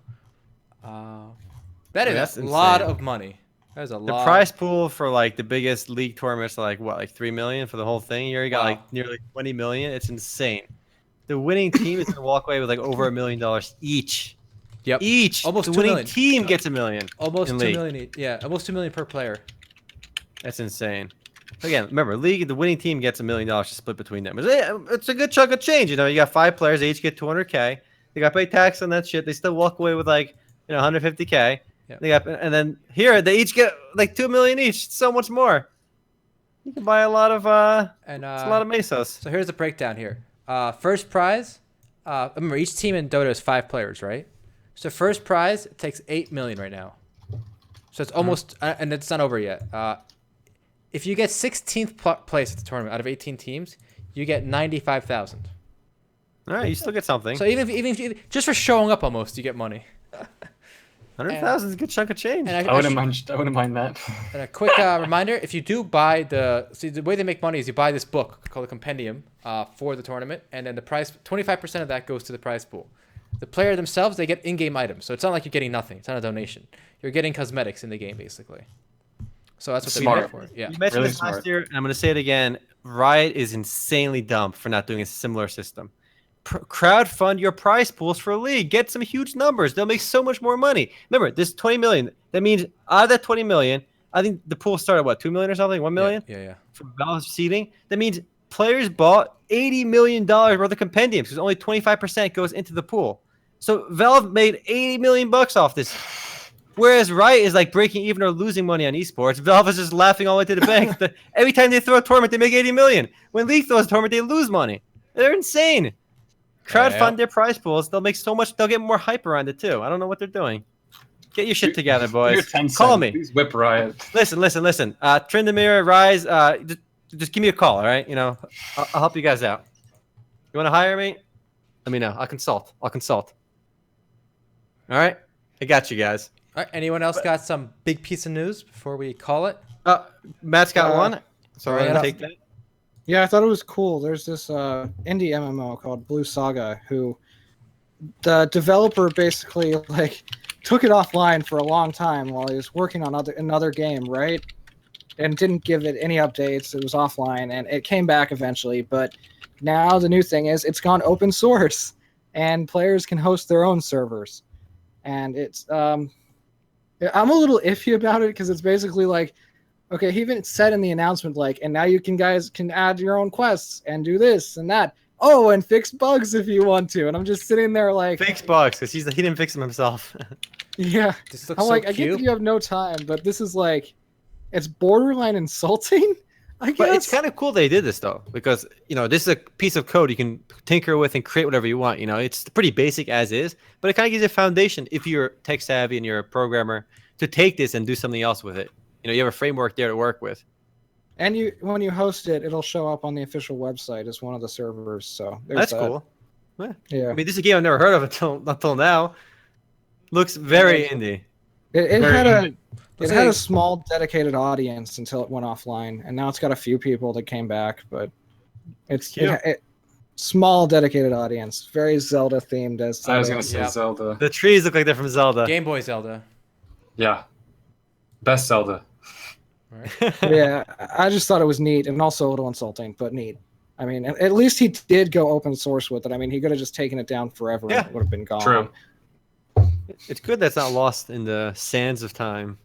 That's a lot of money. There's a lot. The prize pool for like the biggest league tournaments are like 3 million for the whole thing. You already got like nearly 20 million. It's insane. The winning team is gonna walk away with like over $1 million each. Yep. Each. Almost the 2 winning million. team gets $1 million. Almost 2 million each. Yeah, almost 2 million per player. That's insane. Again, remember, the winning team gets $1 million to split between them. It's a good chunk of change. You know, you got 5 players, they each get 200K. They got to pay tax on that shit. They still walk away with like 150K. Yep. And then here they each get like 2 million each. So much more. You can buy a lot of it's a lot of mesos. So here's the breakdown here. First prize. Remember, each team in Dota is 5 players, right? So first prize takes 8 million right now. So it's almost, and it's not over yet. If you get 16th place at the tournament out of 18 teams, you get 95,000. All right, you still get something. So even if just for showing up, almost you get money. 100,000 is a good chunk of change. And I wouldn't mind that. And a quick reminder: if you do buy the way they make money is you buy this book called the Compendium for the tournament, and then the price 25% of that goes to the prize pool. The player themselves, they get in-game items, so it's not like you're getting nothing. It's not a donation. You're getting cosmetics in the game basically. So that's what Smart. they're for. Yeah. You mentioned Really this last smart. year, and I'm going to say it again. Riot is insanely dumb for not doing a similar system. Crowdfund your prize pools for a league. Get some huge numbers. They'll make so much more money. Remember, this 20 million. That means out of that 20 million, I think the pool started at what, 2 million or something, 1 million. Yeah. For Valve seeding. That means players bought $80 million worth of compendiums because only 25% goes into the pool. So Valve made $80 million off this. Whereas Riot is like breaking even or losing money on esports. Valve is just laughing all the way to the bank. Every time they throw a tournament, they make 80 million. When League throws a tournament, they lose money. They're insane. Crowdfund their prize pools. They'll make so much. They'll get more hype around it too. I don't know what they're doing. Get your shit together, boys. Call me. Please whip Riot. Listen. Trindamir, Rise, just give me a call, all right? You know, I'll help you guys out. You want to hire me? Let me know. I'll consult. All right? I got you guys. All right. Anyone else got some big piece of news before we call it? Matt's got one. So I'm right going up. to take that. Yeah, I thought it was cool. There's this indie MMO called Blue Saga, who the developer basically like took it offline for a long time while he was working on another game, right? And didn't give it any updates. It was offline, and it came back eventually. But now the new thing is it's gone open source, and players can host their own servers. And it's I'm a little iffy about it because it's basically like, okay, he even said in the announcement, like, and now you guys can add your own quests and do this and that. Oh, and fix bugs if you want to. And I'm just sitting there like, Fix bugs because he didn't fix them himself. yeah. This looks I'm so like, I cute. get that you have no time, but this is like, it's borderline insulting, I guess. But it's kind of cool they did this though, because this is a piece of code you can tinker with and create whatever you want. It's pretty basic as is, but it kind of gives you a foundation if you're tech savvy and you're a programmer to take this and do something else with it. You have a framework there to work with. And when you host it, it'll show up on the official website as one of the servers. So That's cool. Yeah. I mean, this is a game I've never heard of until now. Looks very indie. It Very had a small dedicated audience until it went offline, and now it's got a few people that came back, but it's small dedicated audience, very Zelda themed. As I was gonna say Yeah. Zelda. The trees look like they're from Zelda. Game Boy Zelda. Yeah, best Zelda. Right. Yeah, I just thought it was neat and also a little insulting, but neat. I mean, at least he did go open source with it. I mean, he could have just taken it down forever and it would have been gone. True. It's good that's not lost in the sands of time.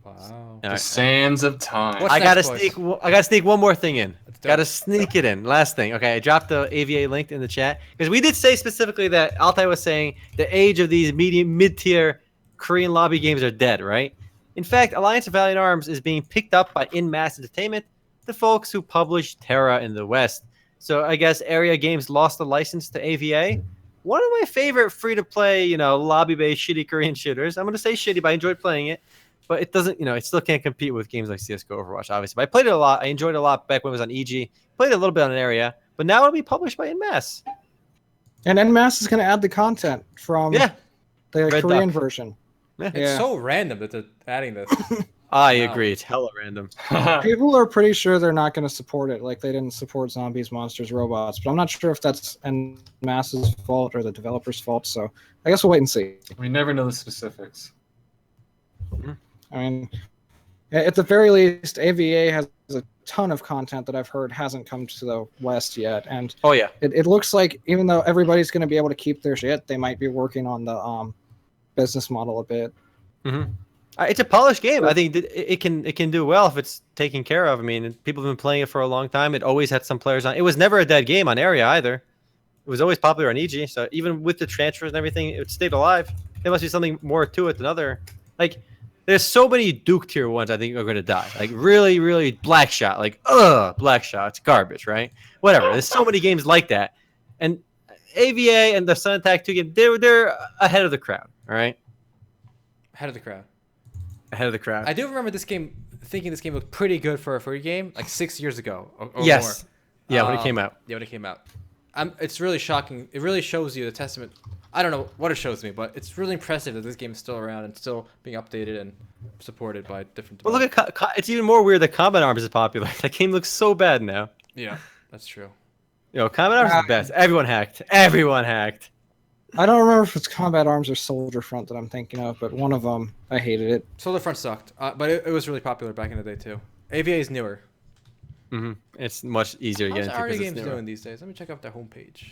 Wow. The sands of time. What's I gotta next, boys? sneak one more thing in. Let's do Gotta it. sneak it in. Last thing. Okay, I dropped the AVA link in the chat because we did say specifically that Altay was saying the age of these mid-tier Korean lobby games are dead, right? In fact, Alliance of Valiant Arms is being picked up by In Masse Entertainment, the folks who publish Terra in the West. So I guess Area Games lost the license to AVA. One of my favorite free-to-play, lobby-based shitty Korean shooters. I'm gonna say shitty, but I enjoyed playing it. But it doesn't, it still can't compete with games like CS:GO, Overwatch, obviously. But I played it a lot. I enjoyed it a lot back when it was on EG. Played it a little bit on an Area, but now it'll be published by In Masse. And NMAS is going to add the content from the Red Korean Duck. version. It's so random that they're adding this. I agree. It's hella random. People are pretty sure they're not going to support it, like they didn't support zombies, monsters, robots. But I'm not sure if that's NMAS's fault or the developer's fault. So I guess we'll wait and see. We never know the specifics. I mean, at the very least, AVA has a ton of content that I've heard hasn't come to the West yet. And Oh yeah. it looks like even though everybody's going to be able to keep their shit, they might be working on the business model a bit. Mm-hmm. It's a polished game. I think it can do well if it's taken care of. I mean, people have been playing it for a long time. It always had some players on. It was never a dead game on Area either. It was always popular on EG. So even with the transfers and everything, it stayed alive. There must be something more to it than other. Like, there's so many Duke tier ones I think are going to die. Like, really, really Blackshot. Like, Blackshot. It's garbage, right? Whatever. There's so many games like that. And AVA and the Sun Attack 2 game, they're ahead of the crowd, all right? Ahead of the crowd. Ahead of the crowd. I do remember thinking this game looked pretty good for a free game, like 6 years ago or yes. more. Yeah, when it came out. Yeah, when it came out. It's really shocking. It really shows you the testament I don't know what it shows me, but it's really impressive that this game is still around and still being updated and supported by different. Well, look at it's even more weird that Combat Arms is popular. That game looks so bad now. Yeah, that's true. Combat Arms is the best. Everyone hacked. Everyone hacked. I don't remember if it's Combat Arms or Soldier Front that I'm thinking of, but one of them, I hated it. Soldier Front sucked, but it was really popular back in the day too. AVA is newer. It's much easier to get into. How's because games it's newer. doing these days? Let me check out their homepage.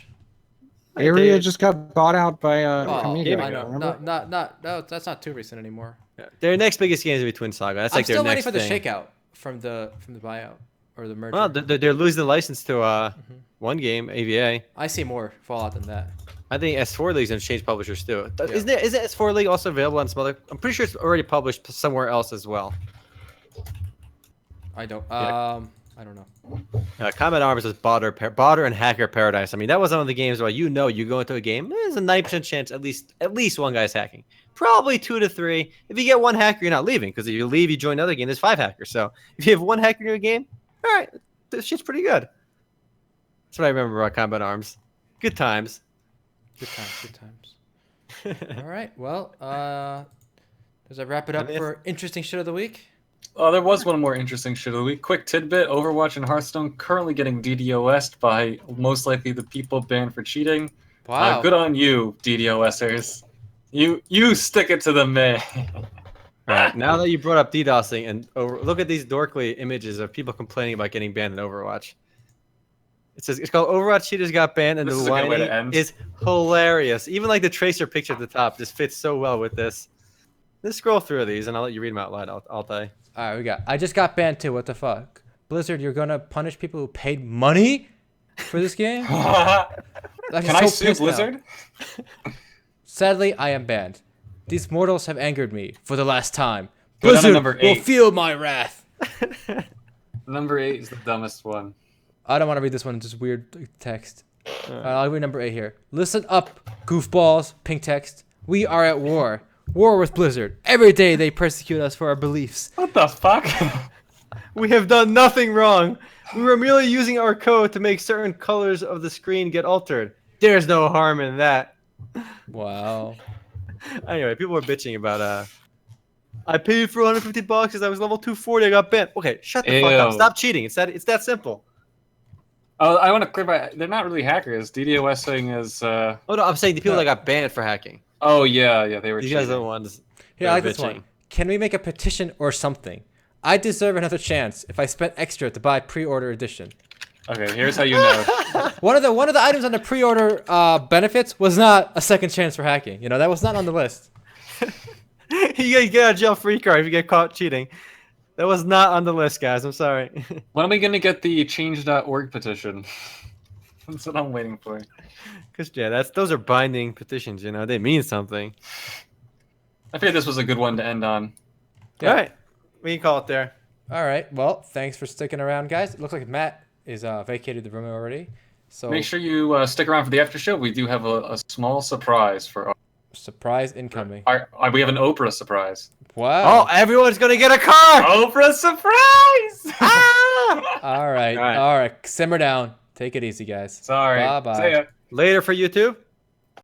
Area just got bought out by Amiga, I know. remember? No, that's not too recent anymore. Yeah. Their next biggest game is gonna be Twin Saga. That's I'm like their still next waiting for thing. the shakeout from the buyout or the merger. Well, they're losing the license to one game, AVA. I see more Fallout than that. I think S4 League's gonna change publishers too. Yeah. Isn't S4 League also available on some other? I'm pretty sure it's already published somewhere else as well. I don't. I don't know. Combat Arms is Botter and Hacker Paradise. I mean, that was one of the games where you go into a game, there's a 9% chance at least one guy's hacking. Probably 2 to 3. If you get one hacker, you're not leaving, because if you leave, you join another game. There's 5 hackers. So if you have one hacker in your game, all right, this shit's pretty good. That's what I remember about Combat Arms. Good times. Good times. All right. Well, does that wrap it up for interesting shit of the week? There was one more interesting shit of the week. Quick tidbit: Overwatch and Hearthstone currently getting DDoS'd by most likely the people banned for cheating. Wow. Good on you, DDoSers. You stick it to the man. Right. Now that you brought up DDoSing and look at these dorkly images of people complaining about getting banned in Overwatch. It's called Overwatch Cheaters Got Banned, and This the is a good way to lighting end. is hilarious. Even like the tracer picture at the top just fits so well with this. Let's scroll through these, and I'll let you read them out loud, Altay. All right, I just got banned too. What the fuck? Blizzard, you're gonna punish people who paid money for this game? Can I sue Blizzard? Sadly, I am banned. These mortals have angered me for the last time. Go down to Blizzard number will 8. feel my wrath. Number 8 is the dumbest one. I don't want to read this one. It's just weird text. I'll read number 8 here. Listen up, goofballs. Pink text. We are at war. War with Blizzard. Every day they persecute us for our beliefs. What the fuck? We have done nothing wrong. We were merely using our code to make certain colors of the screen get altered. There's no harm in that. Wow. Anyway, people were bitching about I paid for $150 because I was level 240. I got banned. Okay, shut the fuck up. Stop cheating. It's that simple. Oh, I want to clarify. They're not really hackers. DDoSing is. Oh no, I'm saying the people that got banned for hacking. Oh yeah, they were. These cheating. guys are the ones. Here, I like this one. Can we make a petition or something? I deserve another chance if I spent extra to buy pre-order edition. Okay, here's how you know. One of the items on the pre-order benefits was not a second chance for hacking. You know, that was not on the list. You get a jail free card if you get caught cheating. That was not on the list, guys. I'm sorry. When are we gonna get the change.org petition? That's what I'm waiting for. Because those are binding petitions. You know, they mean something. I figured this was a good one to end on. Yeah. All right, we can call it there. All right. Well, thanks for sticking around, guys. It looks like Matt is vacated the room already. So Make sure you stick around for the after show. We do have a small surprise for. Surprise incoming. We have an Oprah surprise. Wow. Oh, everyone's gonna get a car. Oprah surprise! All right. All right. Simmer down. Take it easy, guys. Sorry. Bye-bye. See ya. Later for YouTube.